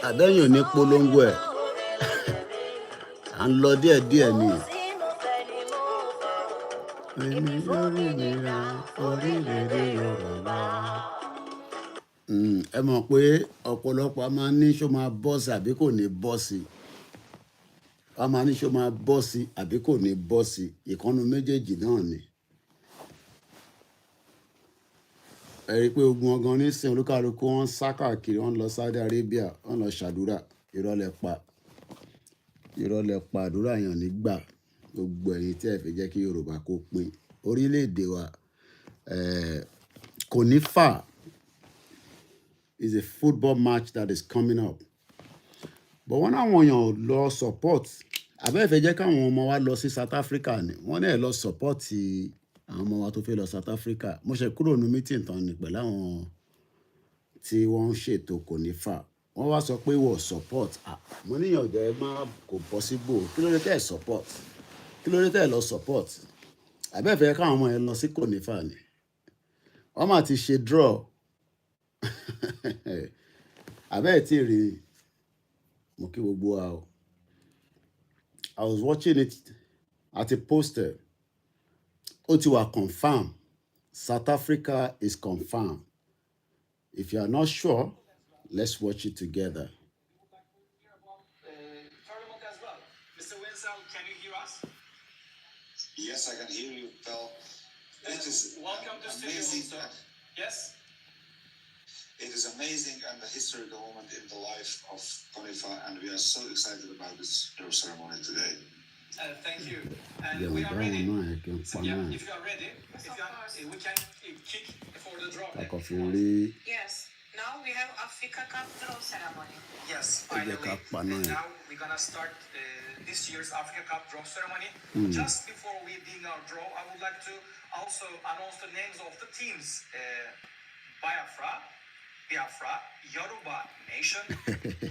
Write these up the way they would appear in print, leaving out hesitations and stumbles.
Àbẹ́yìn ò ní polongo ẹ̀, à ń lọ díẹ̀díẹ̀ ni. Èmi lómìnira orílẹ̀-èdè Yorùbá. Ẹ mọ̀ pé ọ̀pọ̀lọpọ̀ a máa ní ṣó máa bọ́ sí àbí kò ní bọ́ sí. A máa ní ṣó máa bọ́ sí àbí kò ní bọ́ sí. Ìkànnù méjèèjì náà ni. Ẹ rí i pé ogun ọgàn nísìnyí olúkàlùkù wọn sá káàkiri, wọn lọ Saudi Arabia, wọn lọ ṣàdúrà. Irọ́ lẹ pa àdúrà yàn nígbà. Gbogbo ẹ̀yin tí ẹ fẹ́ jẹ́ kí Yorùbá kó pín. Orílẹ̀-èdè wa kò ní fà. Is a football match that is coming up. But wọ́n àwọn èèyàn lọ support. Àbẹ́ fẹ́ jẹ́ káwọn ọmọ wa lọ sí South Africa ni. Wọ́n náà lọ support àwọn ọmọ wa tó fẹ́ lọ South Africa. Mo ṣe kúrò ní meeting tán ni pẹ̀lú àwọn tí wọ́n ń ṣètò kò ní fà. Wọ́n wá sọ pé wọ́n support. Mo níyàn ọ̀jọ̀ ẹ má kò possible. Kí ló dé tẹ́ ẹ support? Kí ló dé tẹ́ ẹ lọ support? Àbẹ́ fẹ́ káwọn ọmọ yẹn lọ sí kò ní fà ni. Wọ́n máa ti ṣe draw. Àbẹ́ tí rí mo kí gbogbo wa o. I was watching it at a poster. Ó ti wà confirmed. South Africa is confirmed. If you are not sure, let's watch it together. Tournament as well. Mr. Winslow, can you hear us? Yes, I can hear you, Pel. It is welcome to amazing. Studio, yes. It is amazing and a historical moment in the life of Konifa, and we are so excited about this ceremony today. Thank you. And we are ready. So, yeah, if you are ready, we can kick for the draw. Yes. Now we have Africa Cup draw ceremony. Yes, finally. And now we're gonna start this year's Africa Cup draw ceremony. Just before we begin our draw, I would like to also announce the names of the teams. Biafra, Yoruba Nation,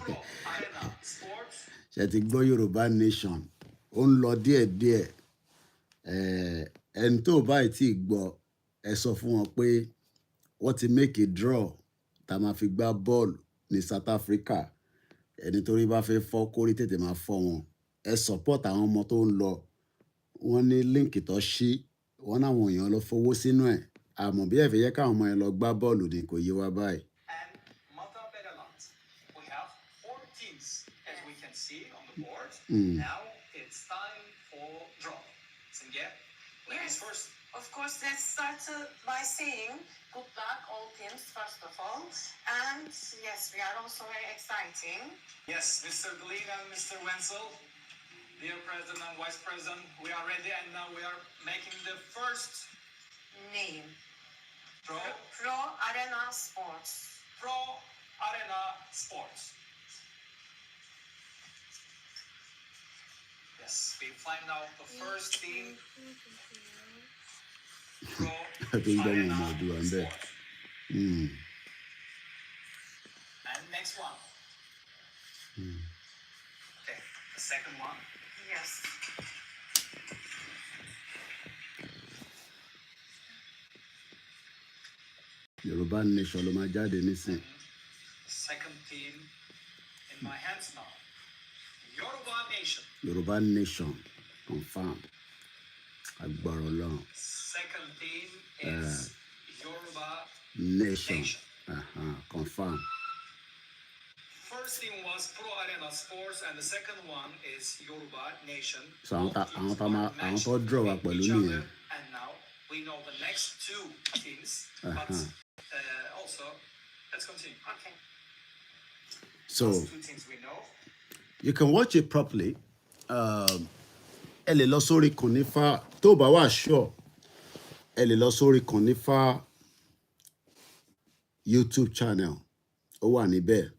Pro Arena Sports. Ṣé ti gbọ́ Yorùbá Nation? Ó ń lọ díẹ̀díẹ̀. Ẹni tó báyìí tí gbọ́ ẹ sọ fún wọn pé wọ́n ti make a draw tá a máa fi gbá bọ́ọ̀lù ní South Africa. Ẹni torí bá fẹ́ fọ́ kórí tètè máa fọ́ wọn. Ẹ support àwọn ọmọ tó ń lọ. Wọ́n ní líǹkì tó ṣí. Wọ́n náwọn èèyàn lọ fowó sínú ẹ̀. Àmọ́ bí ẹ fẹ́ yẹ káwọn ọmọ yẹn lọ gbá bọ́ọ̀lù ni kò yé wa báyìí. We have 4 teams, as we can see on the board. start. Now it's time for draw. Singe, ladies Yes. first. Of course, let's start by saying good luck all teams first of all. And yes, we are also very exciting. Yes, Mr. Glean and Mr. Wenzel, dear President and Vice President, we are ready and now we are making the first Name. draw. Pro Arena Sports. Pro Arena Sports. Yes, we find out the first team. Pro Arena Sports. And next one. Okay, the second one. Yes. Yorùbá nation ló máa jáde nísìn. The second team in my hands now. Yoruba Nation. Yorùbá nation confam. Agbára Ọlọ́run. Second team is Yoruba Nation. Nation. Confam. First team was Pro Arena Sports and the second one is Yoruba Nation. So Both àwọn teams tó are máa àwọn matched tó draw wa with pẹ̀lú each other, nìyẹn. and now we know the next two teams. But also, let's continue. Okay. So Those two teams we know. you can watch it properly. Ẹ lè lọ sórí Konifa tó bá wà sure. Ẹ lè lọ sórí Konifa YouTube channel. Ó wà níbẹ̀.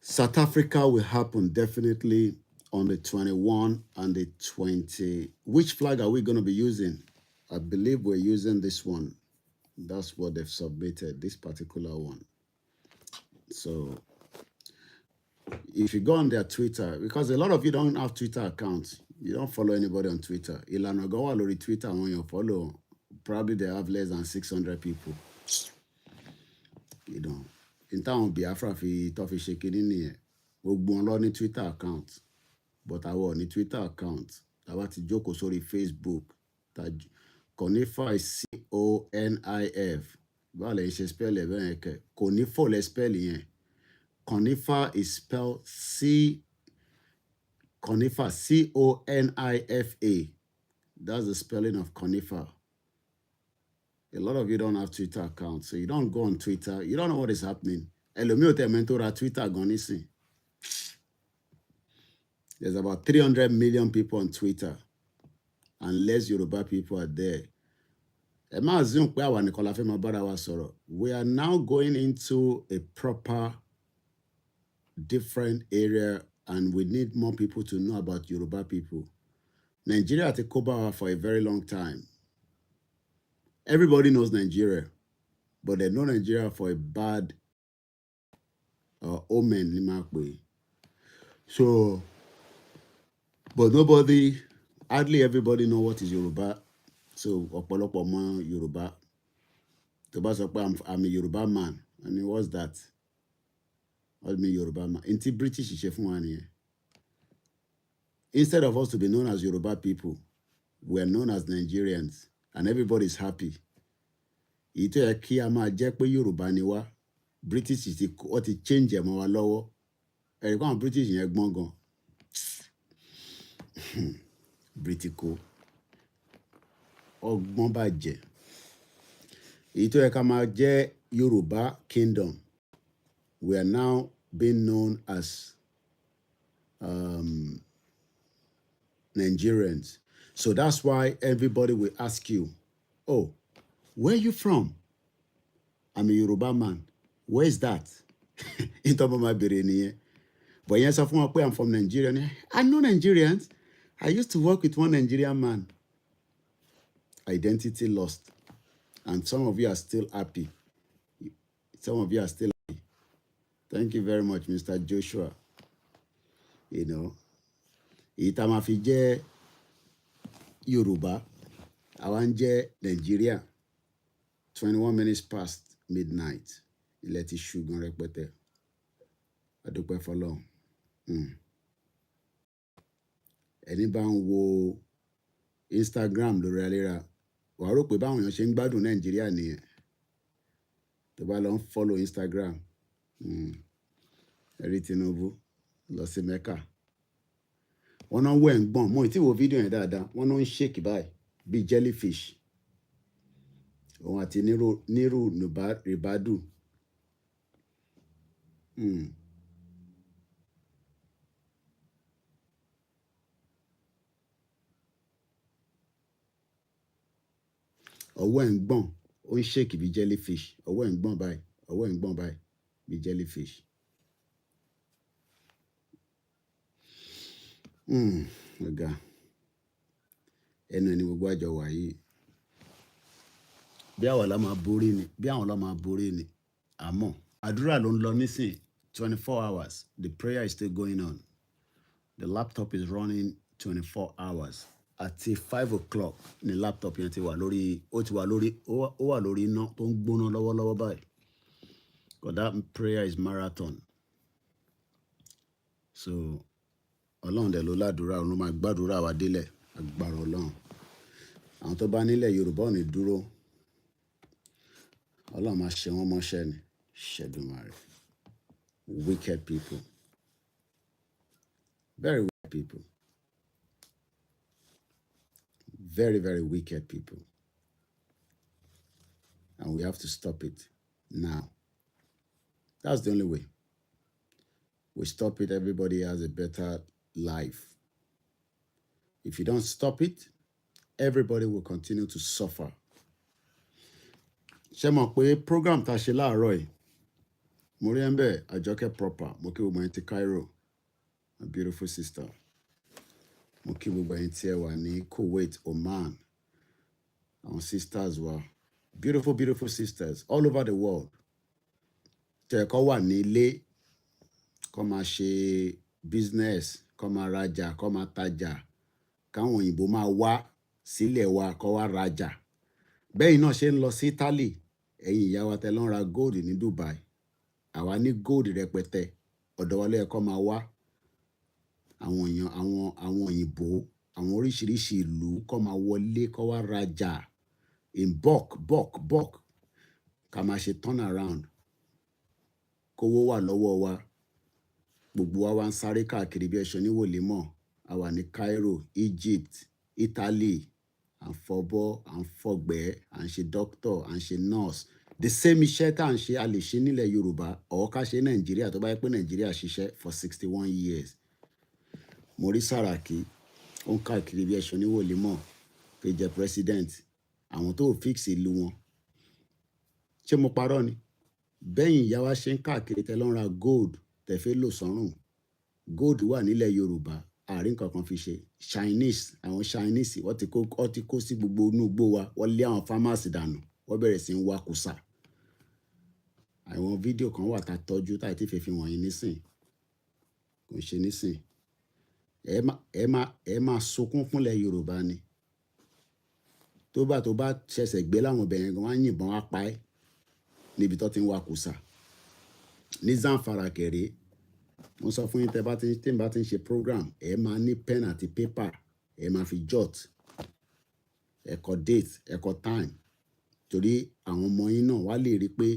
South Africa will happen definitely on the 21 and the 20. Which flag are we going to be using? I believe we're using this one. That's what they've submitted, this particular one. So if you go on their Twitter, because a lot of you don't have Twitter accounts, you don't follow anybody on Twitter. Ilana Gowa lórí Twitter when you follow, probably they have less than 600 people. You know, in town Biafra fi tó fi ṣe kíní nìyẹn. Gbogbo wọn ló ní Twitter account, but àwọn ò ní Twitter account. Tá bá ti jókòó sórí Facebook. Konifa is CONIF. Báwo lẹ ṣe spell ẹ̀ bẹ́ẹ̀ yẹn kẹ́? Konifo lẹ spell yẹn. Konifa is spelled Konifa, CONIFA. That's the spelling of Konifa. A lot of you don't have Twitter accounts, so you don't go on Twitter. You don't know what is happening. Ẹlòmíì ò tẹ̀ mẹ́ni tó ra Twitter gan nísìn. There's about 300 million people on Twitter, and less Yoruba people are there. Ẹ má assume pé àwa nìkan la fẹ́ máa bára wa sọ̀rọ̀. We are now going into a proper different area, and we need more people to know about Yoruba people. Nigeria ti kó bá wa for a very long time. Everybody knows Nigeria, but they know Nigeria for a bad omen ní máa pè. So, but hardly everybody know what is Yoruba. So ọ̀pọ̀lọpọ̀ mọ Yoruba. Tó bá sọ pé I'm a Yoruba man, I mean, what's that? What do you mean Yoruba man? Inti British ṣe fún wa nìyẹn. Instead of us to be known as Yoruba people, we are known as Nigerians, and everybody is happy. Èyí tó yẹ kí a máa jẹ́ pé Yorùbá ni wá, British wọ́n ti change ẹ̀ mọ́ wa lọ́wọ́. Ẹ̀rí kó àwọn British yẹn gbọ́n gan. Britico. Ọgbọ́n bàjẹ́. Èyí tó yẹ ká máa jẹ́ Yorùbá kingdom. We are now being known as Nigerians. So that's why everybody will ask you, oh, where are you from? I'm a Yoruba man. Where is that? Ìtọ́mọ máa bèrè nìyẹn. But yẹn sọ fún wọn pé I'm from Nigeria. I know Nigerians. I used to work with one Nigerian man. Identity lost. And some of you are still happy. Some of you are still happy. Thank you very much, Mr. Joshua. You know, èyí tá máa fi jẹ́ Yorùbá, àwa ń jẹ́ Nigeria. 21 minutes past midnight. Ilẹ̀ ti ṣú gan rẹpẹtẹ. A dúpẹ́ f'Ọlọ́run. Ẹni bá ń wo Instagram lórí aléra, wàá rò pé báwọn èèyàn ṣe ń gbádùn Nàìjíríà nìyẹn. Tó bá lọ ń follow Instagram, ẹ̀rí Tinubu, lọ sí Mẹ́kà. Wọ́n náà wẹ̀ ń gbọ̀n, mo ì tí wo fídíò yẹn dáadáa, wọ́n náà ń shake báyìí bíi jellyfish. Òun àti Nírù Ribadu. Ọwọ́ ẹ̀ ń gbọ̀n, ó ń shake bíi jellyfish. Ọwọ́ ẹ̀ ń gbọ̀n báyìí, ọwọ́ ẹ̀ ń gbọ̀n báyìí bíi jellyfish. Ọ̀gá ẹnu ẹni gbogbo àjọ wà yìí. Bí àwọn la máa borí ni, bí àwọn la máa borí ni. Àmọ́ àdúrà ló ń lọ nísìn 24 hours. The prayer is still going on. The laptop is running 24 hours. Àti 5 o'clock ni laptop yẹn ti wà lórí, ó wà lórí iná tó ń gbóná lọ́wọ́lọ́wọ́ báyìí. Because that prayer is marathon. So Ọlọ́run dẹ̀ ló ládùúrà, òun ló máa gbàdúrà wa délẹ̀, agbára Ọlọ́run. Àwọn tó bá nílẹ̀ Yorùbá ò ní dúró. Ọlọ́run máa ṣe wọ́n mọ́ṣẹ́ ni. Ṣẹ̀dùmarè. Wicked people. Very wicked people. Very, very wicked people. And we have to stop it now. That's the only way. We stop it, everybody has a better life. If you don't stop it, everybody will continue to suffer. Ṣé mọ̀ pé program tá a ṣe láàárọ̀ yìí, mo rí ẹ̀ ń bẹ̀ Àjọkẹ́ proper, mo kí gbogbo ẹ̀yin ti Cairo, my beautiful sister. Mo kí gbogbo ẹ̀yin tí ẹ wà ní Kuwait, Oman. Our sisters were beautiful, beautiful sisters all over the world. Tẹ́ kọ́ wà ní ilé, kọ́ máa ṣe business, kọ́ máa rajà, kọ́ máa tajà, káwọn òyìnbó máa wá sílẹ̀ wa kọ́ wá rajà. Bẹ́ẹ̀ náà ṣe ń lọ sí Italy, ẹ̀yin ìyá wa tẹ́ lọ ń ra gold ní Dubai. Àwa ní gold rẹpẹtẹ, ọ̀dọ̀ wa ló yẹ kó máa wá. Àwọn èèyàn, àwọn òyìnbó, àwọn oríṣiríṣi ìlú kó máa wọlé kó wá rajà in bulk. Ká máa ṣe turn around. Kówó wà lọ́wọ́ wa. Gbogbo wa wá ń sáré káàkiri bí ẹṣọ ní wòlímọ̀. A wà ní Cairo, Egypt, Italy. À ń fọbọ́, à ń fọgbẹ́, à ń ṣe doctor, à ń ṣe nurse. The same iṣẹ́ tá à ń ṣe a lè ṣe nílẹ̀ Yorùbá or ká ṣe Nàìjíríà tó bá yẹ pé Nàìjíríà ṣiṣẹ́ for 61 years. Mo rí Sàràkí, ó ń káàkiri bí ẹṣọ ní wòlímọ̀ pé jẹ́ president. Àwọn tó fix ìlú wọn. Ṣé mo parọ́ ni? Bẹ́yìn ìyá wa ṣe ń káàkiri tẹ́ lọ ń ra gold tẹ́ fẹ́ lò sọ́rùn. Gold wà nílẹ̀ Yorùbá. Àárín kankan fi ṣe. Àwọn Chinese wọ́n ti kó sí gbogbo inú igbó wa. Wọ́n lé àwọn farmers dànù. Wọ́n bẹ̀rẹ̀ sí ń wá kùsà. Àwọn fídíò kan wà tá tọ́jú tá ti fẹ́ fi wọ̀nyí nísìn. Kò ń ṣe nísìn. Ẹ máa sunkún fúnlẹ̀ Yorùbá ni. Tó bá ṣẹ̀ṣẹ̀ gbé láwọn obìnrin gan, wọ́n á yìnbọn wá pa ẹ́ níbi tó ti ń wá kùsà. Ní Zamfara kẹ̀rẹ́, mo sọ fún yín tẹ́ bá ti ń ṣe program, ẹ máa ní pen àti paper, ẹ máa fi jot. Ẹ kọ date, ẹ kọ time. Torí àwọn ọmọ yín náà wá lè rí pé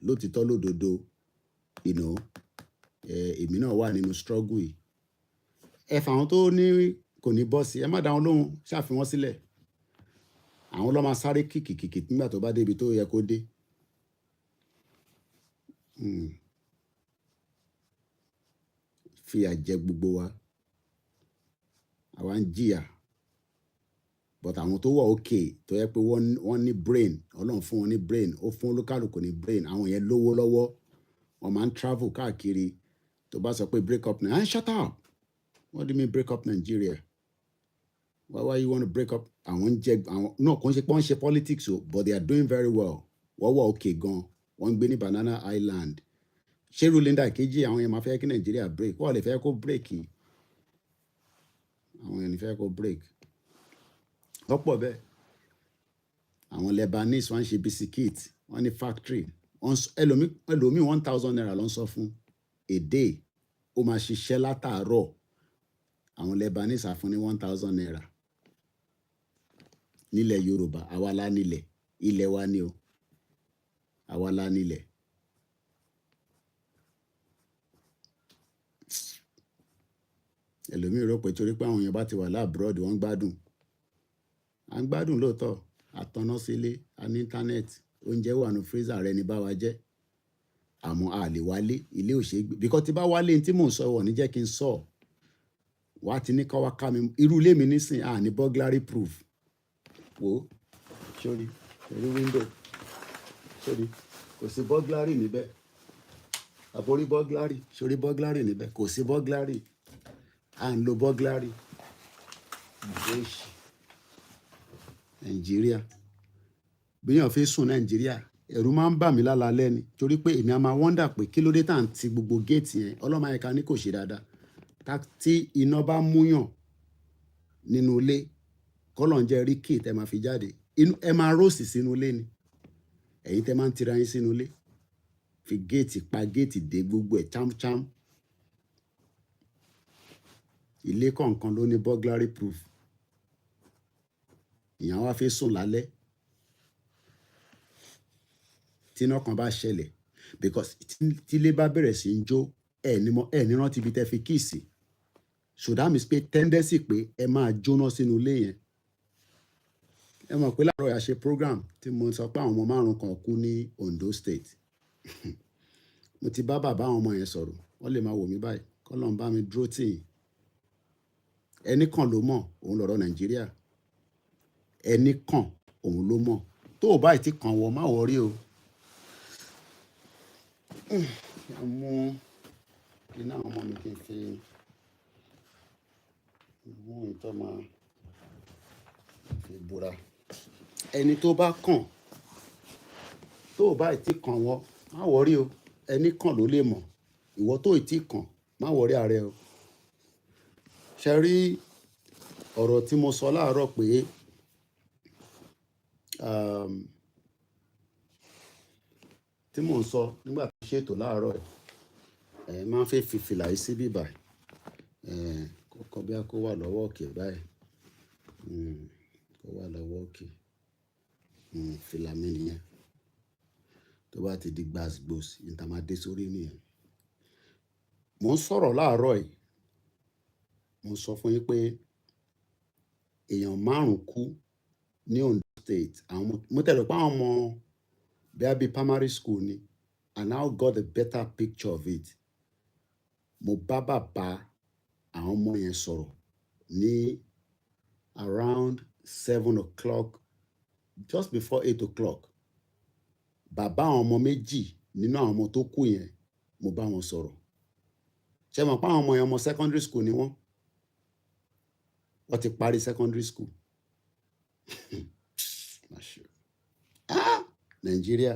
lótìtọ́ lódodo, èmi náà wà nínú struggle yìí. Ẹ fà àwọn tó ní kò ní bọ́ sí, ẹ má dá wọn lóhùn, ṣáfi wọ́n sílẹ̀. Àwọn ló máa sáré kìkìkìkì nígbà tó bá débi tó yẹ kó dé. Fìyà jẹ gbogbo wa. Àwa ń jìyà. But àwọn tó wà okay tó yẹ pé wọ́n ní brain, Ọlọ́run fún wọn ní brain, ó fún olúkálùkù ní brain. Àwọn yẹn lówó lọ́wọ́. Wọ́n máa ń travel káàkiri. Tó bá sọ pé break up Nigeria, shut up. What do you mean break up Nigeria? Why you want to break up? Àwọn náà kò ń ṣe pé wọ́n ń ṣe politics o, but they are doing very well. Wọ́n wà okay gan. Wọ́n ń gbé ní Banana Island. Ṣé Linda Ìkejì àwọn yẹn máa fẹ́ kí Nàìjíríà break? Wọ́n lè fẹ́ kó break yìí. Àwọn yẹn ní fẹ́ kó break. Lọ́pọ̀ bẹ́ẹ̀. Àwọn Lebanese wọ́n ń ṣe bisikíìtì, wọ́n ní factory. Ẹlòmíì 1,000 naira ló ń sọ fún a day. Ó máa ṣiṣẹ́ látàárọ̀. Àwọn Lebanese á fún ní 1,000 naira. Nílẹ̀ Yorùbá, àwa la nílẹ̀. Ilẹ̀ wa ni o. Àwa la nílẹ̀. ẹlòmíì rò pé torí pé àwọn èèyàn bá ti wà láàbúrọ̀dù wọ́n ń gbádùn. À ń gbádùn lóòótọ́, àtọ̀nà sílé, a ní íńtánẹ́ẹ̀tì, oúnjẹ wà ní freezer rẹ ní bá wa jẹ́. Àmọ́ a lè wálé, ilé ò ṣe é gbé. Bíkọ́ tí bá wálé tí mò ń sọ wọ̀ ní jẹ́ kí n sọ. Wà á ti ní kọ́ wá ká mi. Irú ilé mi nísìn, a ní burglary proof. Wò ó, sórí window, sórí, kò sí burglary níbẹ̀. Àborí burglary, sórí burglary níbẹ̀, kò sí burglary. À ń lo burglary. Nàìjíríà. Bí èèyàn fi sùn Nàìjíríà, ẹ̀rù máa ń bà mí lálaalẹ́ ni. Torí pé èmi a máa wonder pé kí ló dé tá à ń ti gbogbo géètì yẹn. Ọlọ́run máa yẹ ká ní kò ṣe dáadáa. Tí iná bá múyàn nínú ilé, kọ́lọ̀ ń jẹ́ rí key tẹ́ máa fi jáde. Ẹ máa rọ́ọ̀sì sínú ilé ni. Ẹ̀yin tẹ́ máa ń tira yín sínú ilé. Fi géètì pa géètì dé gbogbo ẹ̀ chámchám. Ilé kọ̀ọ̀kan ló ní burglary proof. Ìyẹn wá fi sùn lálẹ́. Tí iná kan bá ṣẹlẹ̀, because tí ilé bá bẹ̀rẹ̀ sí ń jó, ẹ̀ ní rántí ibi tẹ́ fi key sí. So that means pé tendency pé ẹ máa jóná sínú ilé yẹn. Ẹ mọ̀ pé láàárọ̀ yà ṣe program tí mo sọ pé àwọn ọmọ 5 kan kú ní Ondo State. Mo ti bá bàbá àwọn ọmọ yẹn sọ̀rọ̀. Wọ́n lè máa wò mí báyìí. Kọ́lọ́run bá mi dúró tì yín. Ẹni kan ló mọ̀, òun lọ̀rọ̀ Nàìjíríà. Ẹni kan, òun ló mọ̀. Tó o bá ti kàn wọ́n, má worry o. Mú iná àwọn ọmọ mi kí n fi mú ìtọ́ máa fi búra. Ẹni tó bá kàn, tó o bá ti kàn wọ́n, má worry o. Ẹni kan ló lè mọ̀. Ìwọ tó ti kàn, má worry ààrẹ o. Ṣé rí ọ̀rọ̀ tí mo sọ láàárọ̀ pé tí mò ń sọ nígbà tó ṣètò láàárọ̀ ẹ̀ máa ń fẹ́ fi fìlà yìí sí bíbà kọ́kọ́ bí a kó wà lọ́wọ́ òkè báyìí kó wà lọ́wọ́ òkè fìlà mi nìyẹn tó bá ti di gbàsgbòs níta máa dé sórí nìyẹn. Mò ń sọ̀rọ̀ láàárọ̀ yìí mo sọ fún yín pé èèyàn 5 kú ní Ondo State. Mo tẹ̀lé pé àwọn ọmọ bí primary school ni. I now got a better picture of it. Mo bá bàbá àwọn ọmọ yẹn sọ̀rọ̀ ní around 7 o'clock, just before 8 o'clock. Bàbá àwọn ọmọ méjì nínú àwọn ọmọ tó kú yẹn, mo bá wọn sọ̀rọ̀. Ṣé mọ̀ pé àwọn ọmọ yẹn ọmọ secondary school ni wọ́n? Wọ́n ti parí secondary school. Nàìjíríà.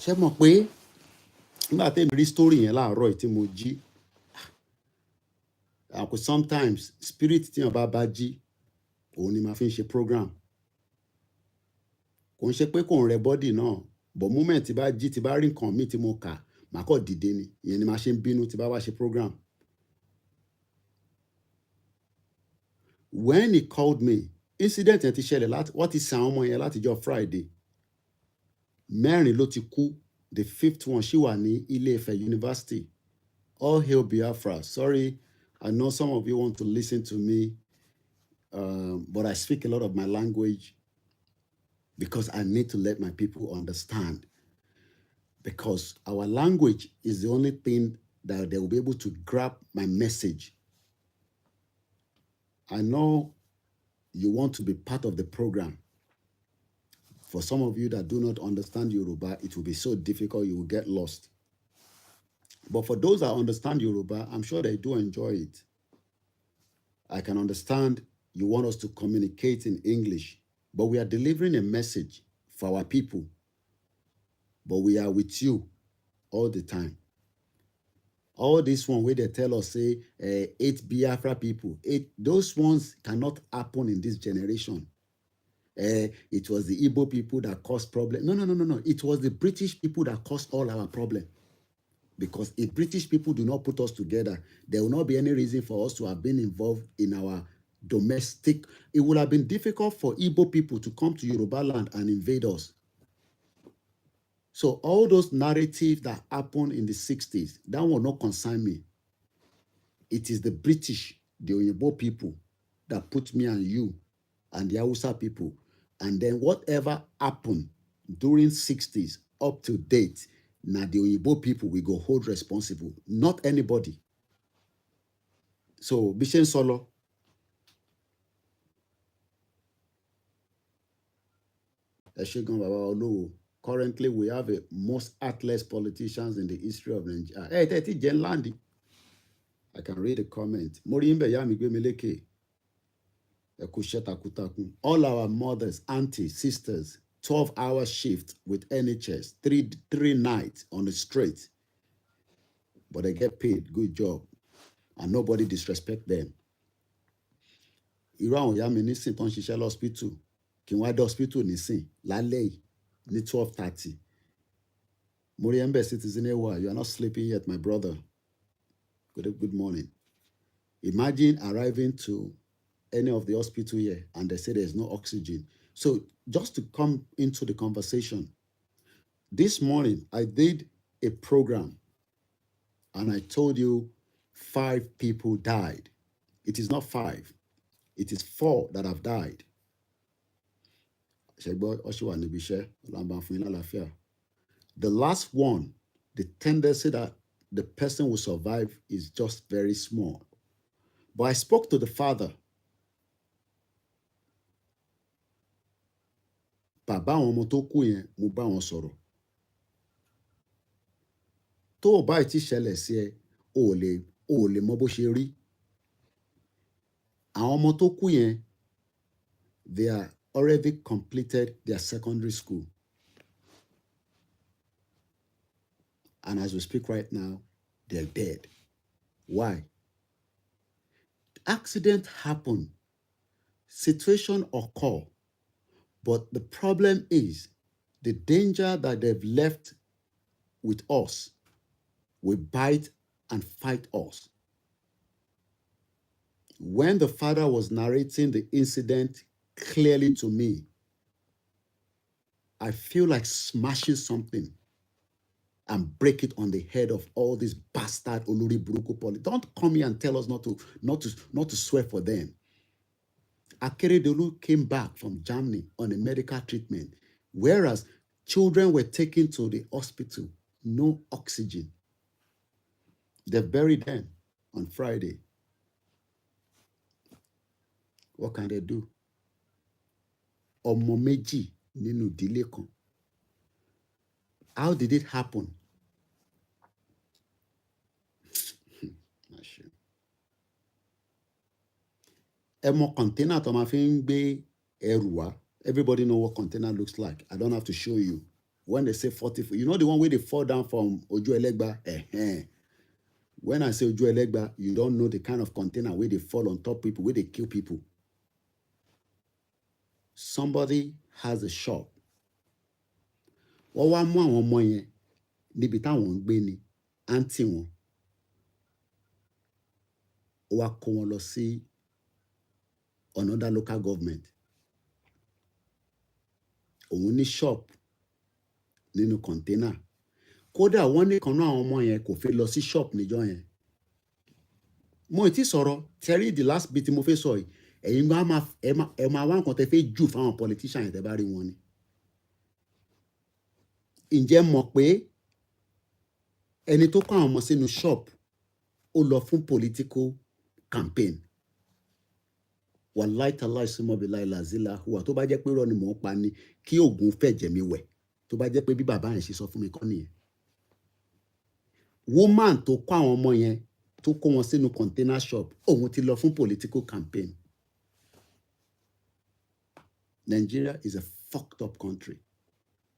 Ṣé mọ̀ pé nígbà tí èmi rí story yẹn láàárọ̀ yìí tí mo jí, àpò sometimes spirit tí èèyàn bá jí, òun ni màá fi ń ṣe program. Kò ń ṣe pé kò ń rẹ bọ́dì náà, but moment tí bá jí tí bá rí nǹkan mi tí mo kà, màá kọ́ dìde ni. Ìyẹn ni màá ṣe ń bínú tí bá wá ṣe program. When he called me, incident yẹn ti ṣẹlẹ̀ wọ́n ti sin àwọn ọmọ yẹn látijọ́ Friday. 4 ló ti kú. The 5th one ṣì wà ní Ilé-Ifẹ̀ University. All hail Biafra. Sorry, I know some of you want to listen to me, but I speak a lot of my language because I need to let my people understand. Because our language is the only thing that they will be able to grab my message. I know you want to be part of the program. For some of you that do not understand Yoruba, it will be so difficult, you will get lost. But for those that understand Yoruba, I'm sure they do enjoy it. I can understand you want us to communicate in English, but we are delivering a message for our people. But we are with you all the time. All this one where they tell us, say, 8 Biafra people, those ones cannot happen in this generation. It was the Igbo people that caused problem. No. It was the British people that caused all our problem. Because if British people do not put us together, there will not be any reason for us to have been involved in our domestic. It would have been difficult for Igbo people to come to Yoruba land and invade us. So all those narratives that happened in the 60s, that will not concern me. It is the British, the Oyinbo people, that put me and you and the Hausa people. And then whatever happened during 60s up to date, now the Oyinbo people will go hold responsible, not anybody. So, Bishen Solo. Eshegun Baba Olowo. Currently, we have a most heartless politicians in the history of Nigeria. Hey, Teti Jen Landi. I can read the comment. Morimbe Yami Gbemeleke. All our mothers, aunties, sisters, 12-hour shift with NHS, three nights on the street. But they get paid. Good job. And nobody disrespect them. Irú àwọn ìyá mi nísìn tó ń ṣiṣẹ́ lọ́spítù kí wọ́n á dé hospital nísìn lálẹ́ yìí ní 12:30. Mo rí Embe Citizen Ewa, you are not sleeping yet, my brother. Good morning. Imagine arriving to any of the hospital here and they say there's no oxygen. So just to come into the conversation, this morning I did a program and I told you 5 people died. It is not 5. It is 4 that have died. The last one, the tendency that the person will survive is just very small. But I spoke to the father. Bàbá àwọn ọmọ tó kú yẹn, mo bá wọn sọ̀rọ̀. Tó o bá ti ṣẹlẹ̀ sí ẹ, o ò lè mọ bó ṣe rí. Àwọn ọmọ tó kú yẹn, they are already completed their secondary school. And as we speak right now, they're dead. Why? Accident happened. Situation occur. But the problem is the danger that they've left with us will bite and fight us. When the father was narrating the incident clearly to me, I feel like smashing something and break it on the head of all these bastard Olori Buruku Poli. Don't come here and tell us not to swear for them. Akeredolu came back from Germany on a medical treatment, whereas children were taken to the hospital, no oxygen. They buried them on Friday. What can they do? Ọmọ méjì nínú ìdílé kan. How did it happen? Ẹ container tó máa fi ń gbé ẹrù wá. Everybody know what container looks like. I don't have to show you. When they say 40, you know the one where they fall down from Oju Elegba? When I say Oju Elegba, you don't know the kind of container where they fall on top people, where they kill people. Somebody has a shop. Wọ́n wá mú àwọn ọmọ yẹn níbi táwọn ń gbé ni, àǹtí wọn. Ó wá kó wọn lọ sí another local government. Òun ní shop nínú container. Kódà wọ́n ní kan náà àwọn ọmọ yẹn kò fẹ́ lọ sí shop níjọ́ yẹn. Mo ti sọ̀rọ̀ tẹ́rí the last bit mo fẹ́ sọ yìí. Ẹ̀yin ẹ máa wá nǹkan tẹ́ fẹ́ jù fáwọn politician yẹn tẹ́ bá rí wọn ni. Ǹjẹ́ mọ̀ pé ẹni tó kọ́ àwọn ọmọ sínú shop ó lọ fún political campaign? Wàláì tàláì súnmọ́ bí láì làzílà hùwà tó bá jẹ́ pé irọ́ ni mò ń pa ni kí Ògún fẹ̀jẹ̀ mi wẹ̀ tó bá jẹ́ pé bí bàbá yẹn ṣe sọ fún mi kọ́ nìyẹn. Woman tó kọ́ àwọn ọmọ yẹn tó kó wọn sínú container shop òun ti lọ fún political campaign. Nigeria is a fucked up country.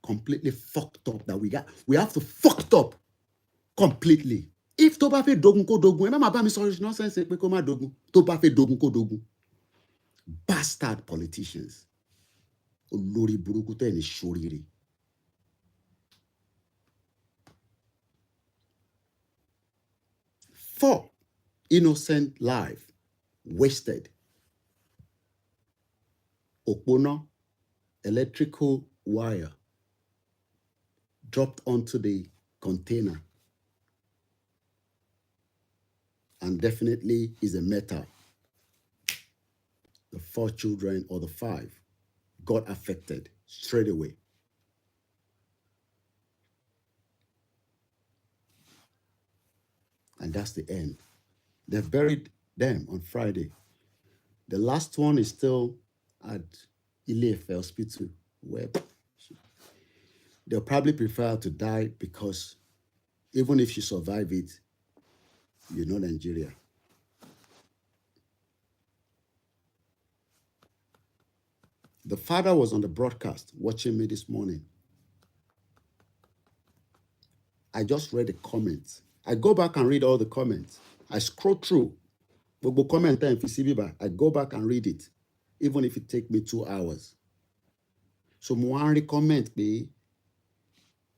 Completely fucked up that we have to fucked up completely. If tó bá fẹ́ dogun kó dogun, ẹ má bá mi sọ nonsense pé kó má dogun. Tó bá fẹ́ dogun kó dogun. Bastard politicians. Olórí burúkú tẹ́ ní ṣoríire. Four innocent life wasted. Òpónà, electrical wire dropped onto the container, and definitely is a metal. The 4 children or the 5 got affected straight away. And that's the end. They buried them on Friday. The last one is still at Ile-Ife Hospital, where they'll probably prefer to die because even if she survive it, you know Nigeria. The father was on the broadcast watching me this morning. I just read the comments. I go back and read all the comments. I scroll through. Gbogbo comment time fi sí bíbá. I go back and read it, even if it take me 2 hours. So mo wá ń rí comment pé,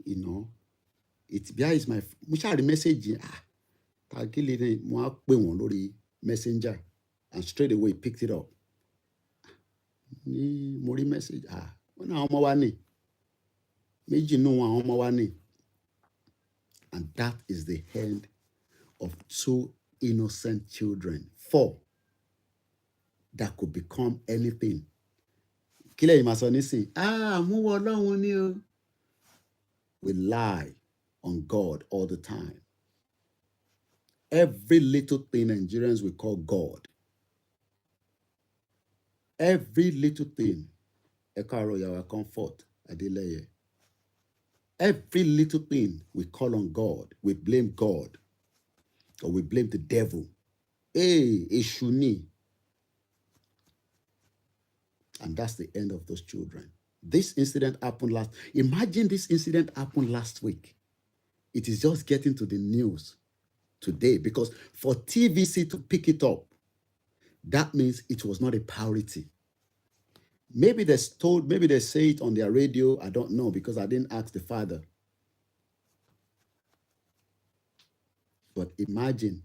you know, it's Bia is my. Mo ṣáà rí message yẹn. Tagili ni mo wá pè wọ́n lórí messenger, and straight away picked it up. Ní mo rí message. Wọ́n náà ọmọ wa ní. Méjì nínú àwọn ọmọ wa ní. And that is the end of 2 innocent children. 4 that could become anything. Kílẹ̀ yìí máa sọ nísìn. Àmúwọ̀ Ọlọ́run ni o. We lie on God all the time. Every little thing Nigerians will call God. Every little thing. Ẹ káàárọ̀ yàwá comfort Adélẹ́yẹ. Every little thing we call on God, we blame God, or we blame the devil. Èṣù ni. And that's the end of those children. This incident happened imagine this incident happened last week. It is just getting to the news today, because for TVC to pick it up, that means it was not a priority. Maybe they say it on their radio. I don't know, because I didn't ask the father. But imagine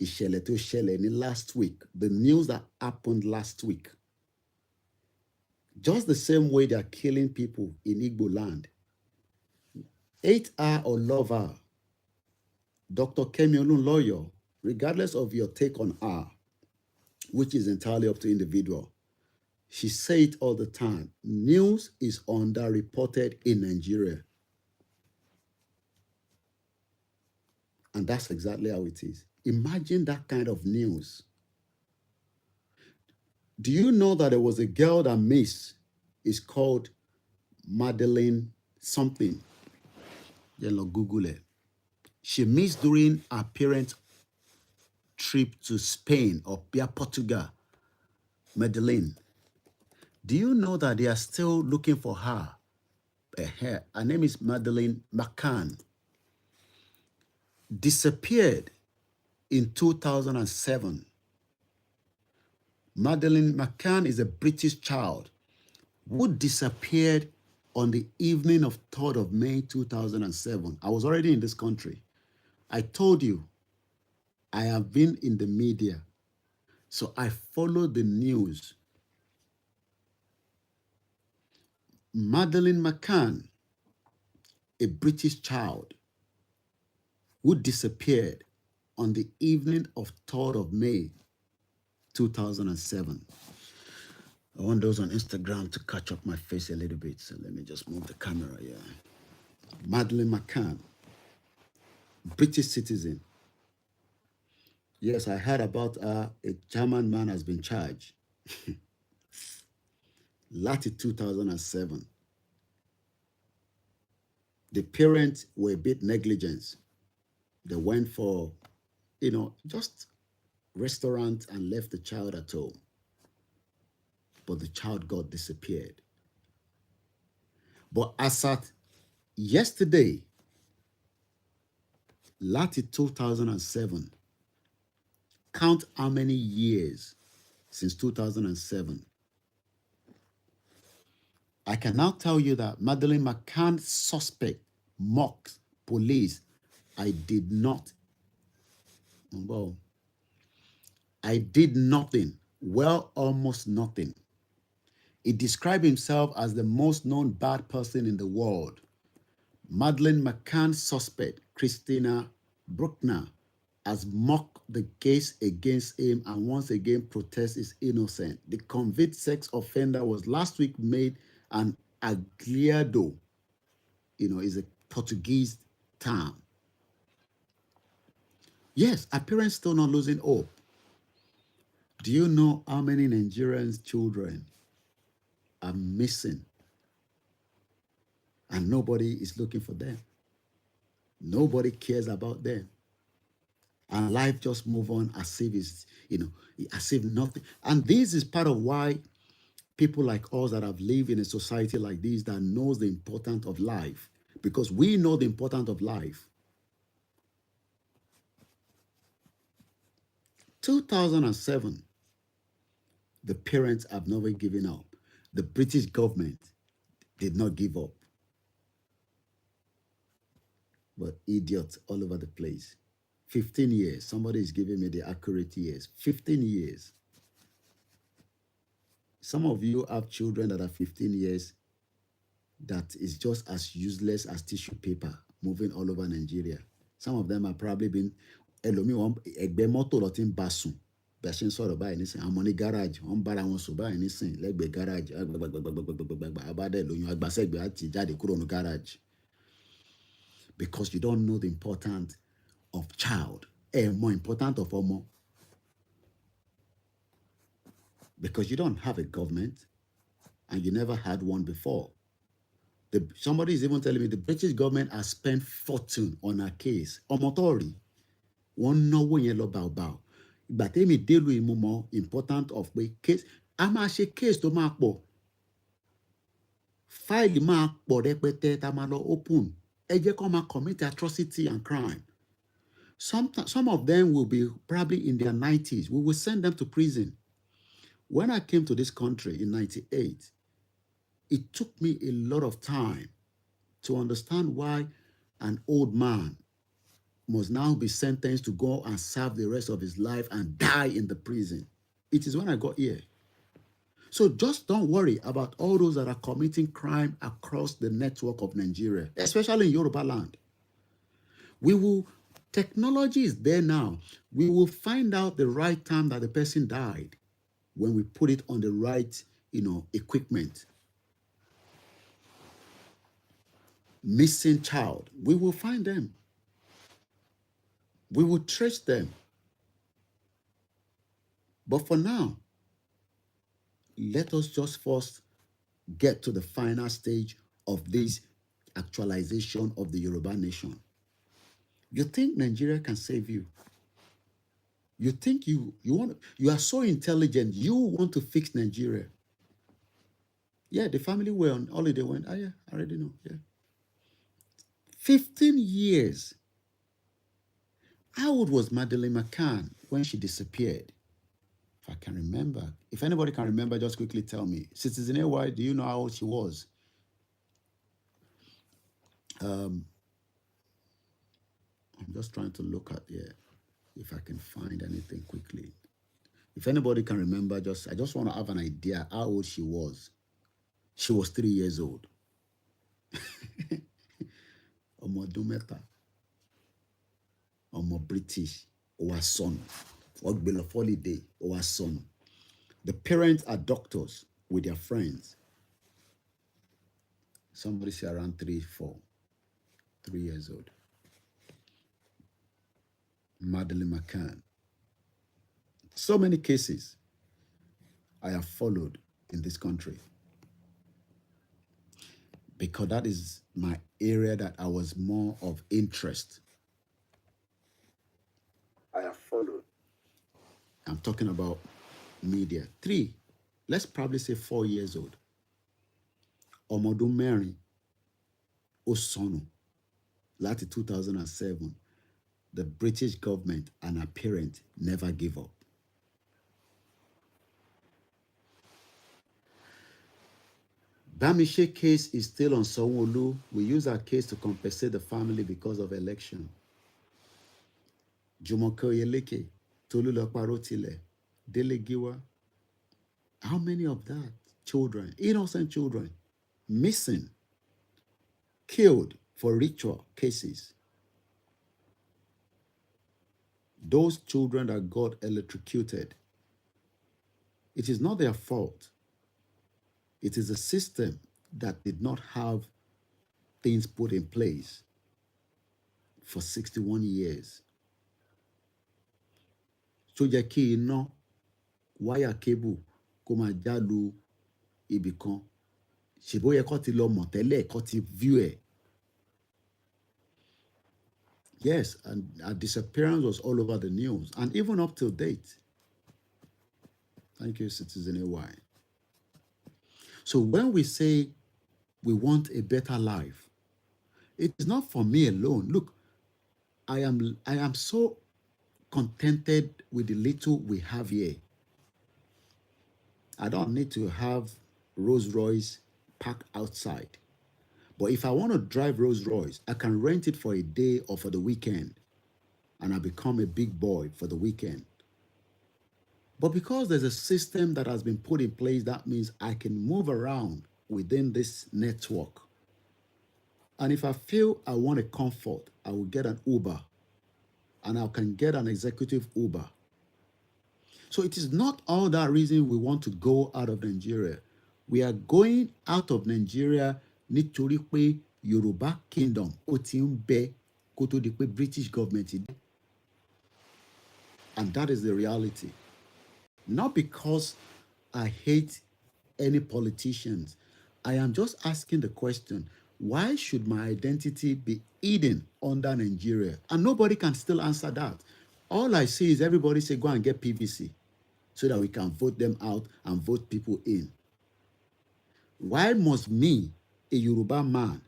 ìṣẹ̀lẹ̀ tó ṣẹlẹ̀ ní last week, the news that happened last week. Just the same way they are killing people in Igbo land. 8 hour or lover, Dr. Kemi Olunloyo, regardless of your take on her, which is entirely up to individual, she say it all the time. News is underreported in Nigeria. And that's exactly how it is. Imagine that kind of news. Do you know that there was a girl that missed? It's called Madeline something. Yellow Google it. She missed during her parents' trip to Spain or Portugal. Madeline. Do you know that they are still looking for her? Her name is Madeline McCann. Disappeared in 2007. Madeline McCann is a British child who disappeared on the evening of 3rd of May 2007. I was already in this country. I told you, I have been in the media. So I followed the news. Madeline McCann, a British child who disappeared on the evening of 3rd of May 2007. I want those on Instagram to catch up my face a little bit. So let me just move the camera here. Madeline McCann, British citizen. Yes, I heard about a German man has been charged. Latter 2007. The parents were a bit negligent. They went for, just restaurant and left the child at home. But the child got disappeared. But as at yesterday, latter 2007, count how many years since 2007. I can now tell you that Madeline McCann's suspect mocked police. I did not. Well, I did nothing. Well, almost nothing. He described himself as the most known bad person in the world. Madeleine McCann suspect, Christina Bruckner, has mocked the case against him and once again protests his innocence. The convicted sex offender was last week made an agliado, is a Portuguese term. Yes, our parents still not losing hope. Do you know how many Nigerian children are missing and nobody is looking for them? Nobody cares about them. And life just move on as if it's, as if nothing. And this is part of why people like us that have lived in a society like this that knows the importance of life, because we know the importance of life. 2007, the parents have never given up. The British government did not give up. But idiots all over the place. 15 years. Somebody is giving me the accurate years. 15 years. Some of you have children that are 15 years that is just as useless as tissue paper moving all over Nigeria. Some of them have probably been ẹgbẹ́ mọ́tò lọ ti ń bá sùn bí a ṣe ń sọ̀rọ̀ báyìí nísìnyí àwọn ní gáràjì wọ́n ń bára wọn sùn báyìí nísìnyí lẹ́gbẹ̀ẹ́ gáràjì gbàgbàgbàgbàgbàgbàgbà abádẹ́ lóyún agbásẹ́gbẹ̀ àti jáde kúrò ní gáràjì. Because you don't know the importance of child. More important of ọmọ. Because you don't have a government and you never had one before. Somebody is even telling me the British government has spent fortune on a case. Omotori, one náwó yẹn lọ bàbà. Ìgbà tẹ́mi délùú ìmúmọ́ important of pé case. A máa ṣe case tó máa pọ̀. Fáìlì máa pọ̀ rẹpẹtẹ tá máa lọ open. Ẹ jẹ́ kó máa commit atrocity and crime. Some of them will be probably in their 90s. We will send them to prison. When I came to this country in 98, it took me a lot of time to understand why an old man must now be sentenced to go and serve the rest of his life and die in the prison. It is when I got here. So just don't worry about all those that are committing crime across the network of Nigeria, especially in Yoruba land. Technology is there now. We will find out the right time that the person died when we put it on the right, equipment. Missing child, we will find them. We will trace them. But for now, let us just first get to the final stage of this actualization of the Yoruba nation. You think Nigeria can save you? You think you are so intelligent, you want to fix Nigeria. Yeah, the family were on holiday went, yeah, I already know, yeah. 15 years. How old was Madeleine McCann when she disappeared? If I can remember. If anybody can remember, just quickly tell me. Citizen AY, do you know how old she was? I'm just trying to look at here if I can find anything quickly. If anybody can remember, I just want to have an idea how old she was. She was 3 years old. Ọmọ ọdún mẹ́ta. Ọmọ British. Or son. Or gbé holiday. Or son. The parents are doctors with their friends. Somebody say around 3 years old. Madeleine McCann. So many cases I have followed in this country. Because that is my area that I was more of interest. I have followed. I'm talking about media. 3, let's probably say 4 years old. Ọmọdún mẹ́rin ó sọnù láti 2007. The British government and her parents never give up. Bamishe case is still on Sanwo-Olu. We use our case to compensate the family because of election. Jumoke Oyeleke, Tolulopa Rotile, Dele Giwa. How many of that? Children, innocent children, missing, killed for ritual cases. Those children that got electrocuted, it is not their fault. It is a system that did not have things put in place for 61 years. Tó jẹ́ kí iná wáyà cable kó máa já lu ibì kan. Ṣèbó yẹ kó ti lọ mọ̀ tẹ́lẹ̀ kó ti view ẹ̀. Yes, and her disappearance was all over the news and even up till date. Thank you, Citizen AY. So when we say we want a better life, it is not for me alone. Look, I am so contented with the little we have here. I don't need to have Rolls Royce parked outside. But if I want to drive Rolls Royce, I can rent it for a day or for the weekend, and I become a big boy for the weekend. But because there's a system that has been put in place, that means I can move around within this network. And if I feel I want a comfort, I will get an Uber, and I can get an executive Uber. So it is not all that reason we want to go out of Nigeria. We are going out of Nigeria nítorí pé Yorùbá kingdom ó ti ń bẹ kó tó di pé British government dé. And that is the reality. Not because I hate any politicians. I am just asking the question, why should my identity be hidden under Nigeria? And nobody can still answer that. All I see is everybody say, go and get PVC so that we can vote them out and vote people in. Why must me, a Yoruba man,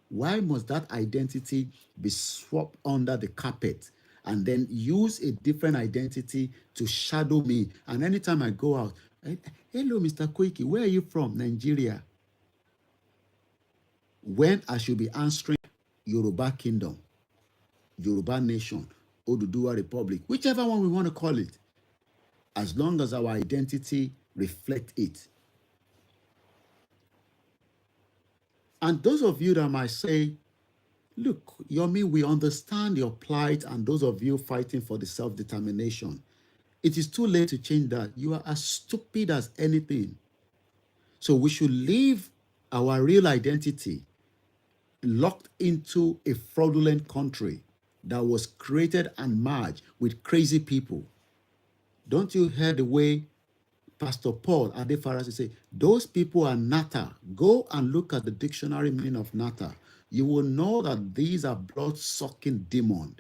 why must that identity be swept under the carpet and then use a different identity to shadow me? And anytime I go out, hello, Mr. Koiki, where are you from? Nigeria. When I should be answering Yoruba Kingdom, Yoruba Nation, Oduduwa Republic, whichever one we want to call it, as long as our identity reflects it. And those of you that might say, look, Yomi, we understand your plight, and those of you fighting for the self-determination, it is too late to change that. You are as stupid as anything. So we should leave our real identity locked into a fraudulent country that was created and merged with crazy people. Don't you hear the way Pastor Paul Adefarasi say, those people are nata. Go and look at the dictionary meaning of nata. You will know that these are blood-sucking demons.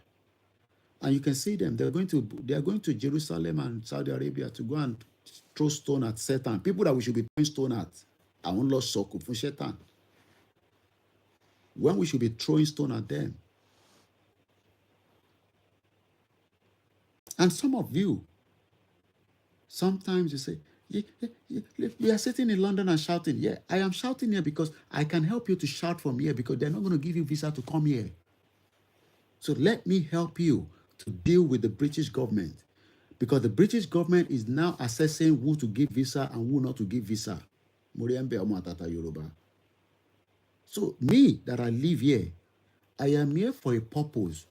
And you can see them. They are going to Jerusalem and Saudi Arabia to go and throw stone at Satan. People that we should be throwing stone at. I won't lose soku for Satan. When we should be throwing stone at them. And some of you, sometimes you say, you are sitting in London and shouting. Yeah, I am shouting here because I can help you to shout from here because they're not going to give you visa to come here. So let me help you to deal with the British government, because the British government is now assessing who to give visa and who not to give visa. So me that I live here, I am here for a purpose,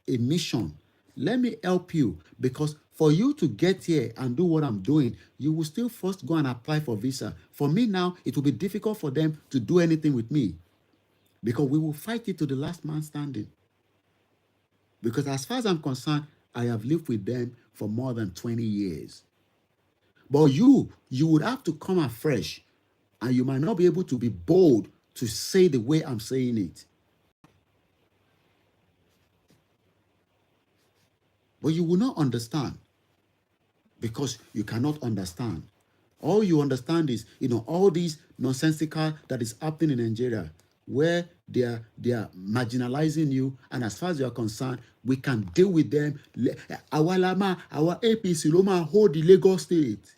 a mission. Let me help you, because for you to get here and do what I'm doing, you will still first go and apply for visa. For me now, it will be difficult for them to do anything with me, because we will fight it to the last man standing. Because as far as I'm concerned, I have lived with them for more than 20 years. But you would have to come afresh, and you might not be able to be bold to say the way I'm saying it. But you will not understand, because you cannot understand. All you understand is, all these nonsensical that is happening in Nigeria, where they are marginalizing you, and as far as you are concerned, we can deal with them. Our APC Loma hold the Lagos state.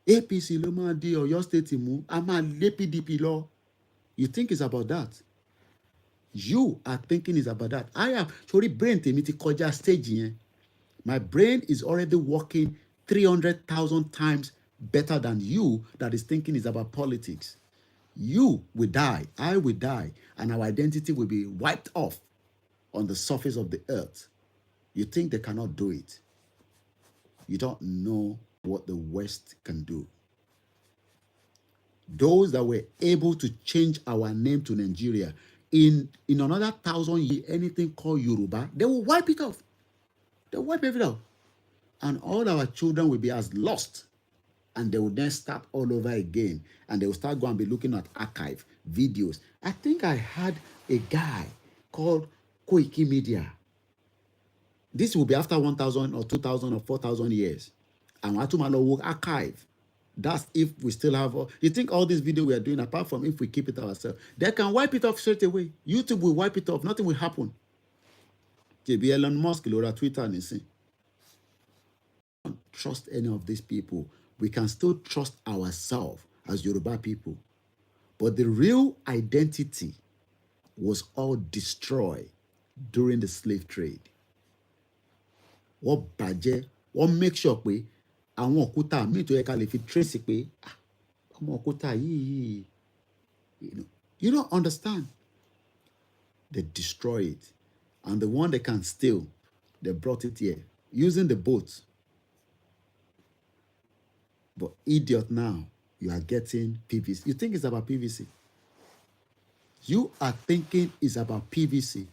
APC Loma di Oyo state imu, ama le PDP law. You think it's about that? You are thinking it's about that. I am sorry, brain tèmi ti kọjá stage yẹn. My brain is already working 300,000 times better than you that is thinking is about politics. You will die, I will die, and our identity will be wiped off on the surface of the earth. You think they cannot do it. You don't know what the West can do. Those that were able to change our name to Nigeria, in another 1,000 years, anything called Yoruba, they will wipe it off. They will wipe it off. And all our children will be as lost. And they will then start all over again. And they will start going and be looking at archive, videos. I think I had a guy called Koikimedia. This will be after 1,000 or 2,000 or 4,000 years. And Watumalo will archive. That's if we still have. You think all this video we are doing, apart from if we keep it ourselves, they can wipe it off straight away. YouTube will wipe it off. Nothing will happen. JB Elon Musk, Laura Twitter, and see. Don't trust any of these people. We can still trust ourselves as Yoruba people. But the real identity was all destroyed during the slave trade. Wọ́n bàjẹ́, wọ́n make sure pé àwọn òkúta míì tó yẹ ká lè fi trace pé ọmọ òkúta yìí, you don't understand. They destroy it. And the one they can steal, they brought it here using the boat. But idiot, now you are getting PVC. You think it's about PVC? You are thinking it's about PVC.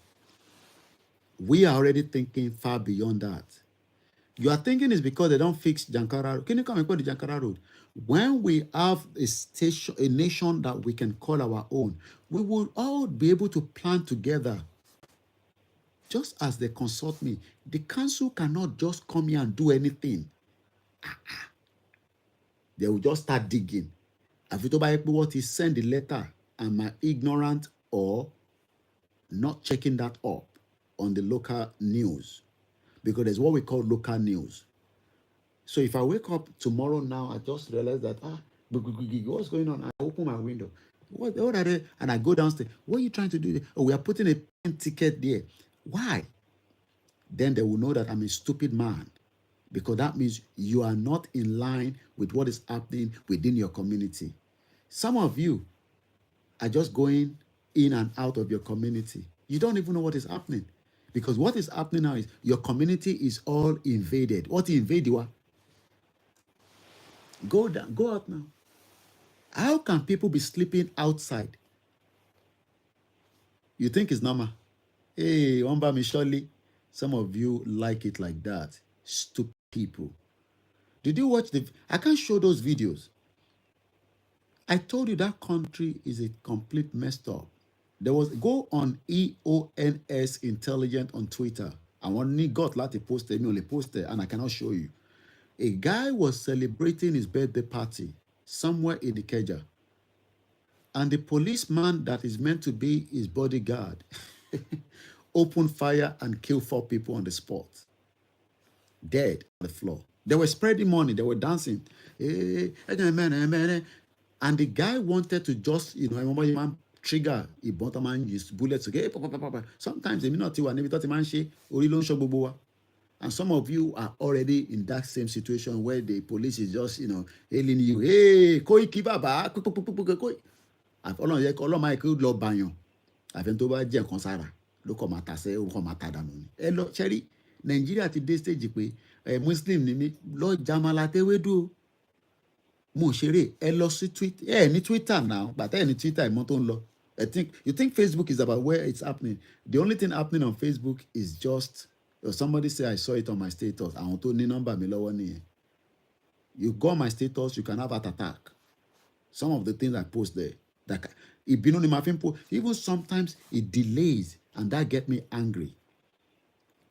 We are already thinking far beyond that. You are thinking it's because they don't fix Jankara Road. Can you come and call the Jankara Road? When we have a nation that we can call our own, we will all be able to plan together. Just as they consult me, the council cannot just come here and do anything. They will just start digging. What is send the letter, am I ignorant or not checking that up on the local news? Because there's what we call local news. So if I wake up tomorrow now, I just realize that, what's going on? I open my window. What are they? And I go downstairs. What are you trying to do? Oh, we are putting a plane ticket there. Why? Then they will know that I'm a stupid man. Because that means you are not in line with what is happening within your community. Some of you are just going in and out of your community. You don't even know what is happening. Because what is happening now is your community is all invaded. What invade you are? Go down, go out now. How can people be sleeping outside? You think it's normal? Hey, Wamba me surely. Some of you like it like that. Stupid people. Did you watch I can't show those videos. I told you that country is a complete messed up. Go on EONS Intelligent on Twitter. I only got láti post it, only post it, and I cannot show you. A guy was celebrating his birthday party somewhere in Ikeja. And the policeman that is meant to be his bodyguard opened fire and killed 4 people on the spot. Dead on the floor. They were spreading money. They were dancing. And the guy wanted to just, I remember the man trigger ìbọn tó máa ń use bullets. Okay? Sometimes èmi náà ti wà níbi tó ti máa ń ṣe orí ló ń ṣọ́ gbogbo wa. And some of you are already in that same situation where the police is just, hailing you. Hey, Koiki baba. Ọlọ́run yẹ kí Ọlọ́run máa kí ó lọ bàyàn. Àfẹn tó bá jẹ́ nǹkan sára ló kọ̀ máa tàṣẹ́ ó kọ̀ máa tà dànù ni. Ẹ lọ ṣẹ́rí Nàìjíríà ti dé stage pé Muslim ni mí lọ jamala tewédú. Mo ṣeré ẹ lọ sí Twitter. Ní Twitter now, but ní Twitter ìmọ̀ tó ń lọ. You think Facebook is about where it's happening. The only thing happening on Facebook is just somebody say I saw it on my status. Àwọn tó ní nọ́mbà mi lọ́wọ́ nìyẹn. You go on my status, you can have heart attack. Some of the things I post there. Ìbínú ni màá fi ń post. Even sometimes it delays and that get me angry.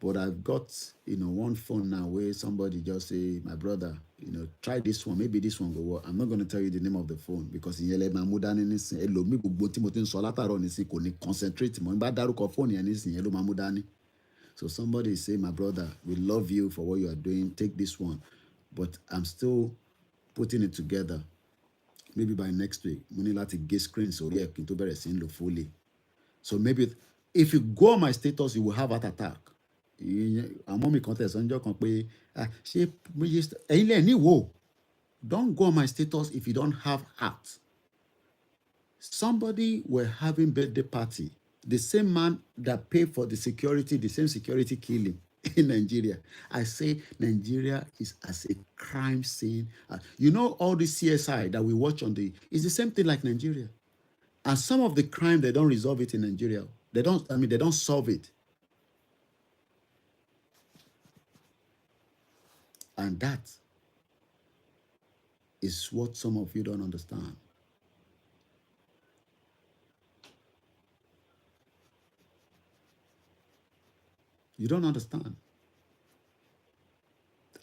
But I've got, one phone now where somebody just say, my brother, try this one. Maybe this one will work. I'm not going to tell you the name of the phone because in yele ma muda ni nisin. Elo mi gbogbo tí mo ti ń sọ látàárọ̀ nisin kò ní concentrate mo. Nba dárúkọ phone yẹn nisin yelo ma muda ni. So somebody say, my brother, we love you for what you are doing. Take this one. But I'm still putting it together. Maybe by next week, mo ní láti gé screen sórí ẹ̀ kí n tó bẹ̀rẹ̀ sí ń lò fully. So maybe if you go on my status, you will have heart attack. Àmọ́ mi kan tẹ̀sán ọjọ́ kan pé ṣé ẹ̀yin lẹ́ẹ̀ ní wò Don't go on my status if you don't have heart. Somebody were having birthday party. The same man that paid for the security, the same security killing in Nigeria. I say Nigeria is as a crime scene. You know all the CSI that we watch on it's the same thing like Nigeria. And some of the crime, they don't resolve it in Nigeria. They don't solve it. And that is what some of you don't understand. You don't understand.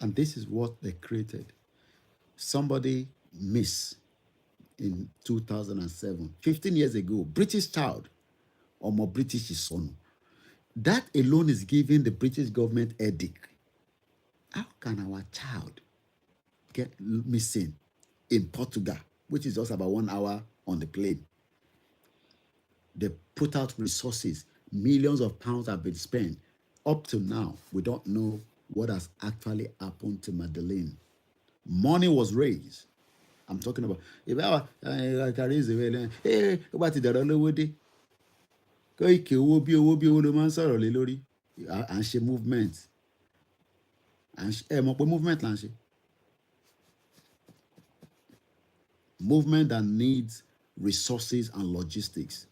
And this is what they created. Somebody missed in 2007, 15 years ago, British child, or more British son. That alone is giving the British government a headache. How can our child get missing in Portugal, which is just about 1 hour on the plane? They put out resources. Millions of pounds have been spent. Up to now, we don't know what has actually happened to Madeleine. Money was raised. I'm talking about if I can raise the way, hey, what is the Lowody? Koiki owó bí owó ló máa ń sọ̀rọ̀ lé lórí. À ń ṣe movement. Ẹ mọ̀ pé movement là ń ṣe. Movement that needs resources and logistics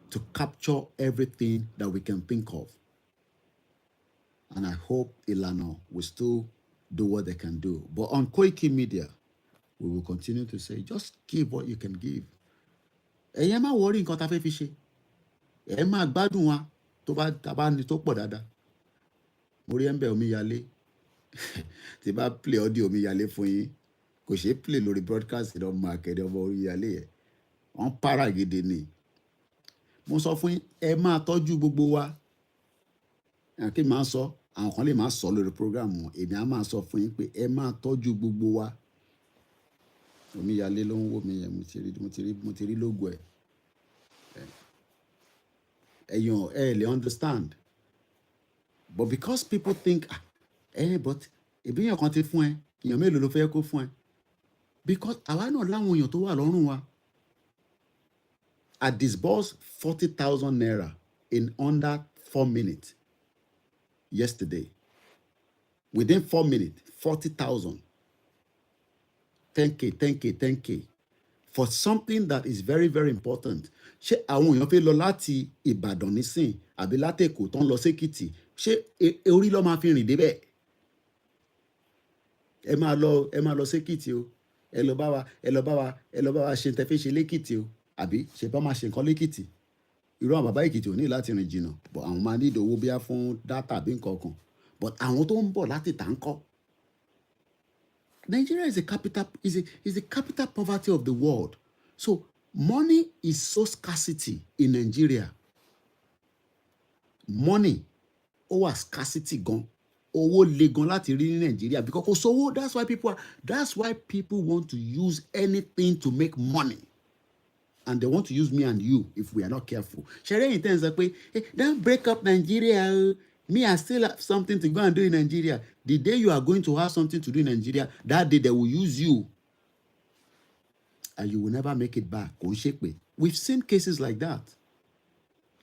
to capture everything that we can think of. And I hope Ilana will still do what they can do. But on Koikimedia, we will continue to say, just give what you can give. Ẹ̀yẹ́ má worry nǹkan tá a fẹ́ fi ṣe. Ẹ máa gbádùn wa tó bá ní tó pọ̀ dáadáa. Mo rí ẹ̀ńbẹ̀ omíyalé. Tí bá play audio omíyalé fún yín, kò ṣeé play lórí broadcast ìdán máa kẹ́dẹ́ ọmọ omíyalé yẹn. Wọ́n para gidi ni. Mo sọ fún yín, ẹ máa tọ́jú gbogbo wa. Kí n máa sọ, àwọn kan lè máa sọ lórí program wọn. Èmi á máa sọ fún yín pé ẹ máa tọ́jú gbogbo wa. Omíyalé ló ń wò mí yẹn, mo ti rí lógo ẹ̀. Ẹ̀yàn ẹ lè understand. But because people think, but ìbí èèyàn kan ti fún ẹ, èèyàn mélòó ló fẹ́ kó fún ẹ? Because àwa náà láwọn èèyàn tó wà lọ́rùn wa. I disbursed 40,000 naira in under 4 minutes yesterday. Within 4 minutes, 40,000. 10K. For something that is very, very important. Ṣé àwọn èèyàn fẹ́ lọ láti Ìbàdàn nísìn àbí láti Èkó tó ń lọ sékìtì? Ṣé orí ló máa fi rìn débẹ̀? Ẹ máa lọ sékìtì o. Ẹ lọ bá wa ṣe tẹ́ fẹ́ ṣe lékìtì o. Àbí ṣe bá máa ṣe nǹkan lékìtì? Irú àwọn bàbá Èkìtì ò ní láti rìn jìnnà. But àwọn máa ní ìdòwò bíá fún dátà bí nǹkan kan. But àwọn tó ń bọ̀ láti tà ń kọ́. Nigeria is the capital poverty of the world. So money is so scarcity in Nigeria. Money, scarcity gan. Owó le gan láti rí ní Nigeria because kò sówó. That's why people want to use anything to make money. And they want to use me and you if we are not careful. Shere intends that way, don't break up Nigeria. Me, I still have something to go and do in Nigeria. The day you are going to have something to do in Nigeria, that day they will use you. And you will never make it back. We've seen cases like that.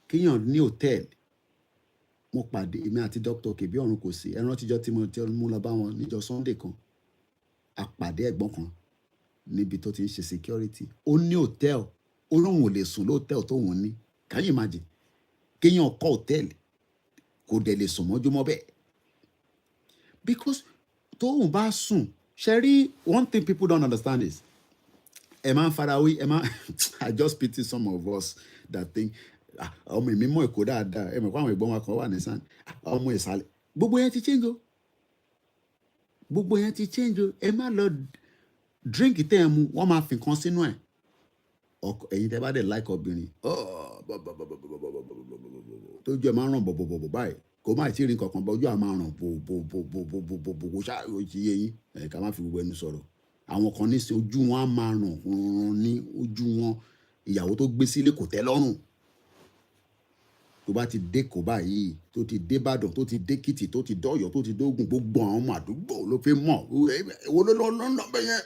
Kéèyàn ní hotel. Mo pàdé èmi àti Dr. Kebí ọ̀run kò sí. Ẹran tíjọ́ tí mo mú lọ bá wọn níjọ́ Sunday kan. A pàdé ẹ̀gbọ́n kan níbi tó ti ń ṣe security. Ó ní hotel. Ó lóun ò lè sùn lóòtẹ́ẹ̀lì tó wọ́n ní. Can you imagine? Kéèyàn kọ́ hotel. Kò dẹ̀ lè sùn mọ́júmọ́ bẹ́ẹ̀. Because tóun bá sùn, Sherry, one thing people don't understand is, I just pity some of us that think, ọmọ mi mọ̀ Èkó dáadáa, ẹ mọ̀ pé àwọn ẹ̀gbọ́n wa kan wà ní sàn, ọmọ ìsàlẹ̀. Gbogbo yẹn ti change o. Ẹ má lọ drink tẹ́ ẹ mu, wọ́n máa fi nǹkan sínú ẹ̀. Ẹ̀yin tẹ́ bá dẹ̀ like obìnrin, tójú ẹ̀ máa ń ràn bọ̀bọ̀bọ̀ báyìí. Kò má tí ì rí nǹkan kan bá ojú à máa ràn bò ṣáà ó ti yé yín. Ká má fi gbogbo ẹnu sọ̀rọ̀. Àwọn kan ní sí ojú wọn á máa ràn ní ojú wọn. Ìyàwó tó gbé sílé kò tẹ́ lọ́rùn. Tó bá ti dé Èkó báyìí, tó ti dé Ìbàdàn, tó ti dé Èkìtì, tó ti dé Ọ̀yọ́, tó ti dé Ògùn, gbogbo àwọn ọmọ àdúgbò ló fi mọ̀. Èwo ló lọ bẹ́yẹn?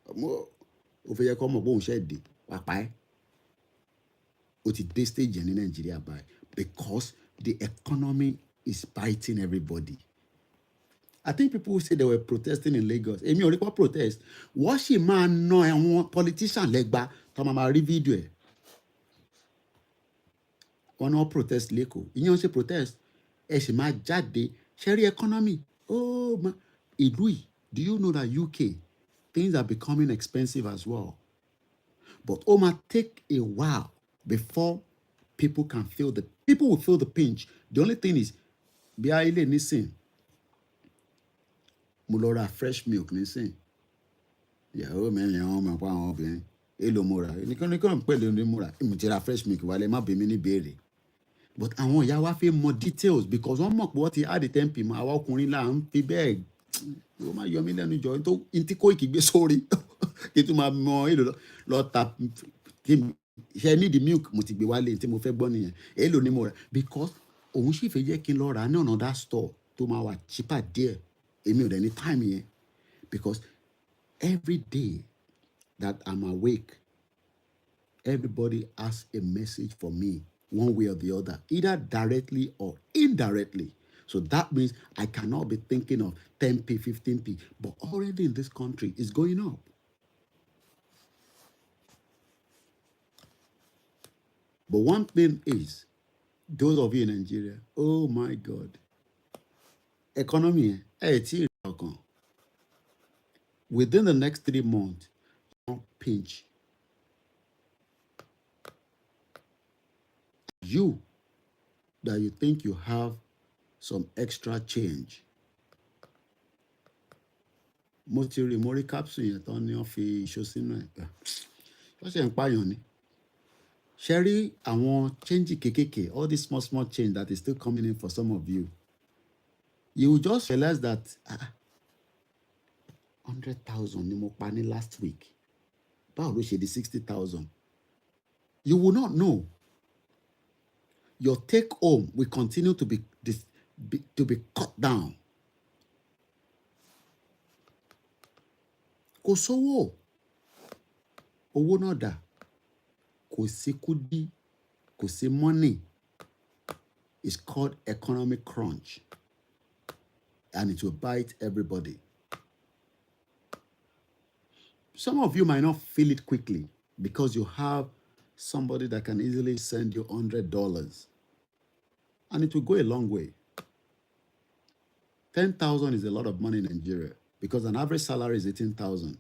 ó fẹ́ yẹ kó mọ̀ pé òun ṣe dé pàpà ẹ̀ ó ti dé stage yẹn ní Nàìjíríà báyìí because the economy is biting everybody. I think people who say they were protesting in Lagos èmi ò rí pọ́ protest wọ́n sì máa ná àwọn politician lẹ́gba tó máa rí fídíò ẹ̀ wọ́n náà protest lẹ́kọ̀ọ́ ìyẹn ṣe protest ẹ sì máa jáde ṣe rí economy ìlú yìí do you know that UK things are becoming expensive as well but ó máa take a while before people will feel the pinch. The only thing is bí a ilé nísìn mo lọ ra fresh milk nísìn ìyàwó mi yẹn wọn mọ̀ pé àwọn obìnrin èlò mo rà nìkan pẹ̀lú ní mo rà mo ti ra fresh milk wálé má bí mi ní béèrè but àwọn ìyá wa fẹ́ mọ details because wọ́n mọ̀ pé wọ́n ti add 10p mọ́ àwa ọkùnrin là ń fi bẹ́ẹ̀ ó máa yọ mí lẹ́nu jọ tí Koiki gbé sórí kí tó máa mọ èlò lọ ta ṣe ní the milk mo ti gbé wálé tí mo fẹ́ gbọ́ nìyẹn èlò ni mo rà because òun sì fẹ́ jẹ́ kí n lọ rà ní another store tó máa wà cheaper díẹ̀ èmi ò dẹ̀ ní time yẹn because every day that I'm awake everybody has a message for me one way or the other either directly or indirectly. So that means I cannot be thinking of 10p, 15p, but already in this country it's going up. But one thing is, those of you in Nigeria, oh my God, economy, within the next 3 months, pinch. You, that you think you have some extra change. Mo rí capsule yẹn tán ni wọ́n fi iṣó sínú ẹ̀. Wọ́n ṣe ń pààyàn ni. Ṣé rí àwọn change kékèké, all this small change that is still coming in for some of you. You will just realize that 100,000 ni mo pa ní last week. Báwo ló ṣe di 60,000? You will not know. Your take home will continue to be cut down. Kò sówó. Owó náà dà. Kò sí kúdí. Kò sí money. It's called economic crunch. And it will bite everybody. Some of you might not feel it quickly because you have somebody that can easily send you $100. And it will go a long way. 10,000 is a lot of money in Nigeria because an average salary is 18,000.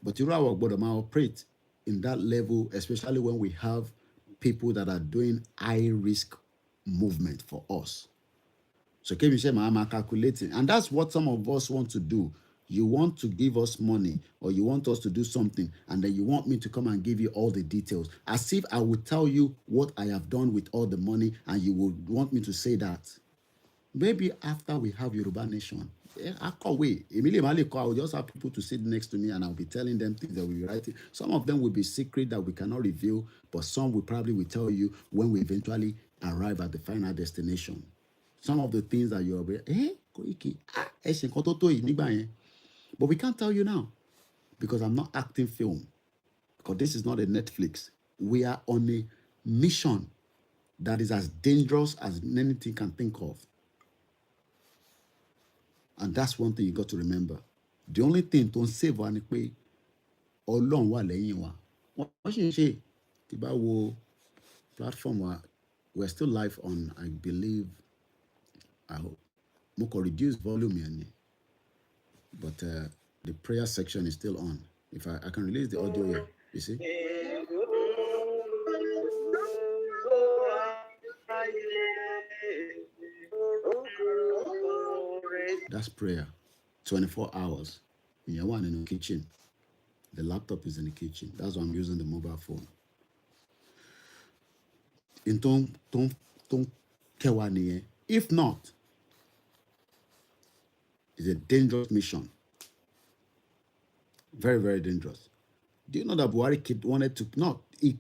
But you know what might operate in that level, especially when we have people that are doing high risk movement for us. So I'm calculating. And that's what some of us want to do. You want to give us money or you want us to do something and then you want me to come and give you all the details. As if I would tell you what I have done with all the money and you would want me to say that. Maybe after we have Yoruba Nation, I can't wait. Immediately, I will just have people to sit next to me and I'll be telling them things that we'll be writing. Some of them will be secret that we cannot reveal, but some will tell you when we eventually arrive at the final destination. Some of the things that you're Koiki, but we can't tell you now because I'm not acting film. Because this is not a Netflix. We are on a mission that is as dangerous as anything can think of. And that's one thing you got to remember. The only thing to save wa ni pé Ọlọ́run wà lẹ́yìn wa. Wọ́n ṣe ń ṣe tí bá wo platform wa, we're still live on, I believe, I hope. Mo kàn reduce volume yẹn ni. But the prayer section is still on. If I can release the audio here, you see? That's prayer. 24 hours. You one in the kitchen. The laptop is in the kitchen. That's why I'm using the mobile phone. If not, it's a dangerous mission. Very, very dangerous. Do you know that Buhari wanted to not? He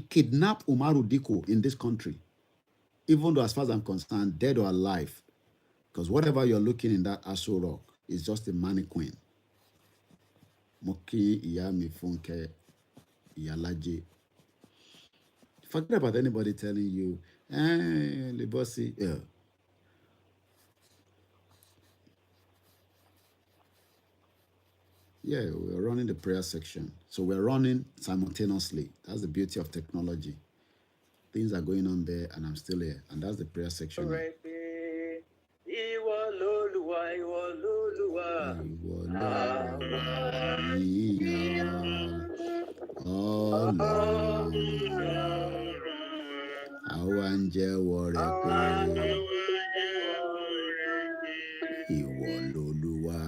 kidnapped Umaru Diko in this country. Even though, as far as I'm concerned, dead or alive. Because whatever you're looking in that Aso Rock, is just a mannequin. Moki Iyami Funke Iyalaje. Forget about anybody telling you, Libosi, yeah. Yeah, we're running the prayer section. So we're running simultaneously. That's the beauty of technology. Things are going on there and I'm still here. And that's the prayer section. Àwa ń jẹ́wọ́ rẹ̀ pé ìwọ lolúwa.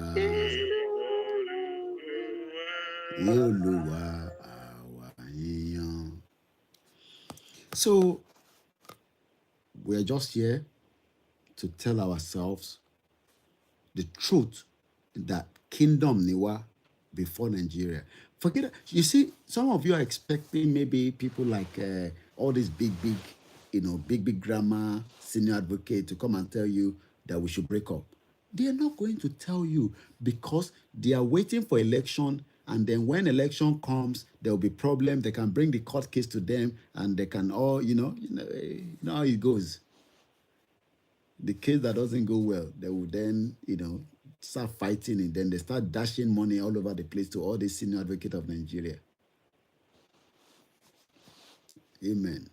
Olúwa àwa yíyan. So we're just here to tell ourselves the truth that kingdom niwa before Nigeria. Forget it. You see, some of you are expecting maybe people like all these big, big grammar senior advocate to come and tell you that we should break up. They are not going to tell you because they are waiting for election, and then when election comes, there will be problem. They can bring the court case to them, and they can all, you know how it goes. The case that doesn't go well, they will then, start fighting, and then they start dashing money all over the place to all the senior advocate of Nigeria. Amen.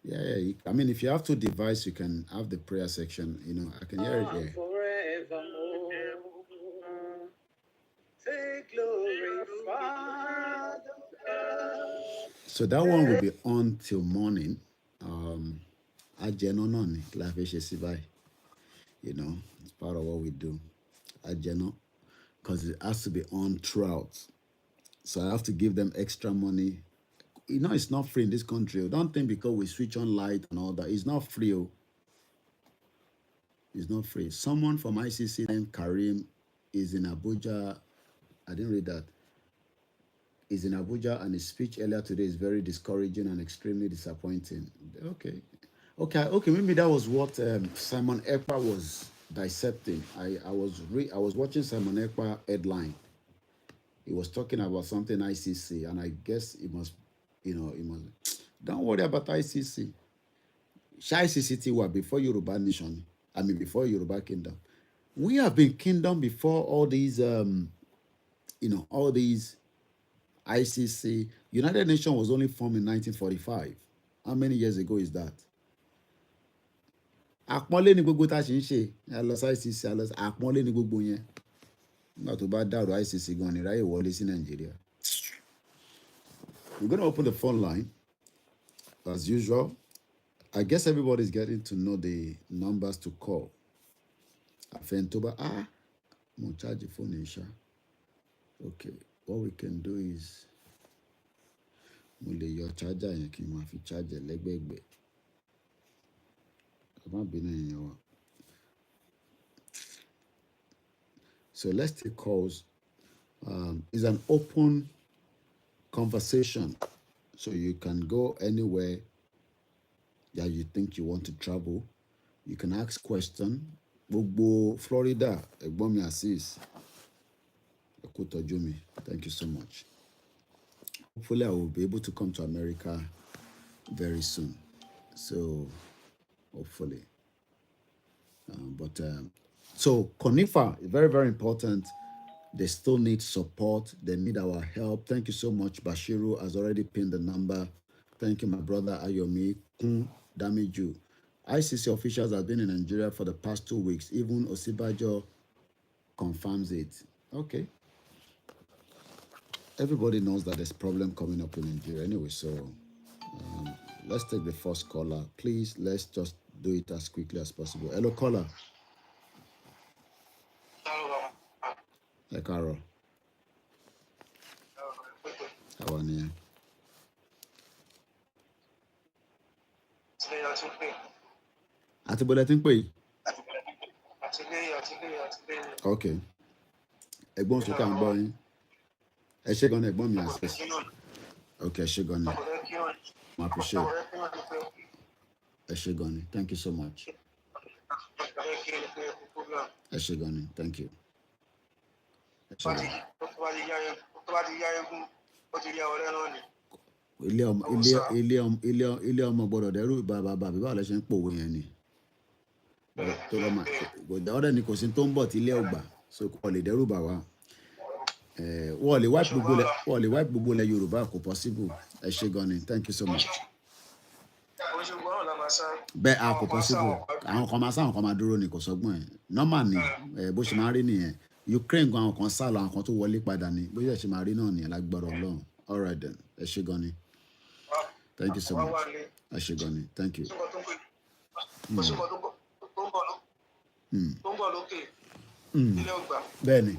Yeah. I mean, if you have 2 devices, you can have the prayer section. I can hear it here. So that one will be on till morning. Ajeno no ni la fe se si báyìí. It's part of what we do. Ajeno, because it has to be on throughout. So I have to give them extra money. It's not free in this country. Don't think because we switch on light and all that. It's not free. It's not free. Someone from ICC named Karim is in Abuja. I didn't read that. Is in Abuja, and his speech earlier today is very discouraging and extremely disappointing. Okay. Maybe that was what Simon Ekpa was dissecting. I was watching Simon Ekpa headline. He was talking about something ICC, and I guess it must. Don't worry about ICC. ICC were before Yoruba Nation. I mean, before Yoruba Kingdom. We have been kingdom before all these. All these. ICC, United Nations was only formed in 1945. How many years ago is that? Àpọ́nlé ni gbogbo tá a ṣe ń ṣe. A lọ sí ICC, àpọ́nlé ni gbogbo yẹn. Nígbà tó bá dàrú ICC gan ni ráyè wọlé sí Nàìjíríà. We're going to open the phone line as usual. I guess everybody's getting to know the numbers to call. Àfẹntóbá, mo charge the phone in sha. Okay. What we can do is mo lè yọ charger yẹn kí n máa fi charge lẹ́gbẹ̀ẹ́gbẹ̀. So let's take calls. It's an open conversation, so you can go anywhere that you think you want to travel. You can ask questions. Gbogbo Florida, ẹ̀gbọ́n mi Assis. Thank you so much. Hopefully I will be able to come to America very soon. So hopefully. So CONIFA is very, very important. They still need support. They need our help. Thank you so much. Bashiru has already pinned the number. Thank you, my brother Ayomi Damiju. ICC officials have been in Nigeria for the past 2 weeks. Even Osibajo confirms it. Okay. Everybody knows that there's problem coming up in Nigeria anyway. So let's take the first caller. Please, let's just do it as quickly as possible. Hello, caller. Hey, Carol. How are you? Àti bọ́lá tí ń pè yìí. Okay. Ẹ̀gbọ́n sókè à ń gbọ́ yín. Ẹ ṣé gan ni ẹ̀gbọ́n mi Access. Okay, ẹ ṣé gan ni. I appreciate it. Ẹ ṣé gan ni. Thank you so much. ẹ ṣé gan ni, thank you. ẹ ṣé gan. ilé ọmọ gbọ́dọ̀ dẹ́rù bàbá báwo lẹ ṣe ń pòwe yẹn ni tó lọ mà ọ̀rẹ́ ni kò sí tó ń bọ̀ tí ilé ọgbà so kò lè dẹ́rù bà wá wọ́n lè wipe gbogbo lẹ Yorùbá kò possible. ẹ ṣé gan ni, thank you so much. bẹ́ẹ̀ a kò possible, àwọn kan máa sá àwọn kan máa dúró ni kò sọ́gbọ́n ẹ̀ normal ni bó ṣe máa rí nìyẹn. Ukraine gan àwọn kan sá lọ àwọn kan tó wọlé padà ni bó ṣe máa rí náà nìyẹn lágbára Ọlọ́run. All right then, ẹ ṣé gan ni, thank you so much. ẹ ṣé gan ni, thank you. bẹ́ẹ̀ni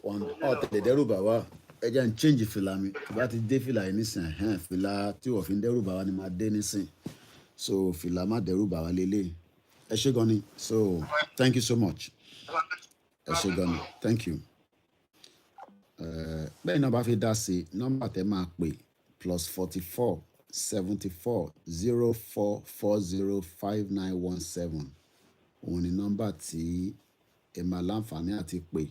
ọ̀tẹ̀lẹ̀ dẹ́rù bà wá ẹ jẹ́ n change fìlà mi tí bá ti dé fìlà yìí nísìn fìlà tí wọ́n fi ń dẹ́rù bà wá ni máa dé nísìn so fìlà má dẹ́rù bà wá lélẹ̀. ẹ ṣé gan ni, so thank you so much. ẹ ṣé gan ni, thank you. bẹ́ẹ̀ náà bá fi dá sí nọ́mbà tẹ́ máa pè +44 74 04 40 5917 òun ni nọ́mbà tí ẹ máa láǹfààní àti pè.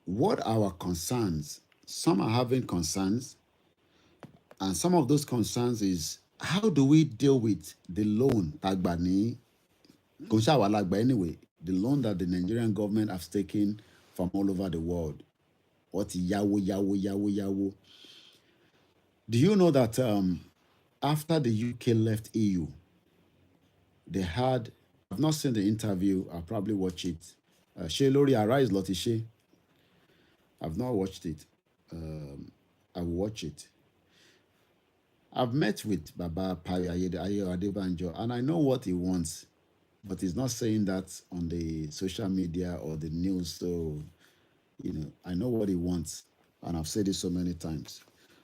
What are our concerns? Some are having concerns, and some of those concerns is how do we deal with the loan tagba ní kò ṣàwà lágbà anyway, the loan that the Nigerian government has taken from all over the world. Wọ́n ti yáwó. Do you know that after the UK left EU, they had, I've not seen the interview, I'll probably watch it. Ṣé lórí Arise ló ti ṣe? I've not watched it. I will watch it. I've met with Baba Ayo Adebanjo and I know what he wants, but he's not saying that on the social media or the news. So, I know what he wants and I've said it so many times.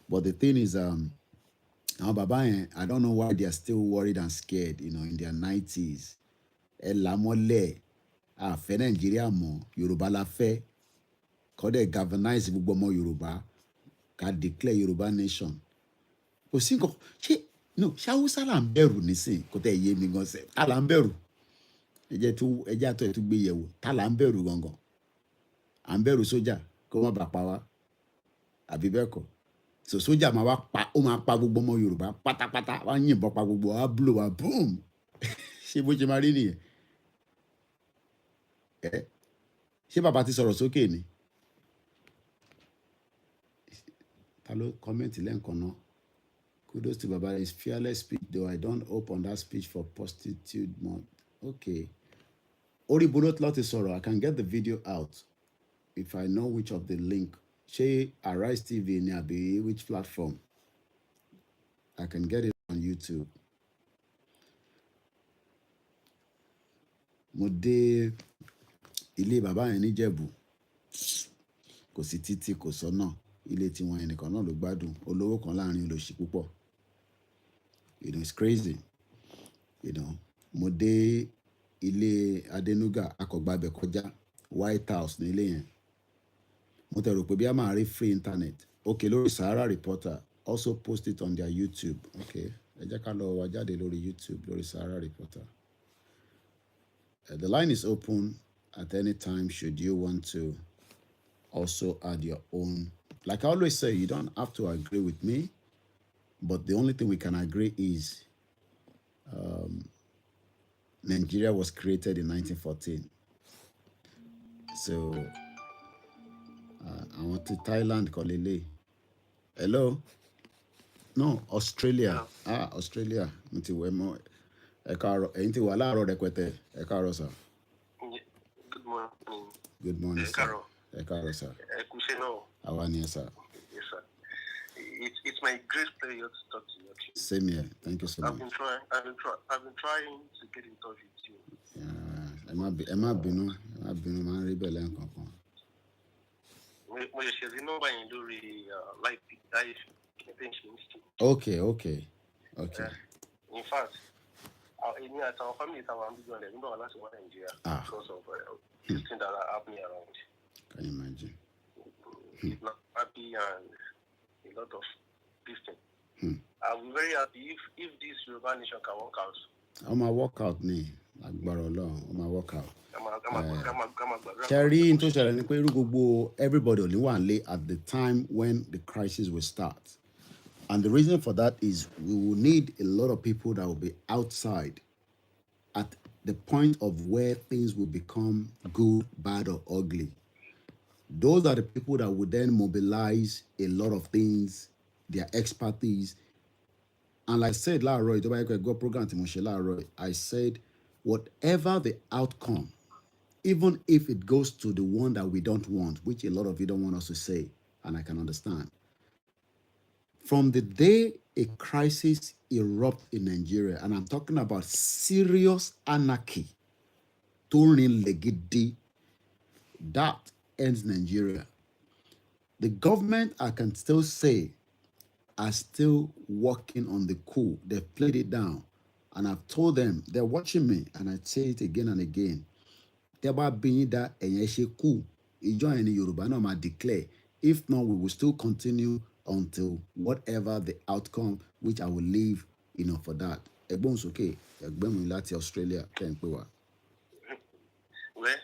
But the thing is, now Baba, I don't know why they are still worried and scared, in their 90s. Elamole, àfẹ́ Nàìjíríà mọ́, Yorùbá la fẹ́. Kó dẹ̀ galvanize gbogbo ọmọ Yorùbá, ká declare Yorùbá nation. Kò sí nǹkan, ṣé Haúsá là ń bẹ̀rù nísìn, kò tẹ̀ yé mi gan sẹ́, ta là ń bẹ̀rù? Ẹjẹ́ àtọ̀ ẹ̀ tún gbé yẹ̀wò, ta là ń bẹ̀rù gangan? À ń bẹ̀rù sójà kó má bàa pa wá, àbí bẹ́ẹ̀ kọ́? So sójà máa pa gbogbo ọmọ Yorùbá pátápátá, wá yìnbọn pa gbogbo wa, blow wa, boom. Ṣé bó ṣe máa rí nìyẹn? Ṣé bàbá ti sọ̀rọ̀ sókè ni? Ta ló kọ́mẹ́ǹtì lẹ́ǹkan náà? Kudos to Baba, his fearless speech, though I don't hope on that speech for prostitute month. Okay. Orí Bolot láti sọ̀rọ̀, I can get the video out if I know which of the link. Ṣé Arise TV ni àbí which platform? I can get it on YouTube. Mo dé ilé bàbá yẹn ní Jẹ̀bú. Kò sí títì, kò sọ́nà. Ilé tiwọn ẹnìkan náà ló gbádùn. Olówó kan láàrin olóṣì púpọ̀. It's crazy. Mo dé ilé Adenuga, akọ̀gbàbẹ̀ kọjá. White House ní ilé yẹn. Mo tẹ̀rù pé bí a máa rí free internet. Okay, lórí Sahara Reporter also post it on their YouTube. Okay, ẹ jẹ́ ká lọ wá jáde lórí YouTube lórí Sahara Reporter. The line is open at any time should you want to also add your own. Like I always say, you don't have to agree with me, but the only thing we can agree is Nigeria was created in 1914. So, I want to Thailand, Kolele. Hello? No, Australia. Australia. Good morning. Good morning, sir. Sir. How are you, sir? Yes, sir. It's my great pleasure to talk to you. Actually. Same here. Thank you so much. I've been trying to get in touch with you. Yeah, Emma Binu, man, rebel and come. Okay. In fact, our family is our ambition. Nigeria because of things that are happening around. Can you imagine? Not happy and a lot of this thing. I'll be very happy if this Yoruba nation can work out. ó máa work out ni agbára Ọlọ́run ó máa work out. gbàdúrà Cherry into ṣẹlẹ̀ ni pé irú gbogbo everybody ò ní wà nílé at the time when the crisis will start. And the reason for that is we will need a lot of people that will be outside at the point of where things will become good, bad, or ugly. Those are the people that would then mobilize a lot of things, their expertise. And like I said, program I said, whatever the outcome, even if it goes to the one that we don't want, which a lot of you don't want us to say, and I can understand. From the day a crisis erupts in Nigeria, and I'm talking about serious anarchy, touring legidi, that ends Nigeria. The government, I can still say, are still working on the coup. They've played it down. And I've told them, they're watching me, and I say it again and again. Coup, Yoruba no ma declare. If not, we will still continue until whatever the outcome, which I will leave, for that. Ẹ̀gbọ́n sókè, ẹ̀gbọ́n mi láti Australia, tẹ́ ń pè wá. Well,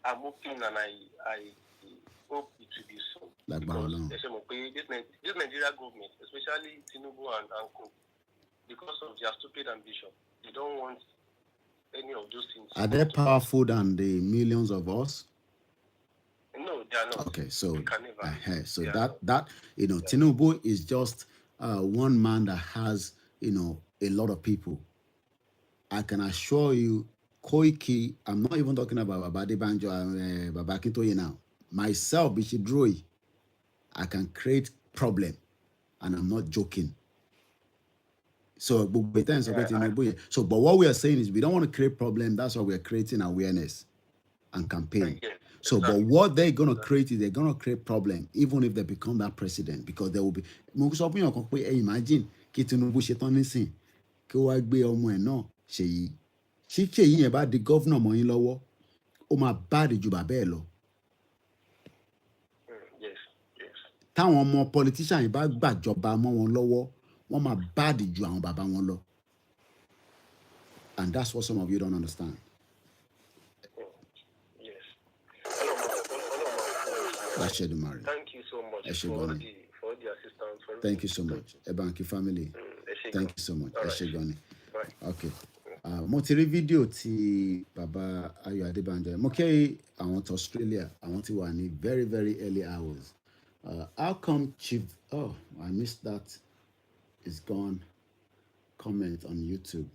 I'm hoping and I hope it will be so. Like because this Nigeria government, especially Tinubu and Co, because of their stupid ambition, they don't want any of those things. Are they powerful than the millions of us? No, they are not. Okay, so so that Tinubu is just one man that has a lot of people. I can assure you, Koiki, I'm not even talking about Babade Banjo and Babakintoye now. Myself, Bishidroi, I can create problem, and I'm not joking. So, but what we are saying is we don't want to create problem. That's why we are creating awareness and campaign. So, but what they're going to create is they're going to create problem, even if they become that president, because there will be. Imagine Tinubu ṣetán nísìn kí wàá gbé ọmọ ẹ̀ náà Ṣèyí. Ṣé Ṣèyí yẹn bá di governor mọ́ yín lọ́wọ́, ó máa bá di ju bàbá ẹ̀ lọ. Táwọn ọmọ politician yìí bá gbàjọba mọ́ wọn lọ́wọ́, wọ́n máa bá di ju àwọn bàbá wọn lọ. And that's what some of you don't understand. Thank you so much for the assistance. Thank you so much. Ebanki family. Thank you so much. Okay. Mo ti rí fídíò tí Bàbá Ayọ̀ Adébánjọ. Mo kí àwọn to Australia, àwọn tí wà ní very, very early hours. How come Chief... Oh, I missed that. It's gone. Comment on YouTube.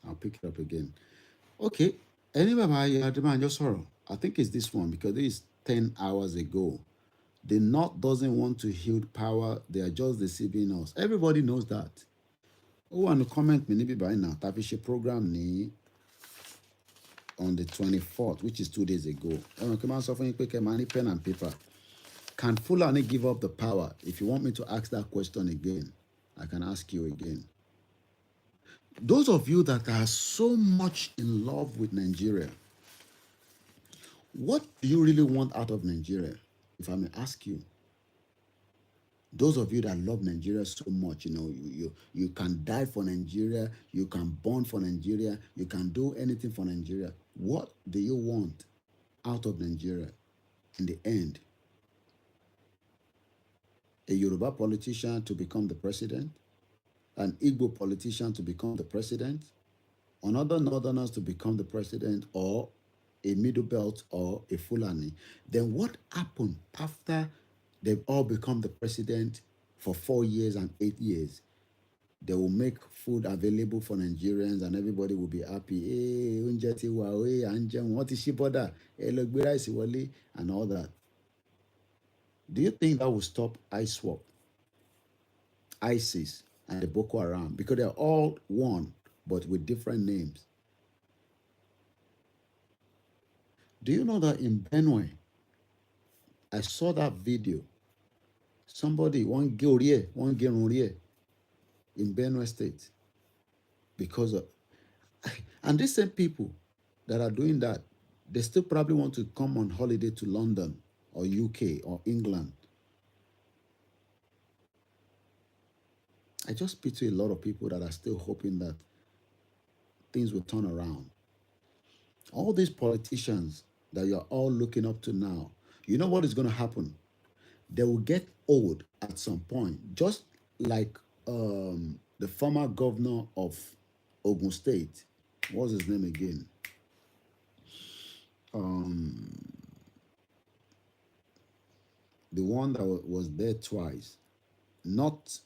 I'll pick it up again. Okay. Any Bàbá Ayọ̀ Adébánjọ sọ̀rọ̀? I think it's this one because this is 10 hours ago. The North doesn't want to yield power. They are just deceiving us. Everybody knows that. Who want to comment me níbí báyìí now? Tàbí ṣe program ní on the 24th, which is 2 days ago. Pen and paper. Can Fulani give up the power? If you want me to ask that question again, I can ask you again. Those of you that are so much in love with Nigeria, what do you really want out of Nigeria? If I may ask you. Those of you that love Nigeria so much, you can die for Nigeria, you can burn for Nigeria, you can do anything for Nigeria. What do you want out of Nigeria in the end? A Yoruba politician to become the president? An Igbo politician to become the president? Another Northerners to become the president, or a Middle Belt or a Fulani? Then what happened after they've all become the president for 4 years and 8 years? They will make food available for Nigerians and everybody will be happy. And all that. Do you think that will stop ISWAP, ISIS, and the Boko Haram? Because they're all one, but with different names. Do you know that in Benue, I saw that video. Somebody, one Gerurie in Benue State. Because of, and these same people that are doing that, they still probably want to come on holiday to London or UK or England. I just speak to a lot of people that are still hoping that things will turn around. All these politicians that you're all looking up to now, you know what is going to happen? They will get old at some point, just like the former governor of Ogun State. What's his name again? The one that was there twice, not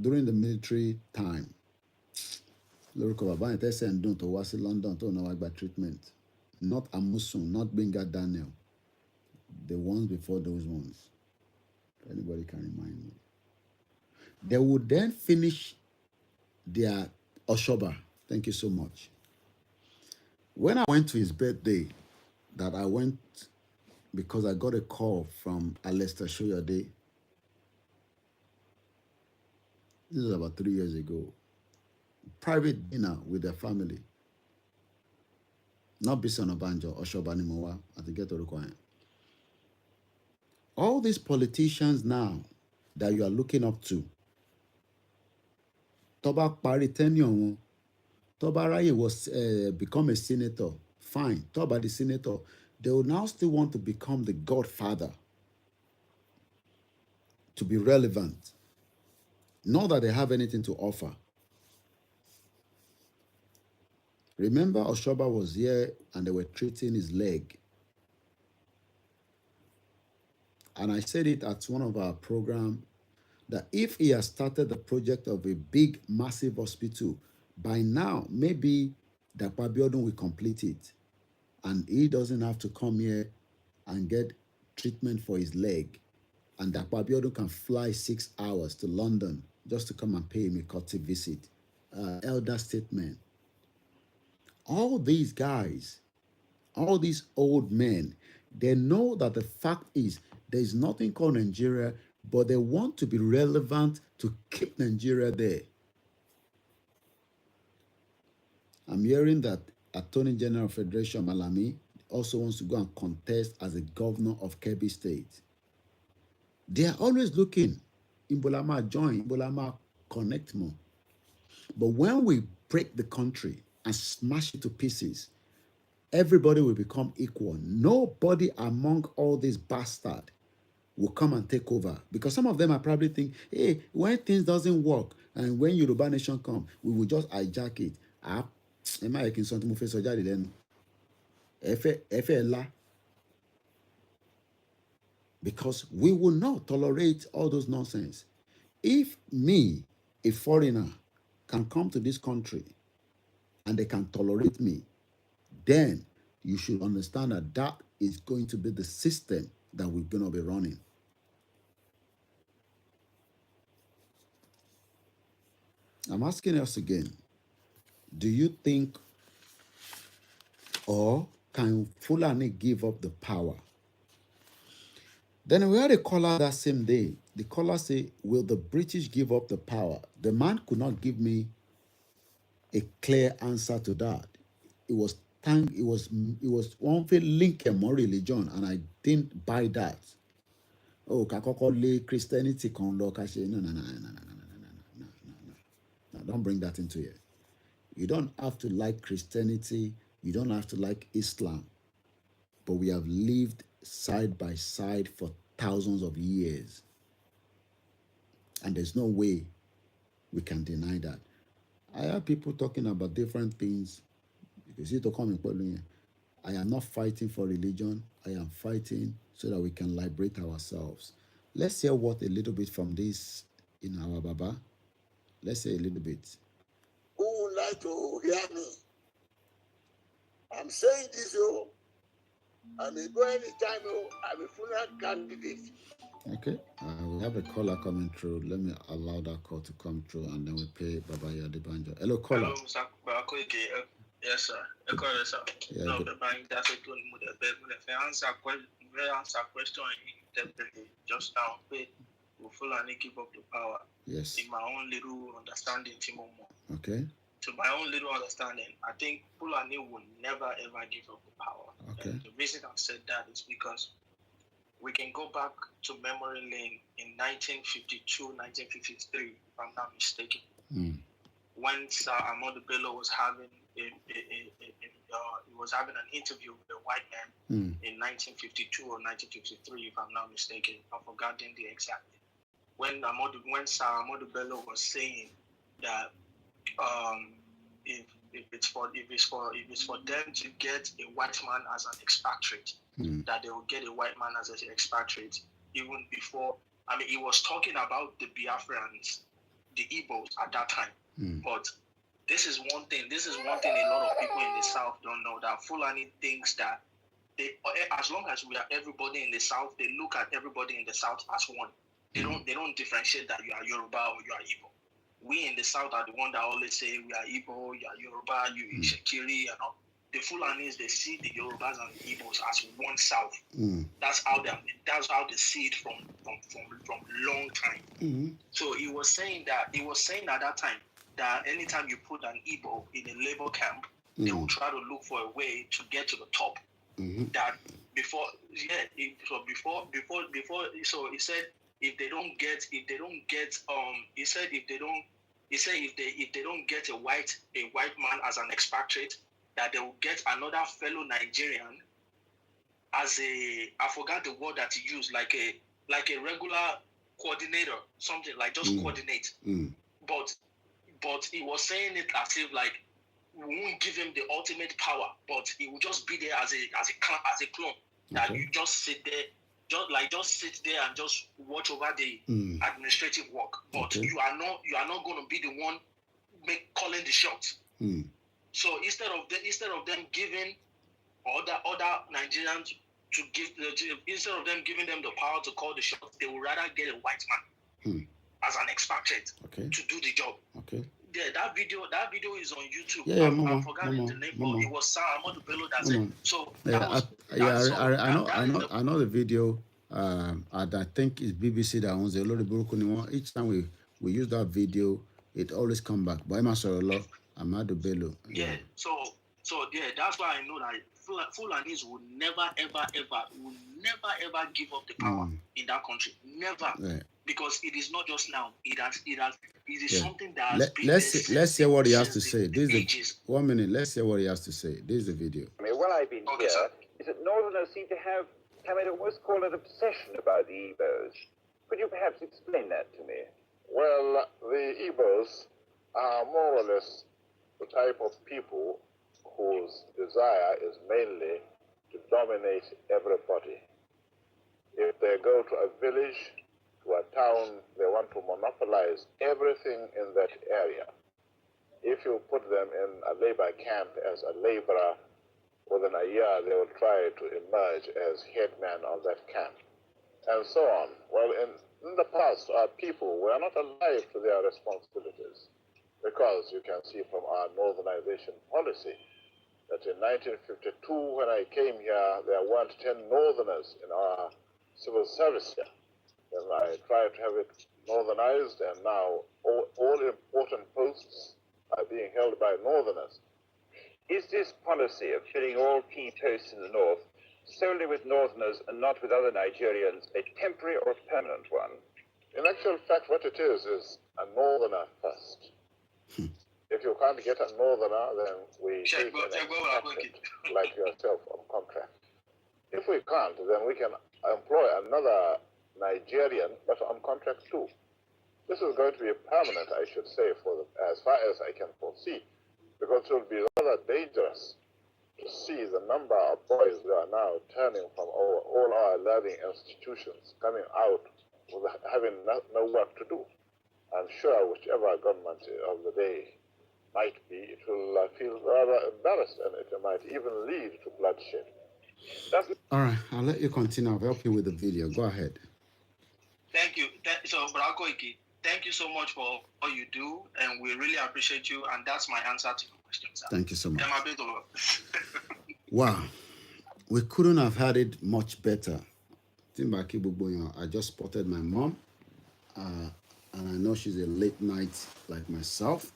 during the military time. Lórúkọ bàbá yẹn tẹ́sẹ̀ ń dùn tó wá sí London tó náà wá gba treatment. Not Amusun, not Benga Daniel. The ones before those ones. If anybody can remind me. They would then finish their Oshoba. Thank you so much. When I went to his birthday, that I went because I got a call from Alester Shoyode. This is about 3 years ago. Private dinner with their family. Not Bison Obanjo, Oshoba Nimowa, at the ghetto requirement. All these politicians now that you are looking up to, Toba Pari tenure, Toba Raye was become a senator. Fine. Toba the senator. They will now still want to become the godfather to be relevant. Not that they have anything to offer. Remember, Oshoba was here and they were treating his leg. And I said it at one of our programs that if he has started the project of a big, massive hospital, by now, maybe Dapo Abiodun will complete it. And he doesn't have to come here and get treatment for his leg. And Dapo Abiodun can fly 6 hours to London just to come and pay him a courtesy visit. Elder statement. All these guys, all these old men, they know that the fact is there is nothing called Nigeria, but they want to be relevant to keep Nigeria there. I'm hearing that Attorney General of Federation Malami also wants to go and contest as a governor of Kebbi State. They are always looking. Imbolama join, Imbolama connect more. But when we break the country and smash it to pieces, everybody will become equal. Nobody among all these bastards will come and take over. Because some of them are probably think, hey, when things doesn't work and when Yoruba Nation come, we will just hijack it. Am I making something more face then? Because we will not tolerate all those nonsense. If me, a foreigner, can come to this country and they can tolerate me, then you should understand that that is going to be the system that we're going to be running. I'm asking us again, do you think or can Fulani give up the power? Then we had a caller that same day. The caller said, will the British give up the power? The man could not give me a clear answer to that. It was one thing linked more religion, and I didn't buy that. Oh, kakoko Christianity con lo kashe. No. Don't bring that into here. You don't have to like Christianity. You don't have to like Islam. But we have lived side by side for thousands of years. And there's no way we can deny that. I have people talking about different things. You see, to come in, I am not fighting for religion. I am fighting so that we can liberate ourselves. Let's hear what a little bit from this in our Baba. Let's say a little bit. Who would like to hear me? I'm saying this, yo. I may go anytime, yo. I'm a funeral candidate. Okay, we have a caller coming through. Let me allow that call to come through and then we pay Baba Yadebanjo. Hello, caller. Hello, Mr. Koike. Yes, sir. Yes, sir. Yeah, No, the bank that's a tool. If I answer question just now, will Fulani give up the power? Yes. In my own little understanding, Timomo. Okay. To my own little understanding, I think Fulani will never ever give up the power. Okay. And the reason I've said that is because we can go back to memory lane in 1952, 1953, if I'm not mistaken, when Sir Ahmadu Bello was having he was having an interview with a white man in 1952 or 1953, if I'm not mistaken. I've forgotten the exact. When Sir Ahmadu Bello was saying that if it's for them to get a white man as an expatriate, that they will get a white man as an expatriate even before. I mean, he was talking about the Biafrans, the Igbos at that time. But this is one thing a lot of people in the South don't know, that Fulani thinks that as long as we are everybody in the South, they look at everybody in the South as one. They don't differentiate that you are Yoruba or you are Igbo. We in the South are the one that always say we are Igbo, you are Yoruba, you Shekiri, and all. The Fulanis, they see the Yorubas and the Igbos as one South. That's how they see it from long time. So he was saying at that time that anytime you put an Igbo in a labor camp, they will try to look for a way to get to the top. That before, so he said if they don't get a white man as an expatriate, that they will get another fellow Nigerian as I forgot the word that he used, like a regular coordinator, something like just coordinate. But he was saying it as if like we won't give him the ultimate power, but he will just be there as a clone. That you just sit there, just sit there and just watch over the administrative work. But you are not going to be the one calling the shots. So instead of them giving other Nigerians instead of them giving them the power to call the shots, they would rather get a white man as an expatriate to do the job. Yeah, that video is on YouTube. I forgot the name, but it was Sir Ahmadu Bello that said. So I know the video. And I think it's BBC that owns it. Each time we use that video, it always come back. But I'm Ahmadu Bello. Yeah. So that's why I know that Fulanis will never ever give up the power in that country. Never. Yeah. Because it is not just now. It is something that has been let's hear what he has to say. This is 1 minute. Let's hear what he has to say. This is the video. I mean, what I've been here is that Northerners seem to have what's called an obsession about the Igbos. Could you perhaps explain that to me? Well, the Igbos are more or less the type of people whose desire is mainly to dominate everybody. If they go to a village, to a town, they want to monopolize everything in that area. If you put them in a labor camp as a laborer, within a year they will try to emerge as headman of that camp, and so on. Well, in the past, our people were not alive to their responsibilities, because you can see from our northernization policy that in 1952, when I came here, there weren't 10 northerners in our civil service here. And I tried to have it northernized, and now all important posts are being held by northerners. Is this policy of filling all key posts in the north solely with northerners and not with other Nigerians a temporary or permanent one? In actual fact, what it is a northerner first. If you can't get a northerner, then we take like yourself on contract. If we can't, then we can employ another Nigerian, but on contract too. This is going to be permanent, I should say, as far as I can foresee, because it will be rather dangerous to see the number of boys who are now turning from all our learning institutions, coming out with having no work to do. I'm sure whichever government of the day might be, it will feel rather embarrassed, and it might even lead to bloodshed. All right, I'll let you continue. I'll help you with the video. Go ahead. Thank you. So, Brother Koiki, thank you so much for all you do, and we really appreciate you. And that's my answer to your question, sir. Thank you so much. Wow, we couldn't have had it much better. I just spotted my mom, and I know she's a late night like myself,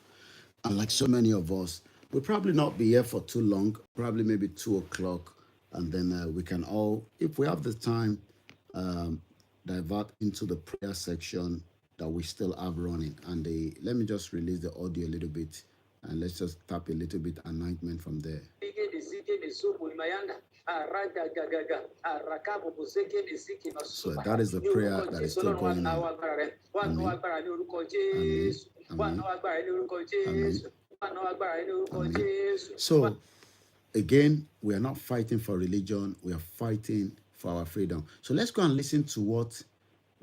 and like so many of us. We'll probably not be here for too long, probably maybe 2 o'clock, and then we can all, if we have the time, divert into the prayer section that we still have running. And let me just release the audio a little bit And let's just tap a little bit anointment from there. So that is the prayer that is still going on. Amen. Amen. Amen. Amen. So again, we are not fighting for religion, we are fighting for our freedom. So let's go and listen to what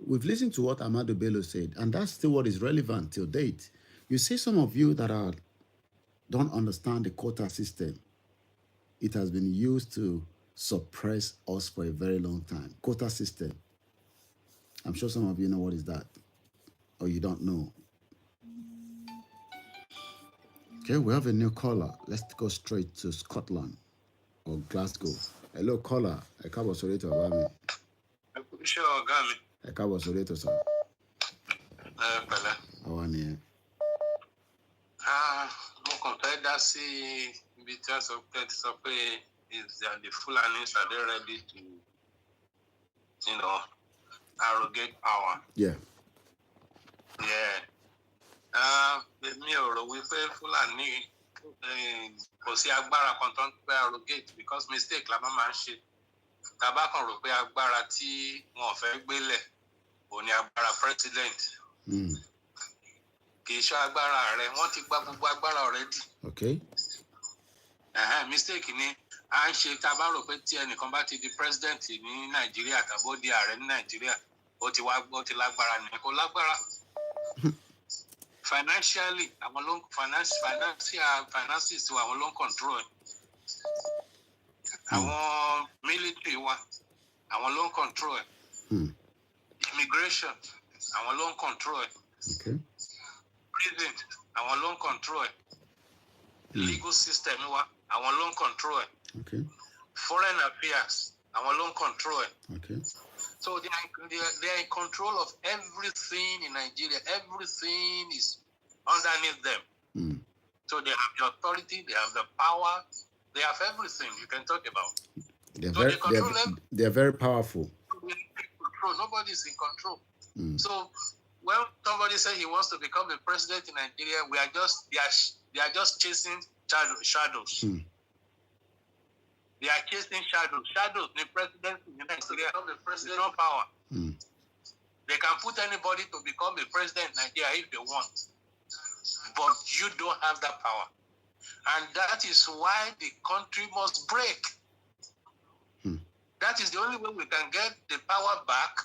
we've listened to what Ahmadu Bello said, and that's still what is relevant till date. You see, some of you that don't understand the quota system. It has been used to suppress us for a very long time. Quota system. I'm sure some of you know what is that, or you don't know. Okay, we have a new caller. Let's go straight to Scotland or Glasgow. Hello, caller. I can't was sorry to about me. Sure, Gami. I can't was sorry to sir. How are you? Mo kàn fẹ́ dá sí ibi tí wọ́n sọ pé is the Fulanis are they ready to, arrogate power? Yeah. Yeah. Mi ò rò wípé Fulani kò sí agbára kan tó ń pẹ́ arrogate because mistake la máa ń ṣe. Tàbá kan rò pé agbára tí wọn ò fẹ́ gbélẹ̀ ò ní agbára president. Kì í ṣe agbára rẹ̀, wọ́n ti gba gbogbo agbára already. Okay. Mistake ni à ń ṣe tá a bá rò pé tí ẹnìkan bá ti di president ní Nàìjíríà tàbí ó di ààrẹ ní Nàìjíríà ó ti lágbára nìyẹn kò lágbára. Financially àwọn ló ń finances wa àwọn ló ń control ẹ̀. Àwọn military wa àwọn ló ń control ẹ̀. Immigration àwọn ló ń control ẹ̀. Okay. Prison àwọn ló ń control ẹ̀. Legal system wa àwọn ló ń control ẹ̀. Okay. Foreign affairs àwọn ló ń control ẹ̀. Okay. So they are in control of everything in Nigeria. Everything is underneath them. So they have the authority, they have the power, they have everything you can talk about. They are very powerful. Nobody is in control. So when somebody says he wants to become the president in Nigeria, they are just chasing shadows. They are chasing shadows. Shadows, the president in Nigeria, there's no power. They can put anybody to become the president in Nigeria if they want. But you don't have that power. And that is why the country must break. That is the only way we can get the power back,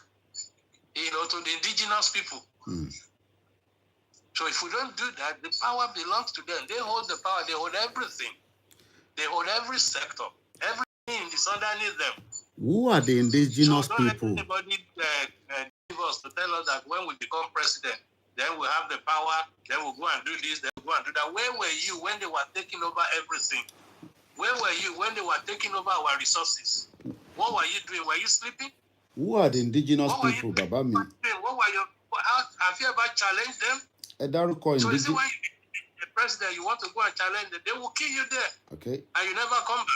to the indigenous people. So if we don't do that, the power belongs to them. They hold the power. They hold everything. They hold every sector. Everything is underneath them. Who are the indigenous so people? Let anybody give us to tell us that when we become president, then we have the power, then we'll go and do this, then we'll go and do that. Where were you when they were taking over everything? Where were you when they were taking over our resources? What were you doing? Were you sleeping? Who are the indigenous people, Baba mi? What were you? Have you ever challenged them? So you see, when you the president, you want to go and challenge them, they will kill you there. Okay. And you never come back.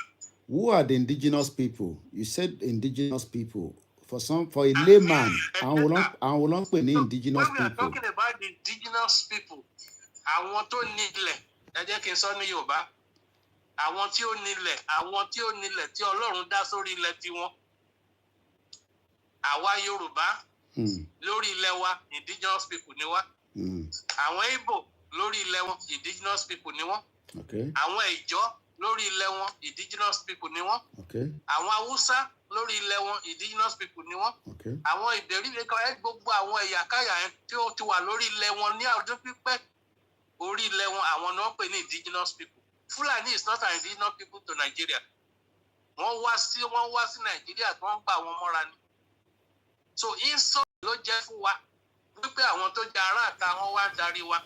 Who are the indigenous people? You said indigenous people. For a layman, I will not put indigenous people. When we are talking about the indigenous people, I want to nílẹ̀. Ẹ jẹ́ kí n sọ ní Yorùbá. Àwọn tí ó nílẹ̀ tí Ọlọ́run dá sórí ilẹ̀ tiwọn. Àwa Yorùbá lórí ilẹ̀ wa indigenous people ni wá. Àwọn Igbo lórí ilẹ̀ wọn indigenous people ni wọ́n. Okay. Àwọn Ìjọ lórí ilẹ̀ wọn indigenous people ni wọ́n. Okay. Àwọn Haúsá lórí ilẹ̀ wọn indigenous people ni wọ́n. Okay. Àwọn ìbẹ̀rẹ̀ gbogbo àwọn ẹ̀yàkáyà tí ó ti wà lórí ilẹ̀ wọn ní ọdún pípẹ́ orí ilẹ̀ wọn àwọn náà pè ní indigenous people. Fulani is not an indigenous people to Nigeria. Wọ́n wá sí Nigeria tí wọ́n gbà wọn mọ́ra ni. So insult ló jẹ́ fún wa wípé àwọn tó jẹ́ ará àta wọn wá ń darí wa.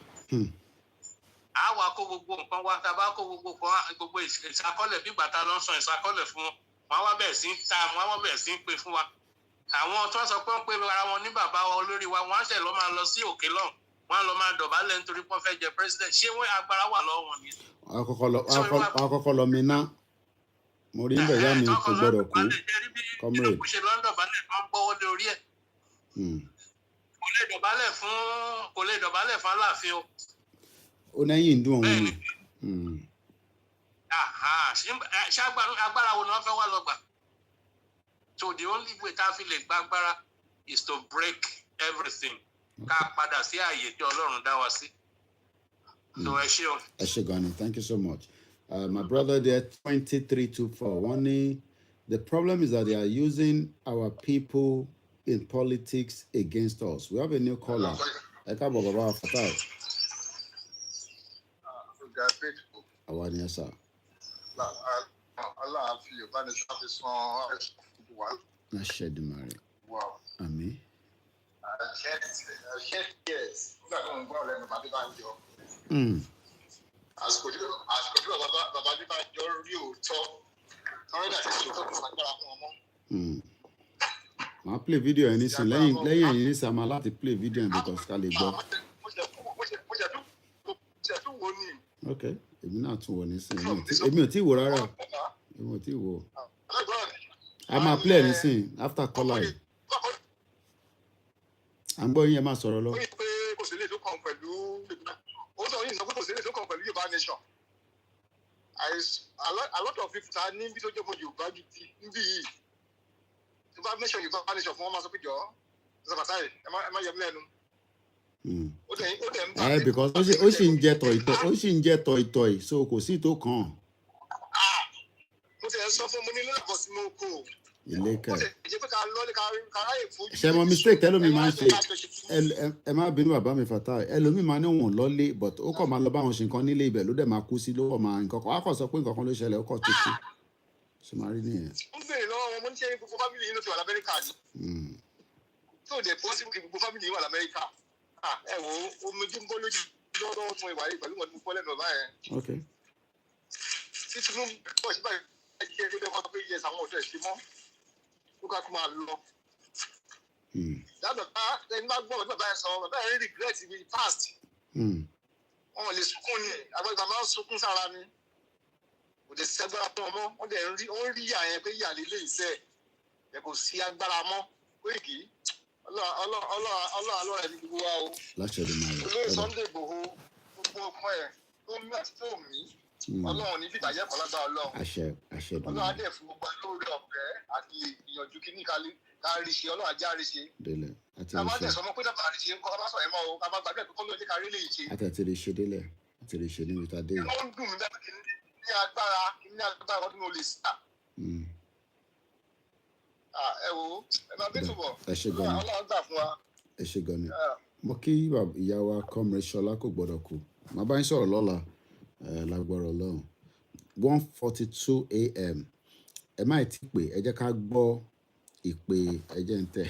Àwa kó gbogbo nǹkan wa tàbá kó gbogbo ìṣàkọọ́lẹ̀ bí bàtà ló ń sọ ìṣàkọọ́lẹ̀ fún wọn. Wọ́n wá bẹ̀rẹ̀ sí ń ta wọ́n wá bẹ̀rẹ̀ sí ń pè fún wa. Àwọn tó sọ pé wọ́n pè ara wọn ní bàbá wa olórí wa wọ́n á ṣẹ̀ lọ́ máa lọ sí òkè lọ́hùn. Wọ́n á lọ máa dọ̀bálẹ̀ nítorí pé wọ́n fẹ́ jẹ president. Ṣé wọ́n agbára wà lọ́wọ́ wọn ni? Àkọ́kọ́ lọ mi ná. Mo rí ibẹ̀ yá mi kò gbọ́dọ̀ kú. Comrade. Kò ṣe lọ́ńdọ̀ balẹ̀ kan gbọ́wọ́ lé orí ẹ̀. Kò lè dọ̀bálẹ̀ fún Aláàfin o. Ó lẹ́yìn ń dún òun ni. ṣé agbára wo ni wọ́n fẹ́ wá lọ gbà? So the only way tá a fi lè gba agbára is to break everything. Ká padà sí ààyè tí Ọlọ́run dá wa sí. So ẹ ṣé o. Ẹ ṣé gan ni, thank you so much. My brother there, 2324, one, the problem is that they are using our people in politics against us. We have a new caller. Ẹ káàbọ̀ bàbá Fatai. Àwa ni ẹ sà. Ẹ ṣé Èdùmàrè. Àmín. Àsìkò tí bàbá bí bá jọ rí òótọ́ ọ̀rẹ́dà ti ṣòótọ́ kò fagbára fún ọmọ. Màá play video ẹ̀ nísìn lẹ́yìn ẹ̀yìn nísìn àmà láti play video ẹ̀ because ká lè gbọ́. Mo ṣe tún wo ni. Ok, èmi náà tún wò nísìn. Èmi ò tí ì wò rárá. Èmi ò tí ì wò. A máa play ẹ̀ nísìn after caller yìí. À ń gbọ́ yín ẹ máa sọ̀rọ̀ lọ. Ó yẹ pé kò sí ilé tó kàn pẹ̀lú Yorùbá nation. A lot of people ta ní bí tó jẹ́ ọmọ Yorùbá ju ti níbí yìí. Tó bá mention Yorùbá nation fún wọn máa sọ pé jọ ṣe Fatai ẹ má yẹ mí lẹ́nu. Ó dẹ̀ ń bá mi. Because ó sì ń jẹ tọ̀ìtọ̀ì so kò sí tó kàn. Mo ti ẹ̀ sọ fún mo ní lọ́pọ̀ sí mo kó. Ilé kẹ̀. Ó ti jẹ́ pé ká lọ́lé ká ráyè fojú. Ṣé mo mistake tẹ́lómi máa ń ṣe ẹ má bínú bàbá mi Fatai ẹlòmíì máa ní òun lọ́lé but ó kàn máa lọ bá àwọn ṣe nǹkan nílé ibẹ̀ ló dẹ̀ máa kú sí ló kọ̀ máa nǹkan kan á kàn sọ pé nǹkan kan ló ṣẹlẹ̀ ó kọ̀ tó sí ṣe máa rí nìyẹn. Ó ń bèrè lọ́wọ́ wọn mo ní ṣe gbogbo fámìlì yìí ló ti wà l'Amẹ́ríkà ni. Tí ò dẹ̀ possible kí gbogbo fámìlì yìí wà l'Amẹ́ríkà. Ẹ wo omi ojú ń bọ́ lójú lọ́wọ́ fún ìwà yìí pẹ̀lú ìwọ̀n tí mo gbọ́ lẹ́nu ọ̀bá yẹn. Tí Tinubu bọ̀ sí báyìí ẹ jẹ́ ẹgbẹ́ lẹ́kọ̀ọ́ tó pé yẹ àwọn ọ̀dọ́ ẹ̀ ṣe mọ́. Ó ká kó máa lọ. Bàbá ẹni bá gbọ́ bàbá ẹ sọ bàbá ẹ rí regret in the past. Wọ́n lè sunkún ni àgbàgbà máa ń sunkún sára ni. Kò dẹ̀ sí agbára fún ọmọ wọ́n dẹ̀ rí ìyá yẹn pé ìyá lílé iṣẹ́ ẹ̀ kò sí agbára mọ́ Koiki ọlọ́run ẹni gbogbo wa o. Láṣẹ ló máa Olóyè Sunday Igboho gbogbo ọkùn ẹ̀ tó mí àti tó mí Ọlọ́run ní fìbàjẹ́ kan lágbára Ọlọ́run. Àṣẹ ló Ọlọ́run máa á dẹ̀ fún gbogbo lórí ọ̀fẹ́ àti ìyànjú kíní ká rí ṣe Ọlọ́run ajá rí ṣe. délẹ̀ àti Ká má rí ṣe tẹ̀sán mọ́ pé dábàá rí ṣe ń kọ́ ká má sọ̀rọ̀ ẹ̀ mọ́ o ká má gbàgbé pé kọ́lọ́ jẹ́ ká rí lè ṣe. àti rí ṣe délẹ̀ àti rí ṣe níbi tá a dé yìí. Ó ń dùn mí bẹ́ẹ̀ kí ní agbára kan tí mo lè sá. Ẹ wo ẹ máa bí túbọ̀ ẹ ṣé gan ni Ọlọ́run gbà fún wa. ẹ ṣé gan ni mo kí ìyá wa Comrade Ṣọlá kò gbọdọ̀ kú màá bá yín sọ̀rọ̀ lọ́la lágbára Ọlọ́run 1:42 a.m. ẹ má ti pè ẹ jẹ́ ká gbọ́ ìpè ẹ jẹ́ ń tẹ̀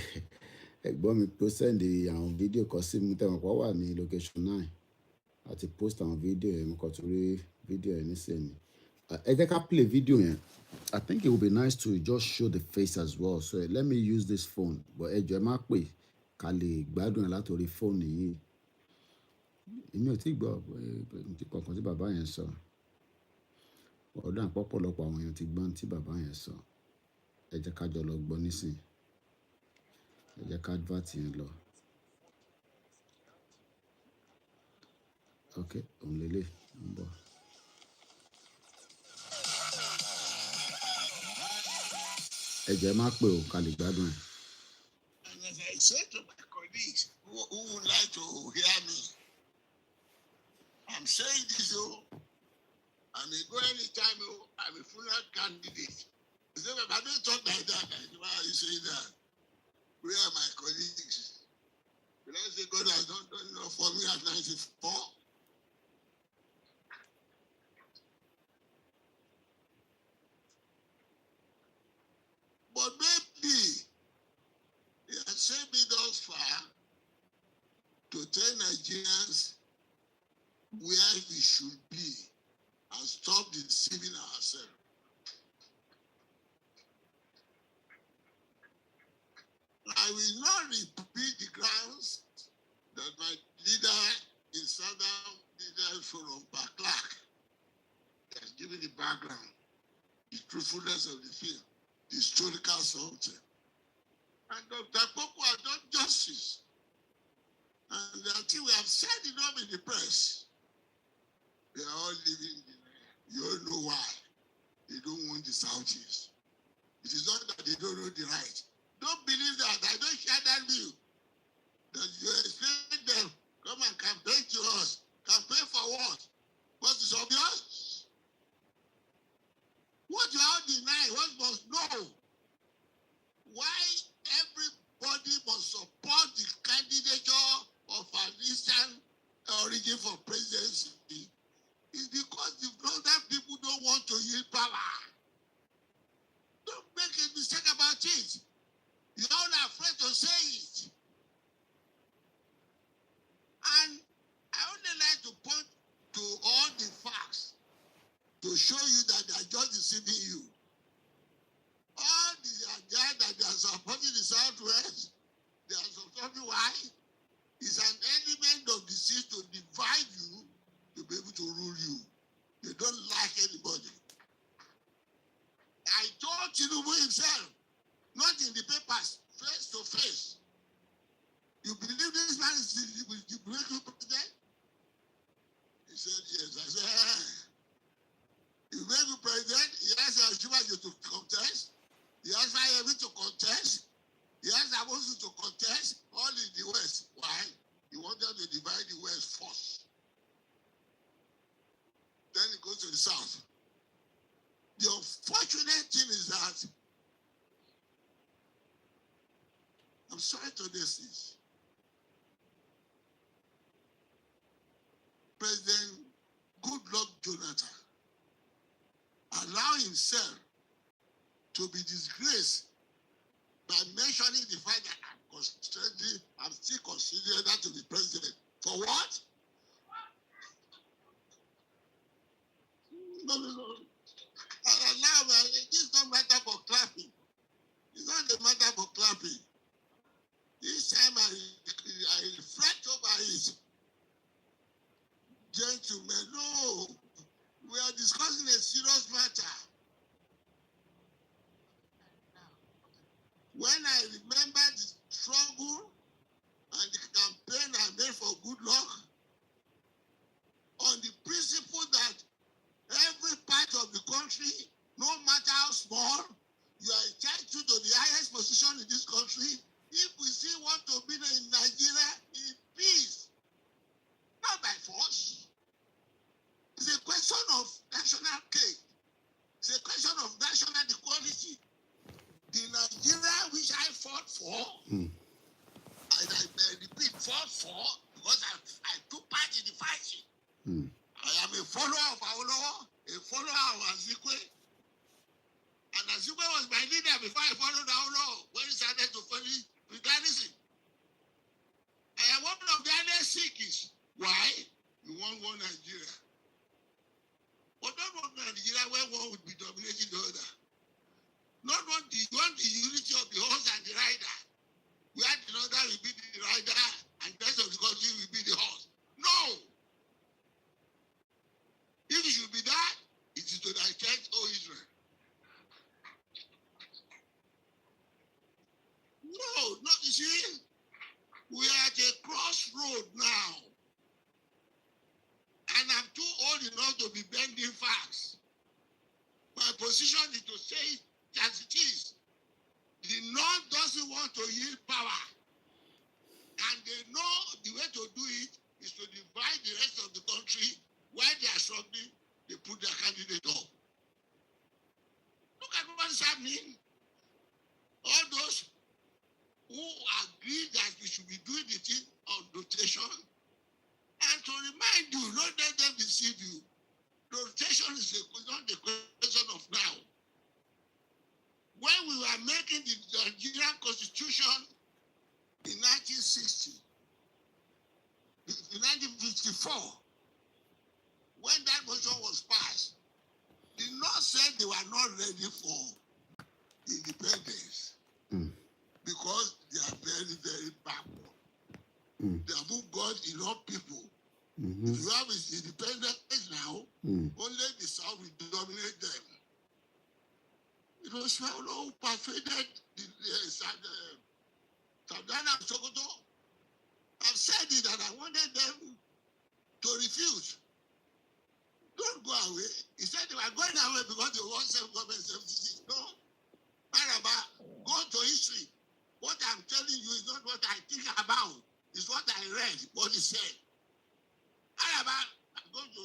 ẹ̀gbọ́n mi tó sẹ́ndì àwọn fídíò kan sí mi tẹ̀wọ̀n pọ̀ wà ní location 9 àti post àwọn fídíò yẹn mo kàn tún rí fídíò yẹn nísìnyí ẹ jẹ́ ká play fídíò yẹn I think it would be nice to just show the face as well so let me use this phone but ẹ jọ̀ọ́ ẹ má pè ká lè gbádùn ẹ̀ látòrí fóònù yìí èmi ò tí gbọ́ kankan tí bàbá yẹn sọ ọdún àpọ̀pọ̀lọpọ̀ àwọn èèyàn ti gbọ́n tí bàbá yẹn sọ ẹ jẹ́ ká jọ lọ gbọ́ nísìn ẹ jẹ́ ká advert yẹn lọ ok òun lélẹ̀ ń bọ̀. ẹ jẹ́ má pè ó ká lè gbádùn ẹ̀. And as I said to my colleagues who would like to hear me, I'm saying this, I may go anytime, I'm a funeral candidate. You say, but I don't talk like that. Why are you saying that? Where are my colleagues? Will I say God has not done enough for me at 94? But maybe he has sent me thus far to tell Nigerians where we should be and stop deceiving ourselves. I will not repeat the grounds that my leader in Southern Leaders Forum, Clark, has given the background, the truthfulness of the field, the historical something. And Dr. Popo has done justice. And until we have said enough in the press, we are all living You all know why. They don't want the Southeast. It is not that they don't know the right. Don't believe that. I don't share that view. That you expect them come and campaign to us. Campaign for what? What is obvious? What you have denied, what must know? Why everybody must support the candidature of an Eastern origin for presidency is because the northern people don't want to yield power. Don't make a mistake about it. You're all afraid to say it. And I only like to point to all the facts to show you that they are just deceiving you. All the agenda that they are supporting the Southwest, they are supporting why? Is an element of deceit to divide you to be able to rule you. They don't like anybody. I told Tinubu himself, not in the papers, face to face. You believe this man is the breakthrough president? He said, yes. I said, you make you president, he asked Ashimaju to contest, he asked Fayemi to contest, he asked Amosu to contest, all in the West. Why? He wanted to divide the West first. Then he goes to the South. The unfortunate thing is that, I'm sorry to this, President Goodluck Jonathan allow himself to be disgraced by mentioning the fact that I'm still considering that to be president. For what? No. And now it's not matter for clapping. It's not a matter for clapping. This time I reflect over it. Gentlemen, no. We are discussing a serious matter. When I remember the struggle and the campaign I made for Goodluck, on the principle that every part of the country, no matter how small, you are entitled to the highest position in this country. If we still want to be in Nigeria in peace, not by force. It's a question of national cake. It's a question of national equality. The Nigeria which I fought for, and I repeat, fought for, because I took part in the fighting. I am a follower of Awolowo, a follower of Azikwe. And Azikwe was my leader before I followed Awolowo when he started to follow Britannism. I am one of the earliest Sikhs. Why? You want one Nigeria. But not one Nigeria where one would be dominating the other. Not one, you want the unity of the horse and the rider. Where the other will be the rider and the rest of the country will be the horse. No! If it should be that, it is to thy church, O Israel. No, you see, we are at a crossroad now. And I'm too old enough to be bending facts. My position is to say it as it is. The North doesn't want to yield power. And they know the way to do it is to divide the rest of the country. While they are struggling, they put their candidate up. Look at what is happening. All those who agree that we should be doing the thing on rotation. And to remind you, not let them deceive you. Rotation is not the question of now. When we were making the Nigerian Constitution in 1960, in 1954, when that motion was passed, the North said they were not ready for independence because they are very, very backward. They have got enough people. If you have independence now, only the South will dominate them. It was who persuaded Sadana and Sokoto. I've said it and I wanted them to refuse. don't go away. He said they were going away because they want self-government, self-decision. No. Araba, go to history. What I'm telling you is not what I think about. It's what I read, what he said. Araba, go to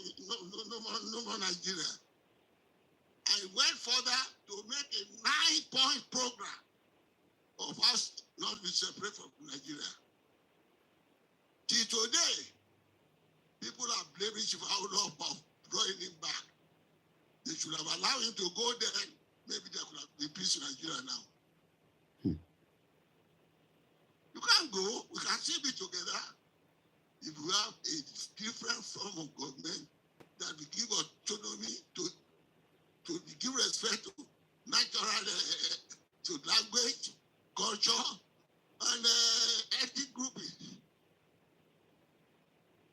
no more Nigeria. I went further to make a 9-point program of us not be separate from Nigeria. Till today, people are blaming Shivaulo of drawing him back. They should have allowed him to go there. Maybe there could have been peace in Nigeria now. You can't go. We can still be together if we have a different form of government that will give autonomy to give respect to natural, to language, culture, and ethnic grouping.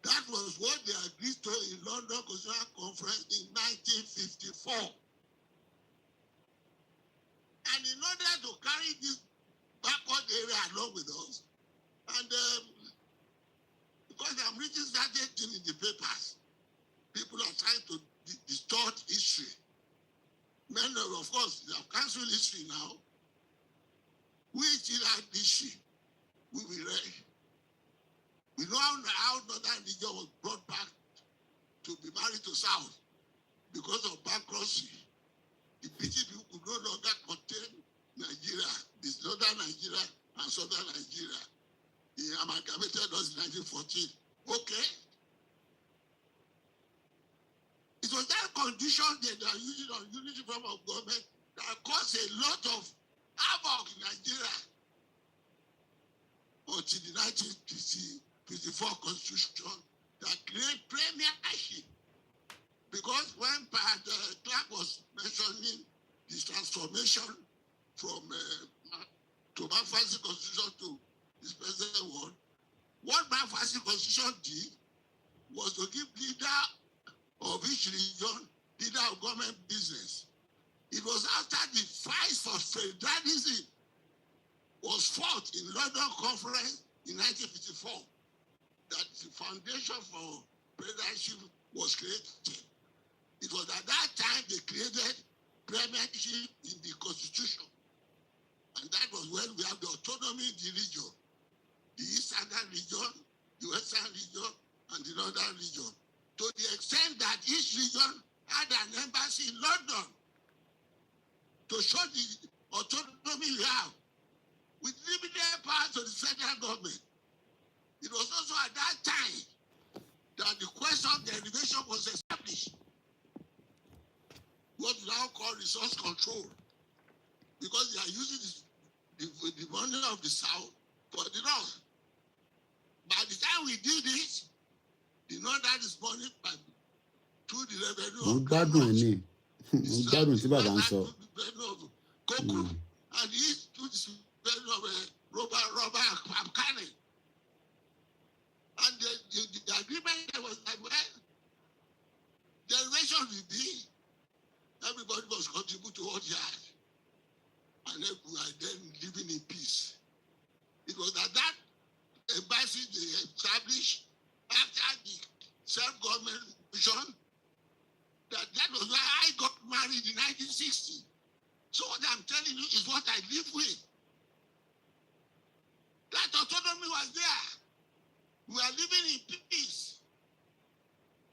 That was what they agreed to in London Constitutional Conference in 1954. And in order to carry this backward area along with us, and because I'm reading certain things in the papers, people are trying to distort history. Many of course, they have cancelled history now. We still have history. We will read. We know how Northern region was brought back to be married to South because of bankruptcy. The British people could no longer contain Nigeria, this Northern Nigeria and Southern Nigeria. He amalgamated us in 1914. Okay. It was that condition that they are using on unity form of government that caused a lot of havoc in Nigeria until the 1954 constitution that created premiership. Because when Clark was mentioning this transformation from to Manifesto Constitution to this present one, what Manifesto Constitution did was to give leader of each region, leader of government business. It was after the fight for federalism was fought in London Conference in 1954 that the foundation for premiership was created. It was at that time they created premiership in the constitution. And that was when we have the autonomy in the region. The eastern region, the western region, and the northern region. To the extent that each region had an embassy in London to show the autonomy we have with limited power to the federal government. It was also at that time that the question of derivation was established. What we now call resource control. Because they are using the money of the South for the North. By the time we did this, the North had this money through the revenue of granules. Cocoa, and the East through the revenue of rubber and canning. And the agreement was that when derivation will be, everybody must contribute to what he had. And then we are then living in peace. It was at that embassy they established after the self-government vision that was why I got married in 1960. So what I'm telling you is what I live with. That autonomy was there. We are living in peace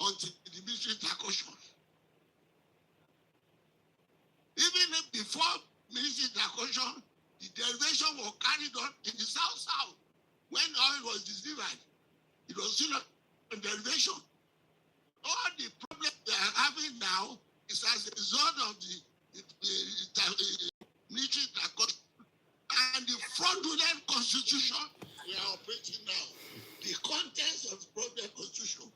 until the military intercussion. Even before military intercussion, the derivation was carried on in the South. When oil was delivered, it was still on derivation. All the problems they are having now is as a result of the military intercussion and the fraudulent constitution we are operating now. The contents of the fraudulent constitution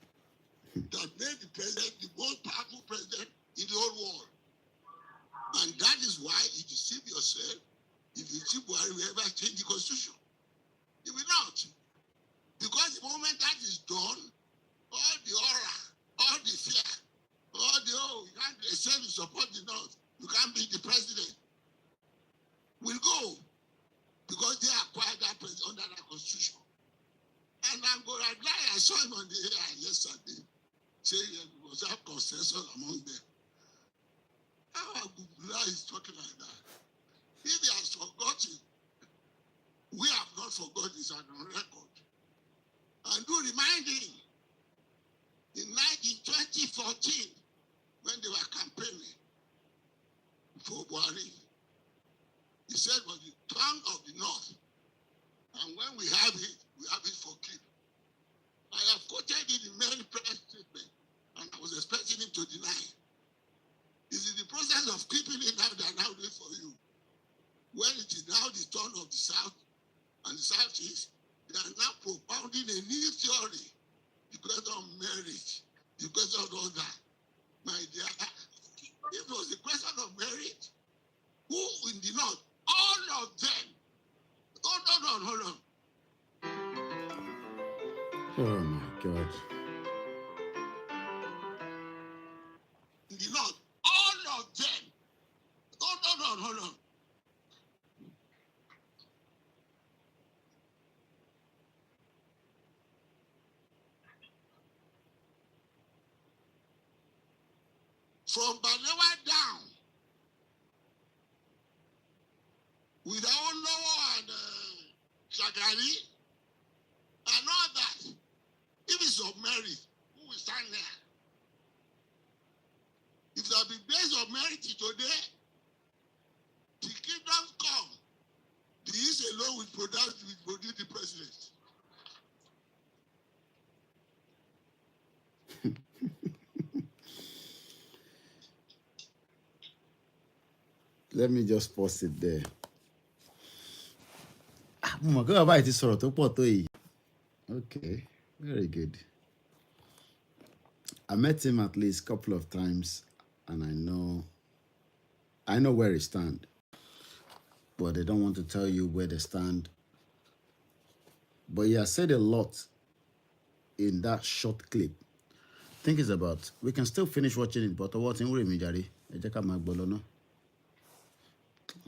that made the president the most powerful president in the whole world. And that is why you deceive yourself if you think Buhari will ever change the constitution. He will not. Because the moment that is done, all the aura, all the fear, all the, you can't say you support the North, you can't be the president, will go. Because they acquired that president under that constitution. And I'm glad I saw him on the air yesterday say we must have consensus among them. How Abdullah is talking like that? If he has forgotten, we have not forgotten, it's on record. And do remind him, in 2014, when they were campaigning for Buhari, he said was the tongue of the North. And when we have it for keep. I have quoted it in many press statements, and I was expecting him to deny. It's in the process of keeping it now, they are now doing for you. When it is now the turn of the South and the Southeast, they are now propounding a new theory. The question of merit, the question of all that. My dear, if it was the question of merit, who in the North, all of them, hold on. Oh my God. In the North, all of them, hold on. From Balewa down, with Awolowo and Shagari, and all that, if it's of merit, who will stand there? If there be days of merit today, the kingdom come. The East alone will produce the president. Let me just pause it there. Mo mọ̀ pé bàbá yìí ti sọ̀rọ̀ tó pọ̀ tó yìí. Okay, very good. I met him at least a couple of times, and I know where he stands. But they don't want to tell you where they stand. But he has said a lot in that short clip. Think it's about, we can still finish watching it, but what's in Urimijari? Ẹ jẹ́ ká máa gbọ́ lọ náà.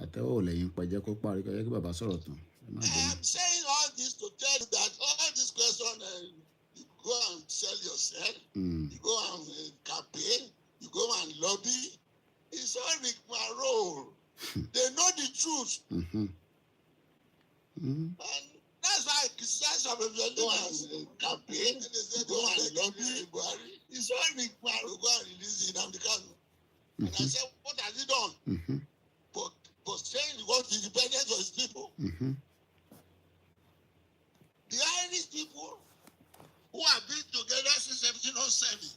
Àtẹ́wọ́ ò lẹ́yìn pa, ẹ jẹ́ kó parí, ẹ jẹ́ kí bàbá sọ̀rọ̀ tán. I'm saying all this to tell you that all this question, you go and sell yourself, you go and campaign, you go and lobby. It's all Rick Marrow. They know the truth. And that's why I criticize some of them. Go and campaign, they say go and lobby. It's all Rick Marrow. Go and release it. And I said, what has he done? For saying he wants independence for his people. The Irish people who have been together since 1707,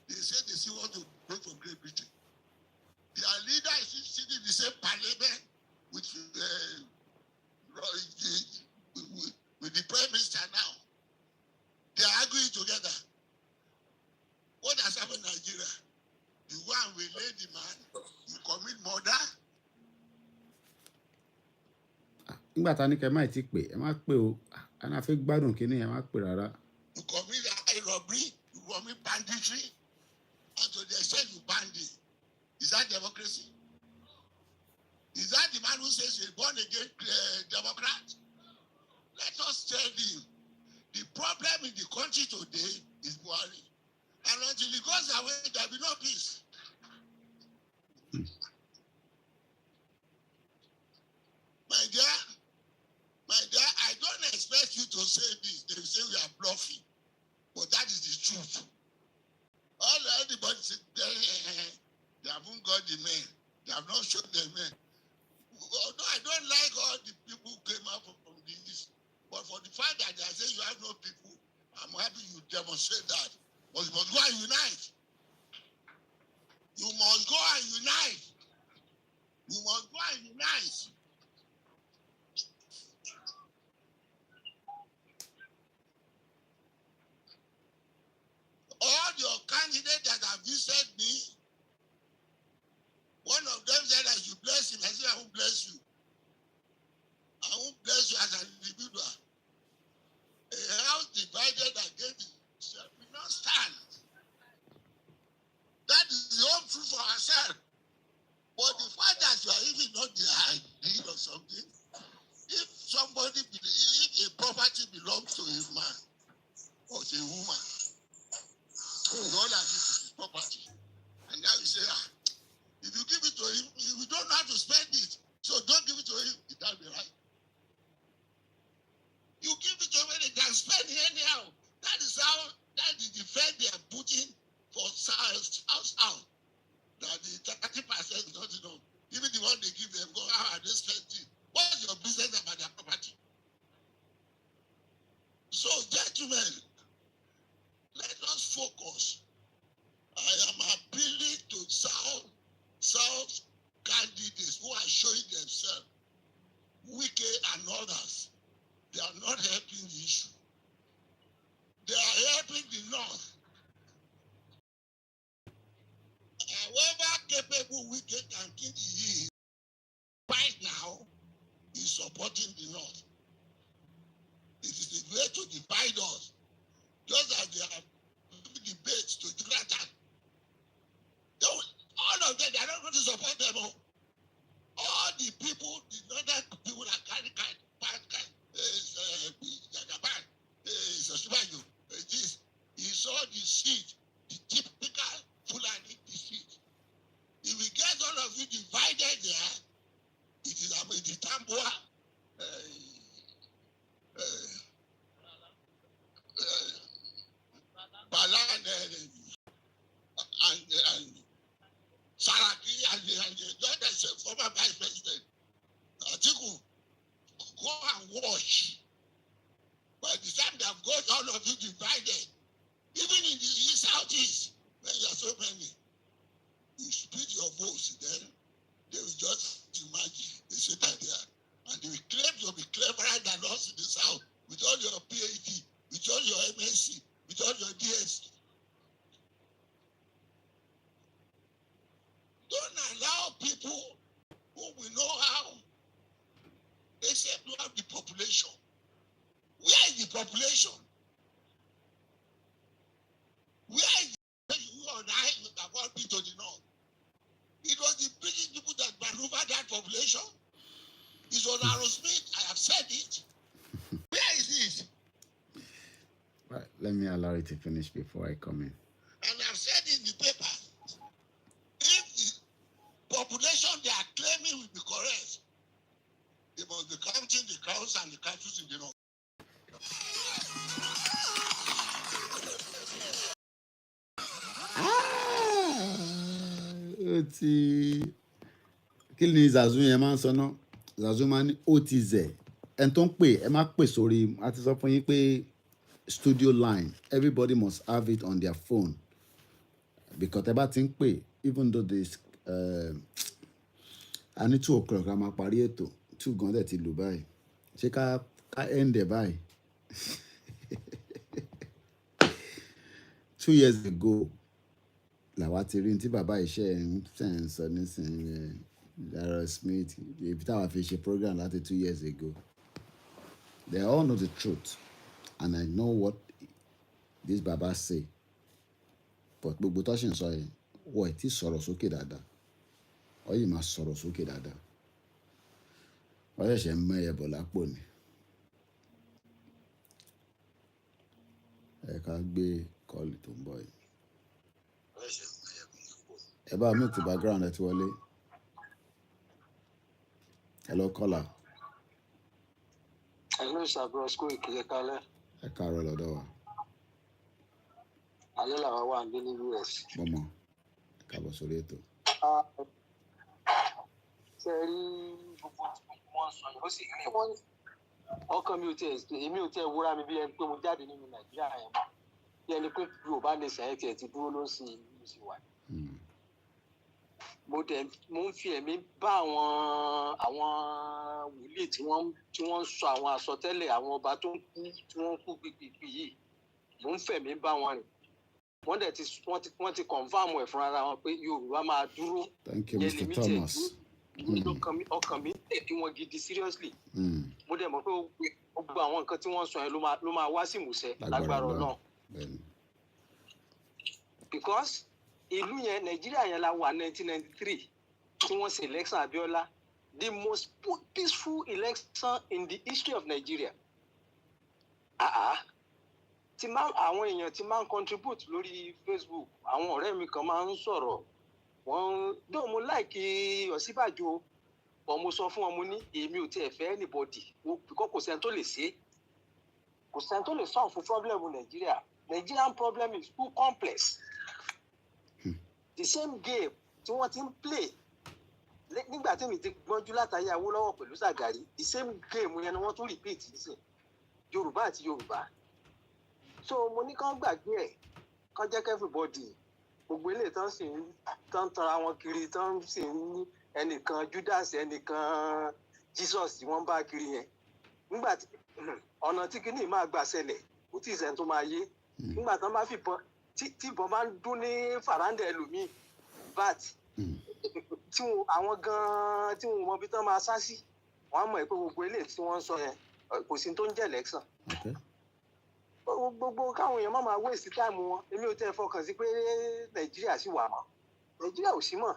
they say they still want to vote for Great Britain. Their leader is sitting in the same parliament with the Prime Minister now. They are arguing together. What has happened in Nigeria? You go and relay the man, you commit murder. Nígbà tá a ní kẹ́ máa ti pè, ẹ má pè o, a náà fi gbádùn kínní, ẹ má pè rárá. You commit high robbery, you commit banditry, and to the extent you bandit. Is that democracy? Is that the man who says he's born again Democrat? Let us tell him the problem in the country today is Buhari. And until he goes away, there will be no peace. My dear, I don't expect you to say this. They say we are bluffing. But that is the truth. Everybody said they haven't got the men. They have not shown the men. Although I don't like all the people who came out from the East. But for the fact that they say you have no people, I'm happy you demonstrate that. But you must go and unite. You must go and unite. You must go and unite. All your candidates that have visited me, one of them said I should bless him. I said, I won't bless you. I won't bless you as an individual. A house divided against itself will not stand. That is the whole truth for ourselves. But the fact that you are even not the idea or something, if a property belongs to a man or to a woman, no Northerners. They are not helping the issue. They are helping the North. However capable, wicked, and king he is, right now, is supporting the North. It is a way to divide us. Just as they are debates to Jonathan. All of them, they are not going to support them. All the people, the northern people that carry he saw the seed, the typical Fulani deceit. If we get all of you divided there, it is the Tambua, Balan, and Saraki, and the former vice president, Atiku, go and watch. By the time they have got all of you divided, even in the southeast, where there are so many, you split your votes, then they will just imagine. They say that they are, and they will claim to be cleverer than us in the south, with all your PhD, with all your MSc, with all your DSc. Don't allow people who will know how, except to have the population. Where is the population? Where is the people on the island that want me to the north? It was the British people that maneuvered that population. It was Aerosmith. I have said it. Where is it? Right, let me allow you to finish before I come in. And I've said in the paper, if the population they are claiming will be correct, they must be counting the cows and the cattle in the north. Ó ti kí ni Zazu yẹn máa ń sọ náà? Zazu máa ní ó ti zẹ̀. Ẹni tó ń pè ẹ má pè sórí, a ti sọ fún yín pé studio line, everybody must have it on their phone, because ẹ bá ti ń pè, even though this a ní 2 o'clock a máa parí ètò, 2 gan dẹ̀ ti lù báyìí, ṣé ká end ẹ̀ báyìí? 2 years ago làwa ti rí ní tí bàbá iṣẹ́ ń sọ nísìnyí, Aerosmith, ibi táwa fi ṣe program láti 2 years ago. They all know the truth, and I know what this baba say, but gbogbo tó ṣe ń sọ yẹn wọ́n ẹ̀ tí sọ̀rọ̀ sókè dáadáa, wọ́n yìí máa sọ̀rọ̀ sókè dáadáa, wọ́n ṣẹ̀ṣẹ̀ ń mẹ́yẹ bọ̀ lápò ni. Ẹ ká gbé kọ́ọ̀lù tó ń bọ̀ yìí. Ẹ bá mute the background ẹ ti wọlé. Hello caller. Hello sir, bros, Koikimedia kalẹ̀. Ẹ káàárọ̀ lọ́dọ̀ wa. Alẹ́ làwa wà ní US. Mọ̀mọ́, ẹ káàbọ̀ sórí ètò. Ṣé rí gbogbo tí wọ́n sọ yìí, ó sì rí wọ́n. Ọkàn mi ò tiẹ̀ wúra mi bí ẹni pé mo jáde nínú Nàìjíríà yẹn mọ́. Bí ẹni pé Yorùbá lè ṣàyẹ̀ tiẹ̀ ti dúró ló sì wà. Mo ń fi ẹ̀mí bá àwọn wòlíì tí wọ́n ń sọ àwọn àsọtẹ́lẹ̀ àwọn ọba tó ń kú tí wọ́n ń kú gbìgbìgbì yìí. Mo ń fẹ̀mí bá wọn rìn. Wọ́n ti confirm ẹ̀ fúnra wọn pé Yorùbá máa dúró. Thank you, Mr. Thomas. Ọkàn mi tẹ̀lé wọn gidi seriously. Mo dẹ̀ mọ̀ pé gbogbo àwọn nǹkan tí wọ́n sọ yẹn ló máa wá sí ìmúṣẹ lágbára Ọlọ́run. Because ìlú yẹn Nàìjíríà yẹn la wà 1993 tí wọ́n ṣe election Abiola, the most peaceful election in the history of Nigeria. Àwọn èèyàn ti máa ń contribute lórí Facebook, àwọn ọ̀rẹ́ mi kan máa ń sọ̀rọ̀, dóò mo láìkí Ọ̀ṣínbàjò, but mo sọ fún wọn mo ní èmi ò tiẹ̀ fẹ́ anybody, because kò sẹ́ni tó lè ṣe, kò sẹ́ni tó lè solve fún problem Nigeria. Nigerian problem is too complex. The same game tí wọ́n ti ń play nígbà tí mi ti gbọ́njú látàyè Awólọ́wọ̀ pẹ̀lú Ṣàgàrí, the same game yẹn ni wọ́n tún repeat nísìn, Yorùbá àti Yorùbá. So mo ní kán gbàgbé ẹ̀, kán jẹ́ kí everybody, gbogbo ilé tán sì ń tara wọn kiri, tán sì ń ní ẹnìkan Judas, ẹnìkan Jesus tí wọ́n bá kiri yẹn, nígbà tí ọ̀nà tí kinní máa gbà ṣẹlẹ̀ kò tí ì sẹ́ni tó máa yé nígbà tí wọ́n bá fìbọn tí ìbọn bá ń dún ní fàrándà ẹlòmíì vat tí àwọn gan-an tí wọn mọ ibi tán máa sá sí wọn á mọ̀ pé gbogbo eléyìí tí wọ́n ń sọ yẹn kò sí tó ń jẹ́ election. Gbogbo káwọn èèyàn má máa waste time wọn èmi ò tẹ́ fọkàn sí pé Nàìjíríà sì wà mọ́ Nàìjíríà ò sí mọ́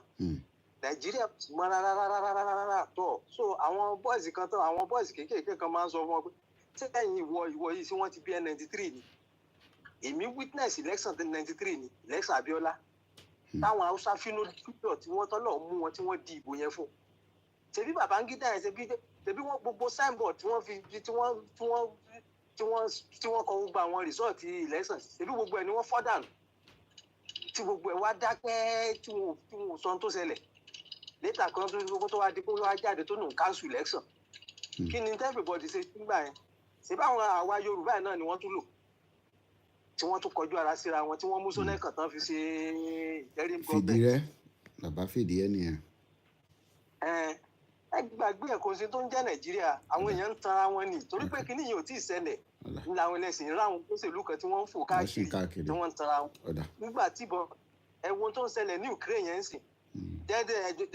Nàìjíríà ò sí mọ́ rárá tọ̀ so àwọn boys kan tán àwọn boys kéékèèké kan máa ń sọ fún wọn pé sẹ́yìn ìwọ yìí sí wọ́n ti bí '93 ni èmi witness election 93 ni election Abiola táwọn Haúsá fínú fídíò tí wọ́n tọ́lọ̀ mú wọn tí wọ́n di ìbò yẹn fún ṣebí Babangida yẹn ṣebí wọ́n gbogbo signboard tí wọ́n fi tí wọ́n kọ gbogbo àwọn result election ṣebí gbogbo ẹ̀ ni wọ́n fọ́ dànù tí gbogbo ẹ̀ wá dákẹ́ tí wọ́n sọ tó ṣẹlẹ̀ létà kan tó wá di kó wá jáde tó nù cancel election kí ni everybody ṣe nígbà yẹn ṣe báwọn àwa Yorùbá náà ni wọ́n tún lò tí wọ́n tún kọjú ara síra wọn tí wọ́n mú sọ́nẹ́kàn tán fi ṣe interim government. fìdí rẹ bàbá fìdí ẹ nìyẹn. ẹ gbàgbé ẹ̀ kò sí tó ń jẹ́ Nàìjíríà àwọn èèyàn ń tanra wọn ni torí pé kíní yìí ò tí ì ṣẹlẹ̀ ní làwọn ẹlẹ́sìn ráwọn òṣèlú kan tí wọ́n ń fò káàkiri tí wọ́n ń tanra wọn nígbà tí ẹ̀wọ̀n tó ń ṣẹlẹ̀ ní Ukraine yẹn ń sìn dẹ́dẹ́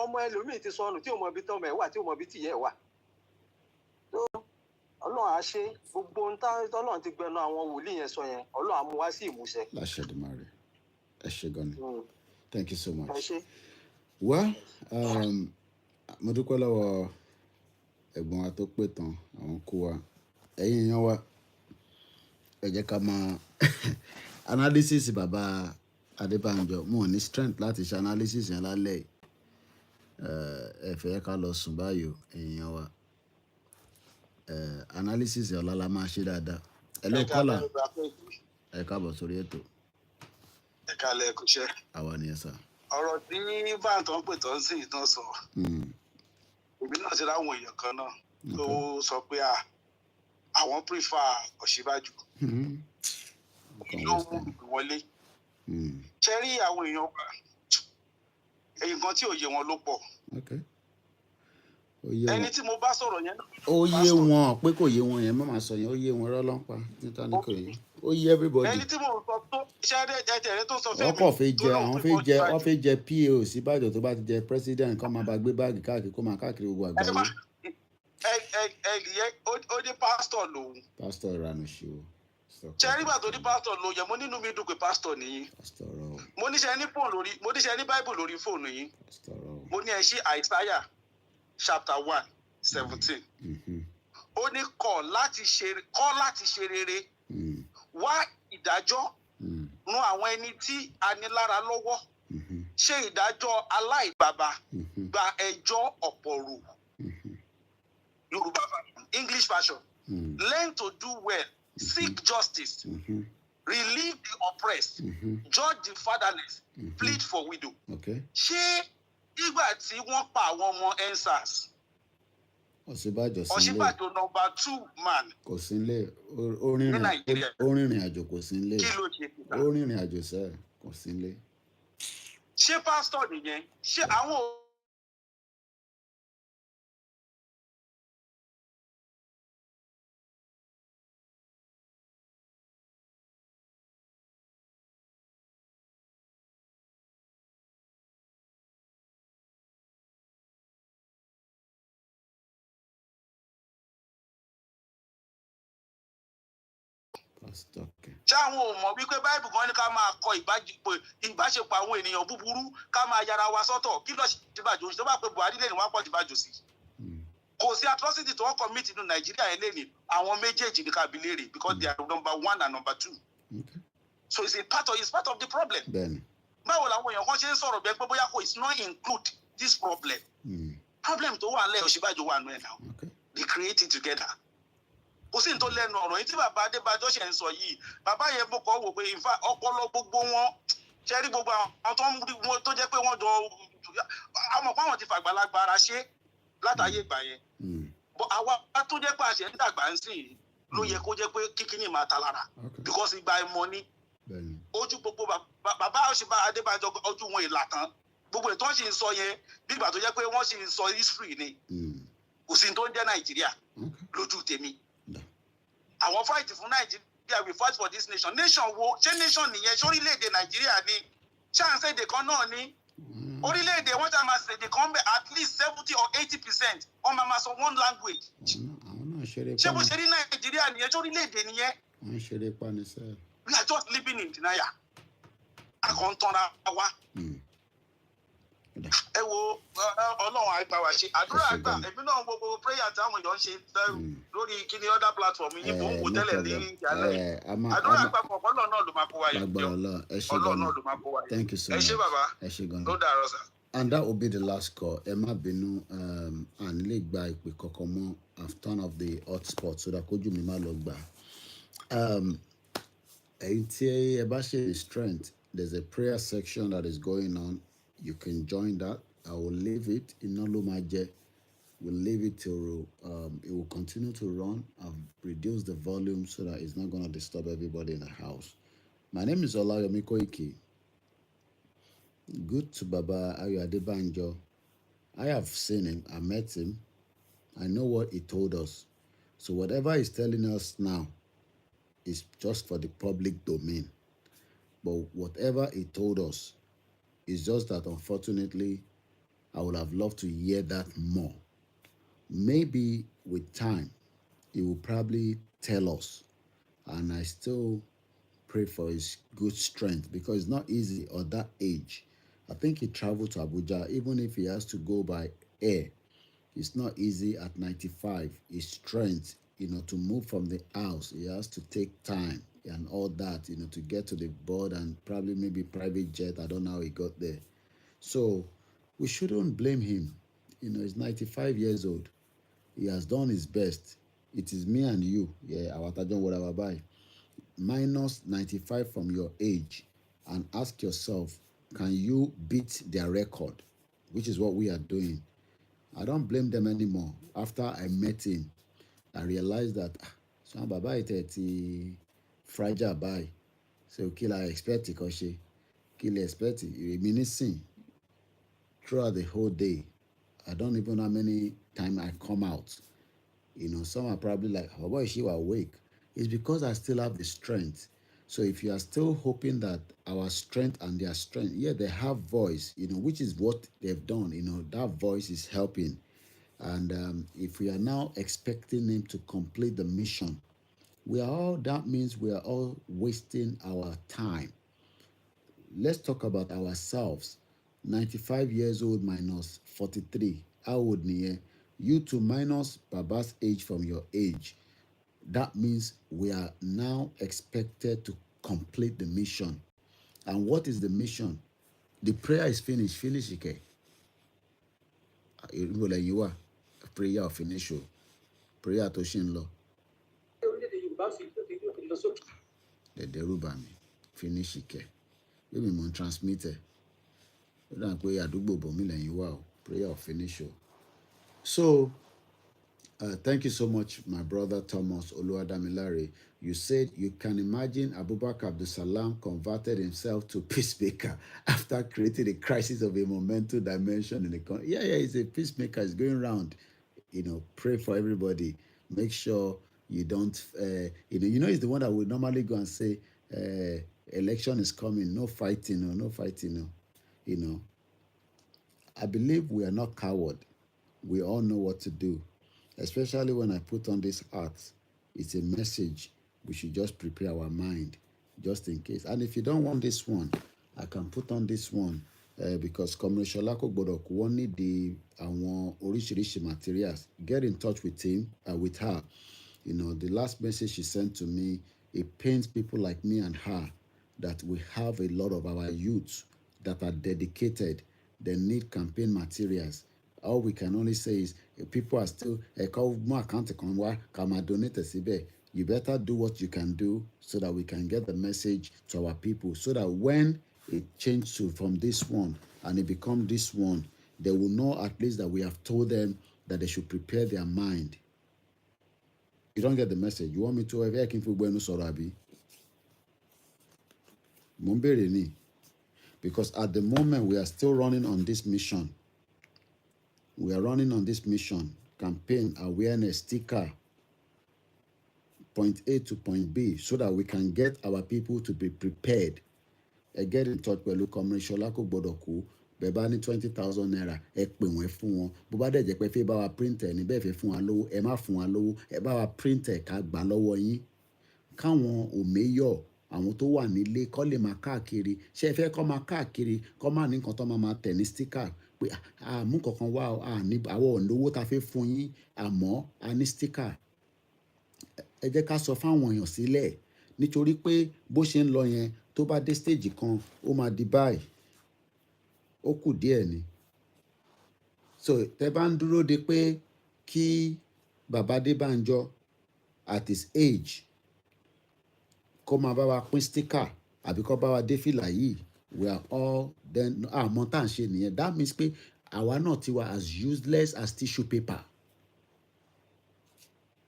ọmọ ẹlòmíì ti sọnù tí ò mọ ibi tọ́mọ ẹ̀ wà tí ò mọ ibi tìyẹ́ ẹ̀ wà. Ọlọ́run á ṣe gbogbo ohun tọ́lọ́run ti gbẹnu àwọn wòlíì yẹn sọ yẹn Ọlọ́run á mú wá sí ìmúṣẹ. láṣẹ Èdùmàrè ẹ ṣé gan ni thank you so much. ẹ ṣé. wá mo dúpẹ́ lọ́wọ́ ẹ̀gbọ́n wa tó pè tán àwọn kó wa ẹ̀yin èèyàn wa ẹ jẹ́ ká máa analysis bàbá Adébánjọ mo ní strength láti ṣe analysis yẹn lálẹ́ ẹ fẹ́ ká lọ sùn báyìí èèyàn wa analysis ọ̀la la máa ṣe dáadáa ẹ ló kọ́là ẹ káàbọ̀ sórí ètò. ẹ kálẹ̀ ẹ kúṣẹ́. àwa ni ẹ sà. ọ̀rọ̀ tí báńtọ̀ ń pè tán sí ìtàn sọ èmi náà ti ráwọn èèyàn kan náà tó sọ pé àwọn prefer Ọ̀ṣínbàjò ló mú ìwọlé ṣe rí àwọn èèyàn wa èyí kan tí ò yé wọn ló pọ̀ ẹni tí mo bá sọ̀rọ̀ yẹn. ó yé wọn pé kò yé wọn yẹn má máa sọ yẹn ó yé wọn rọ́lọ́pàá níta ní kò yé ó yé everybody. ẹni tí mo sọ tó iṣẹ́ ẹ̀jẹ̀ tó sọ fún mi. wọ́n kàn fẹ́ jẹ àwọn fẹ́ jẹ PA Ọ̀ṣínbàjò tó bá ti jẹ president kan máa bá gbé báàgì káàkiri kó máa káàkiri gbogbo àgbáyé. ó ní pásítọ̀ lòun. pásítọ̀ ìranù ṣe o. ṣe nígbà tó ní pásítọ̀ lòun yẹn mo nínú mi dùn pé pásítọ̀ nìyí. mo níṣẹ́ ní fóònù lórí mo níṣẹ́ ní báíbù lórí fóònù yìí. mo ní ẹ ṣí Àìsáyà chapter 1:17. ó ní kọ̀ láti ṣe rere wá ìdájọ́ ran àwọn ẹni tí a ní lára lọ́wọ́ ṣe ìdájọ́ aláìbàbà gba ẹjọ́ ọ̀pọ̀ rò. Yorùbá English version. Learn to do well, seek justice, relieve the oppressed, judge the fatherless, plead for widow. Ṣé ìgbà tí wọ́n pa àwọn ọmọ EndSARS Ọ̀ṣínbàjò number 2 man kò sí nílé ó rìnrìn àjò kò sí nílé ó rìnrìn àjò sẹ́ẹ̀ kò sí nílé. ṣé pásítọ̀ nìyẹn ṣé àwọn. ṣé àwọn ò mọ̀ wípé báìbù kan ní ká máa kọ ìbáṣepọ̀ àwọn ènìyàn búburú ká máa yára wa sọ́tọ̀ kí lọ Ọ̀ṣínbàjò tó bá pe Buhari lẹ́nu wá pọ̀ Ọ̀ṣínbàjò sí. kò sí atrocity tó wọ́n commit nínú Nàìjíríà yẹn lẹ́nu àwọn méjèèjì ní ká bi léèrè because they are number 1 and number 2. So it's part of the problem. báwo làwọn èèyàn kan ṣe ń sọ̀rọ̀ bẹ́ẹ̀ pé bóyá kò it's not include this problem. Problem tó wà nílẹ̀ Ọ̀ṣínbàjò wà nù ẹ̀ náà they create it together. Kò sí ní tó lẹ́nu ọ̀rọ̀ yìí tí bàbá Adébánjọ ṣe ń sọ yìí bàbá yẹn mo kọ́ wò pé in fact ọpọlọ gbogbo wọn ṣe rí gbogbo àwọn tó jẹ́ pé wọ́n jọ àmọ́ pàwọn ti fàgbàlagbà ara ṣe látàyè ìgbà yẹn but àwa tó jẹ́ pé àṣẹ ń dàgbà ń sìn ló yẹ kó jẹ́ pé kíkíní máa ta lára because ìgbà ẹ̀mọ́ ni ojú gbogbo bàbá Adébánjọ ojú wọn ìlà tán gbogbo ètò wọn sì ń sọ yẹn bí ìgbà tó jẹ́ pé wọ́n sì ń sọ history ni kò sí ní tó ń jẹ́ Nàìjíríà lójú tèmi. Àwọn fight fún Nàìjíríà, we fight for this nation. Nation wo? Ṣé nation nìyẹn? Ṣé orílẹ̀-èdè Nàìjíríà ni? Ṣé à ń ṣèdè kan náà ni? Orílẹ̀-èdè wọ́n ti máa ṣèdè kan bẹ́ẹ̀ at least 70 or 80% wọ́n máa sọ one language. Ṣé bó ṣe rí Nàìjíríà nìyẹn? Ṣé orílẹ̀-èdè nìyẹn? We are just living in denial. A kàn ń tanra wa. Ẹ wo Ọlọ́run àgbà wá ṣe àdúrà àgbà èmi náà gbogbo prayer táwọn èèyàn ṣe lórí kíní other platform yìí mò ń wò tẹ́lẹ̀ ní ìyálẹ̀ àdúrà àgbà pọ̀ Ọlọ́run náà ló máa kó wa yọ Ọlọ́run náà ló máa kó wa yọ. Thank you so much. Ẹ ṣé bàbá. Ló dàárọ̀ sà. And that will be the last call. Ẹ má bínú and lè gba ìpè kankan mọ́. I've turned off the hotspot so that kójú mi má lọ gbà. Ẹ̀yin tí ẹ bá ṣe strength, there's a prayer section that is going on. You can join that. I will leave it. Iná ló máa jẹ. We'll leave it till it will continue to run. I've reduced the volume so that it's not going to disturb everybody in the house. My name is Olayomi Koiki. Good to Baba Ayo Adebanjo. I have seen him. I met him. I know what he told us. So whatever he's telling us now is just for the public domain. But whatever he told us, it's just that unfortunately, I would have loved to hear that more. Maybe with time, he will probably tell us. And I still pray for his good strength because it's not easy at that age. I think he traveled to Abuja, even if he has to go by air. It's not easy at 95. His strength, to move from the house, he has to take time and all that, to get to the board and probably maybe private jet. I don't know how he got there. So we shouldn't blame him. He's 95 years old. He has done his best. It is me and you. Yeah, our tajon whatever buy. Minus 95 from your age and ask yourself, can you beat their record? Which is what we are doing. I don't blame them anymore. After I met him, I realized that some baba ite fragile by. So kill I expect it, Koshi. Kill expect it. Reminiscing throughout the whole day. I don't even know how many times I come out. Some are probably like, oh boy, she was awake. It's because I still have the strength. So if you are still hoping that our strength and their strength, yeah, they have voice, which is what they've done, that voice is helping. And if we are now expecting him to complete the mission, that means we are all wasting our time. Let's talk about ourselves. 95 years old minus 43. How old niye? You to minus Baba's age from your age. That means we are now expected to complete the mission. And what is the mission? The prayer is finished. Finish it. You are. Prayer finish. Prayer to Shinlo. The Derubami. Finish it. You mean transmitter. Prayer finish. So, thank you so much, my brother Thomas Oluwadamilare. You said you can imagine Abubakar Abdul-Salam converted himself to peacemaker after creating a crisis of a momental dimension in the country. Yeah, he's a peacemaker. He's going around, pray for everybody. Make sure you don't, he's the one that would normally go and say, election is coming, no fighting, no fighting, I believe we are not coward. We all know what to do. Especially when I put on this art, it's a message. We should just prepare our mind just in case. And if you don't want this one, I can put on this one because Commercial Gbodok won't need the oríṣiríṣi materials. Get in touch with him, with her. The last message she sent to me, it pains people like me and her that we have a lot of our youths that are dedicated. They need campaign materials. All we can only say is people are still you better do what you can do so that we can get the message to our people, so that when it changes from this one and it becomes this one, they will know at least that we have told them that they should prepare their mind. You don't get the message. You want me to have because at the moment we are still running on this mission. We are running on this mission. campaign awareness sticker point A to point B so that we can get our people to be prepared. Get in touch pẹ̀lú Comrade Ṣọlá kò gbọ́dọ̀ kú. Bẹ́ẹ̀ bá ní 20,000 naira ẹ pè wọ́n fún wọn. Bó bá dẹ̀ jẹ́ pé fẹ́ bá wa print ẹ̀ ní bẹ́ẹ̀ fẹ́ fún wa lówó ẹ má fún wa lówó ẹ bá wa print ẹ̀ ká gbà lọ́wọ́ yín. Káwọn òmẹ́yọ̀ àwọn tó wà nílé kọ́ lè máa káàkiri ṣé ẹ fẹ́ kọ́ máa káàkiri kọ́ máa ní nǹkan tó máa tẹ̀ ní sticker pé àmú kankan wá àwọn òǹdówó ta fẹ́ fún yín àmọ́ a ní sticker. Ẹ jẹ́ ká sọ fáwọn èèyàn sílẹ̀ nítorí pé bó ṣe ń lọ yẹn tó bá dé stage kan ó máa di báyìí ó kù díẹ̀ ni. So tẹ bá ń dúró de pé kí bàbá Adébánjọ at his age kó máa bá wa pín sticker àbí kó bá wa dé fìlà yìí we are all then àmọ́ tá à ń ṣe nìyẹn. That means pé àwa náà ti wà as useless as tissue paper.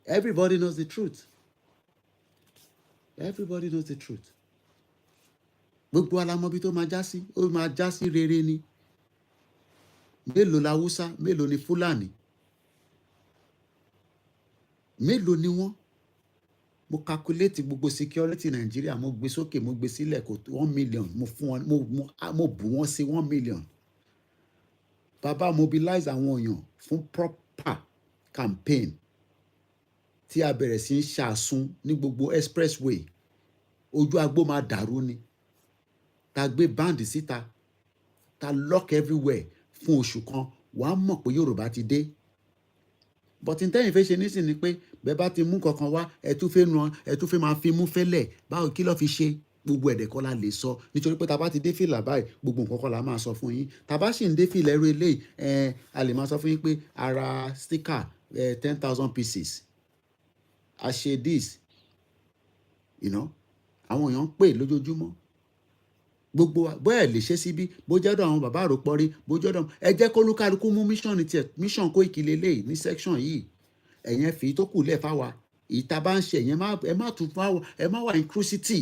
Everybody knows the truth. Everybody knows the truth. Gbogbo alamọbi tó máa já sí ó máa já sí rere ni. Mélòó la Hausa mélòó ni Fúlàní mélòó ni wọ́n. Mo calculate gbogbo security Nàìjíríà mo gbé sókè mo gbé sílẹ̀ kò tó 1 million mo fún wọn mo bù wọ́n sí 1 million. Bàbá mobilize àwọn èèyàn fún proper campaign tí a bẹ̀rẹ̀ sí í ṣàsun ní gbogbo expressway ojú agbó máa dàrú ni. Ta gbé band síta ta lock everywhere fún oṣù kan wàá mọ̀ pé Yorùbá ti dé. But n tẹ́yìn fẹ́ ṣe nísìn ni pé bẹ́ẹ̀ bá ti mú kankan wá ẹ tún fẹ́ máa fi mú fẹ́lẹ̀ báwo kí ló fi ṣe gbogbo ẹ̀dẹ̀ kọ́ la lè sọ nítorí pé ta bá ti dé fìlà báyìí gbogbo nǹkan kọ́ la máa sọ fún yín. Ta bá sì ń dé fìlà ẹrú eléyìí a lè máa sọ fún yín pé ara sticker 10,000 pieces a ṣe this àwọn èèyàn ń pè lójoojúmọ́ gbogbo bóyá lè ṣe síbí bó jẹ́ dọ̀ àwọn bàbá àròpọ̀rí bó jẹ́ dọ̀ ẹ jẹ́ kó lúkálukú mú mission tiẹ̀ mission Koiki leléyìí ní section yìí ẹ̀yẹn fi tó kù lẹ̀ fáwa ìta bá ń ṣe ẹ̀yẹn ẹ má tún fáwa ẹ má wà inclusivity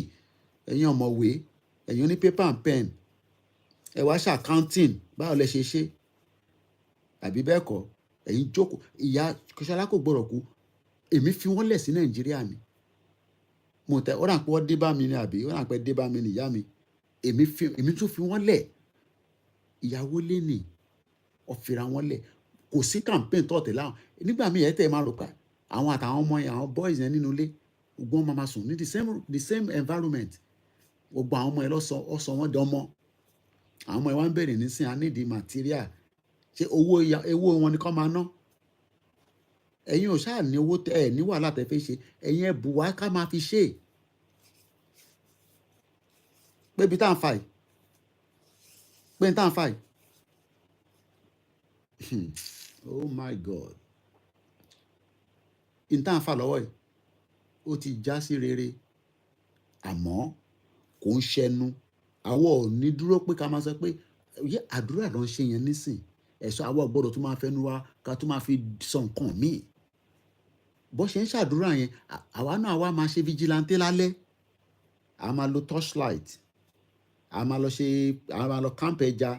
ẹ̀yin ọ̀mọ̀wé ẹ̀yin ní paper and pen ẹ wá ṣe accounting báwo lẹ ṣe ṣe àbí bẹ́ẹ̀ kọ́ ẹ̀yin jókòó ìyá Ṣọlá kò gbọ́dọ̀ kú èmi fi wọ́n lẹ̀ sí Nàìjíríà ni mo tẹ ó rà pé wọ́n dé bá mi ni àbí ó rà pé dé bá mi nìyá mi èmi tún fi wọ́n lẹ̀ ìyàwó lé ní ọ̀fìrà wọn lẹ̀ kò sí campaign tó tẹ̀lé àwọn nígbà míì ẹ̀ tẹ̀ máa rò pa àwọn àtàwọn ọmọ yẹn àwọn boys yẹn nínú ilé gbogbo wọn máa sùn ní the same environment gbogbo àwọn ọmọ yẹn lọ́sọ wọn di ọmọ àwọn ọmọ yẹn wá ń bèrè nísìnyí I need the material ṣé owó wọn ni kọ́ máa ná ẹ̀yin ò ṣáà ní owó ẹ̀ ní wàhálà tẹ́ fẹ́ ṣe ẹ̀yin ẹ̀ bù wá ká máa fi ṣe pé ibi tá à ń fa yìí pé n tá à ń fa yìí oh my God n tá à ń fa lọ́wọ́ yìí ó ti já sí rere àmọ́ kò ń ṣẹnu àwọ̀ ò ní dúró pé ká máa sọ pé àdúrà ló ń ṣe yẹn nísìn ẹ̀sọ́ àwọ̀ gbọ́dọ̀ tó máa fẹnu wa ká tó máa fi sọ nǹkan míì bó ṣe ń ṣàdúrà yẹn àwa náà wá máa ṣe vigilante lálẹ́ a máa lo torchlight a máa lọ camp ẹja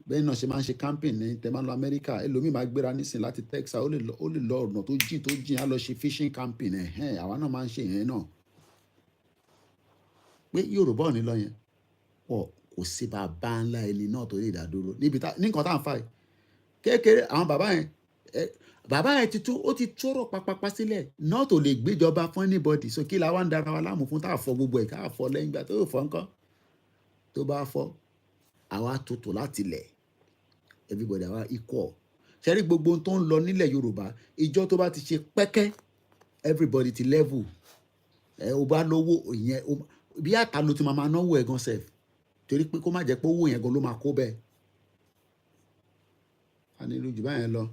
bẹ́ẹ̀ náà ṣe máa ń ṣe camping ní tẹ́ máa lọ Amẹ́ríkà ẹlòmíì máa gbéra nísìn láti Texas ó lè lọ ọ̀nà tó jìn á lọ ṣe fishing camping àwa náà máa ń ṣe yẹn náà pé Yorùbá ò ní lọ yẹn kò sí bàbá ńlá ẹni náà tó lè dá dúró ní nǹkan tá à ń fà yìí kékeré àwọn bàbá yẹn ó ti tóró papapa sílẹ̀ náà tó lè gbéjọba fún anybody so kí la wá ń dara wa láàmú fún tá a fọ gbogbo ẹ̀ ká a fọ lẹ́yìn ìgbà tó yóò fọ nǹkan tó bá fọ àwa tutù láti lẹ̀ everybody àwa equal ṣẹ́rí gbogbo tó ń lọ nílẹ̀ Yorùbá ìjọ tó bá ti ṣe pẹ́kẹ́ everybody ti level ó bá lówó ìyẹn bí àtà ló ti máa náwó ẹ̀ gan sef torí pé kó má jẹ́ pé owó yẹn gan ló máa kó bẹ́ẹ̀ a nílùú jù báyẹn lọ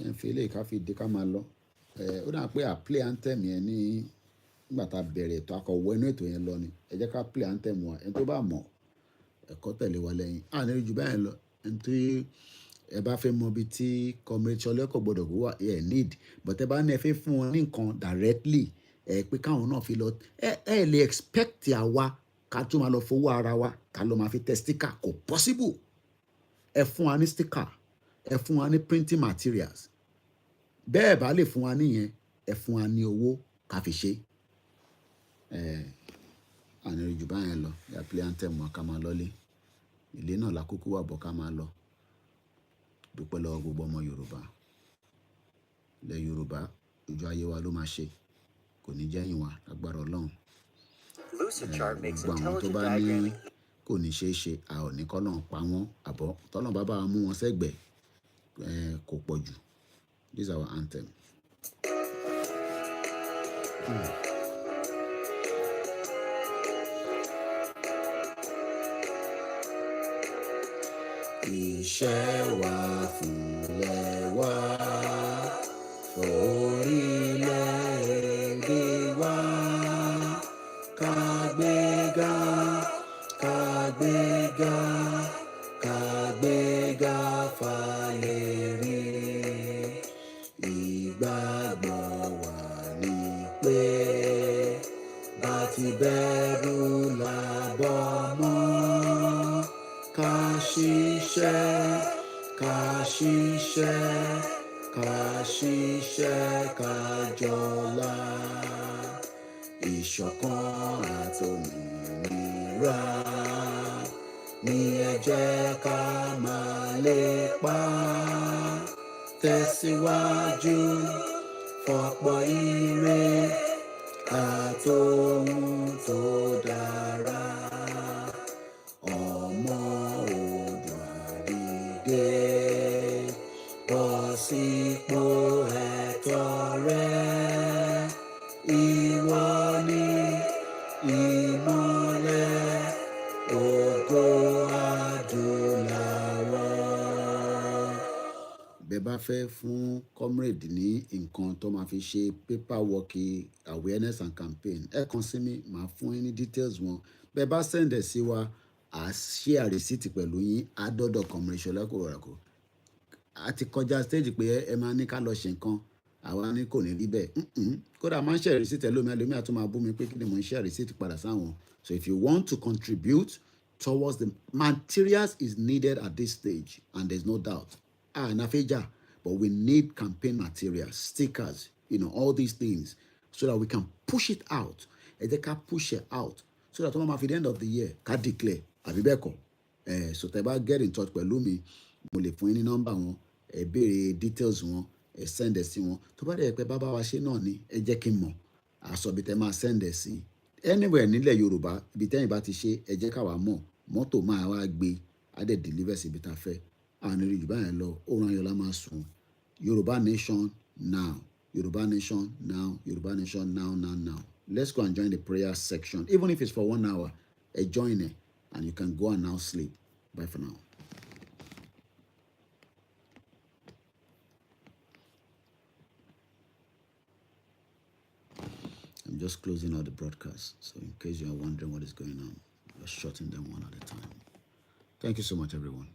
ẹ̀ ń fi eléyìí ká fi dé ká máa lọ ó dà pé à play anthem yẹn ní nígbà tá a bẹ̀rẹ̀ ètò akọ̀wọ́ inú ètò yẹn lọ ni ẹ jẹ́ ká play anthem wa ẹni tó bá mọ̀ ẹ̀kọ́ tẹ̀lé wa lẹ́yìn a nílùú jù báyẹn lọ ẹni tó ẹ bá fẹ́ mọ ibi tí Comrade Ṣọlá kò gbọdọ̀ wà ẹ need but ẹ bá ní ẹ fẹ́ fún wọn ní nǹkan directly pé káwọn náà fi lọ ẹ lè expect àwa ká tún máa lọ fowó ara wa ká lọ máa fi tẹ sticker kò possible ẹ fún wa ní sticker ẹ fún wa ní printing materials bẹ́ẹ̀ bá lè fún wa níyẹn ẹ fún wa ní owó ká fi ṣe àníri jù báyẹn lọ ya play anthem wa ká máa lọlé ilé náà lákòókò wà bọ̀ ká máa lọ dúpẹ́ lọ́wọ́ gbogbo ọmọ Yorùbá ilẹ̀ Yorùbá ojú ayé wa ló máa ṣe kò ní jẹ́yìn wa lágbára Ọlọ́run gbogbo àwọn tó bá ní kò ní ṣeé ṣe a ò ní kọ́lọ́n pa wọ́n àbọ̀ tọ́lọ́n bá bá wa mú wọn sẹ́gbẹ̀ẹ́ kò pọ̀ jù. This is our anthem. Iṣẹ́ wa fúnlẹ̀ wa orílẹ̀-èdè wa ká gbéga ká gbéga ká gbéga fálérí. Ìgbàgbọ́ wa ni pé bá ti bẹ̀rù làbọ̀ mọ́ ká ṣiṣẹ́ ká ṣiṣẹ́ ká ṣiṣẹ́ ká jọlá ìṣọ̀kan àtòmìnira ní ẹ jẹ́ ká máa lépa tẹ̀síwájú fọ̀pọ̀ ire àtòhun tó dára. Ọmọ Oòduà dìde bọ́ sípò ẹ̀tọ́ rẹ ìwọ ni ìmọ́lẹ̀ ògo adúláwọ̀. Bẹ́ẹ̀ bá fẹ́ fún comrade ní nǹkan tó máa fi ṣe paperwork awareness and campaign ẹ kàn sí mi màá fún yín ní details wọn bẹ́ẹ̀ bá send ẹ̀ sí wa à share receipt pẹ̀lú yín àdọ́dọ̀ comrade Ṣọlá Kòròkò a ti kọjá stage pé ẹ máa ní ká lọ ṣe nǹkan àwa ní kò ní rí bẹ́ẹ̀ kódà máa ń share receipt ẹlòmíà tún máa bú mi pé kí ni mò ń share receipt padà sáwọn. So if you want to contribute towards the materials is needed at this stage and there's no doubt nafeja but we need campaign materials, stickers, all these things so that we can push it out. Ẹ jẹ́ ká push it out so that wọ́n máa fi the end of the year ká declare àbí bẹ́ẹ̀ kọ́ so tẹ́ bá get in touch pẹ̀lú mi mo lè fún yín ní nọ́mbà wọn ẹ béèrè details wọn ẹ send ẹ sí wọn tó bá dẹ̀ pé bá wa ṣe náà ni ẹ jẹ́ kí n mọ̀ àsọ bí tẹ́ máa send ẹ sí anywhere nílẹ̀ Yorùbá ibi tẹ́yìn bá ti ṣe ẹ jẹ́ káwa mọ̀ mọ́tò máa wá gbé á dẹ̀ deliver sí ibi tá a fẹ́ àníri jù báyẹn lọ òun ayọ̀lá máa sùn Yorùbá nation now Yorùbá nation now Yorùbá nation now. Let's go and join the prayer section even if it's for 1 hour join it and you can go and now sleep. Bye for now. I'm just closing out the broadcast. So in case you are wondering what is going on, we're shutting them one at a time. Thank you so much, everyone.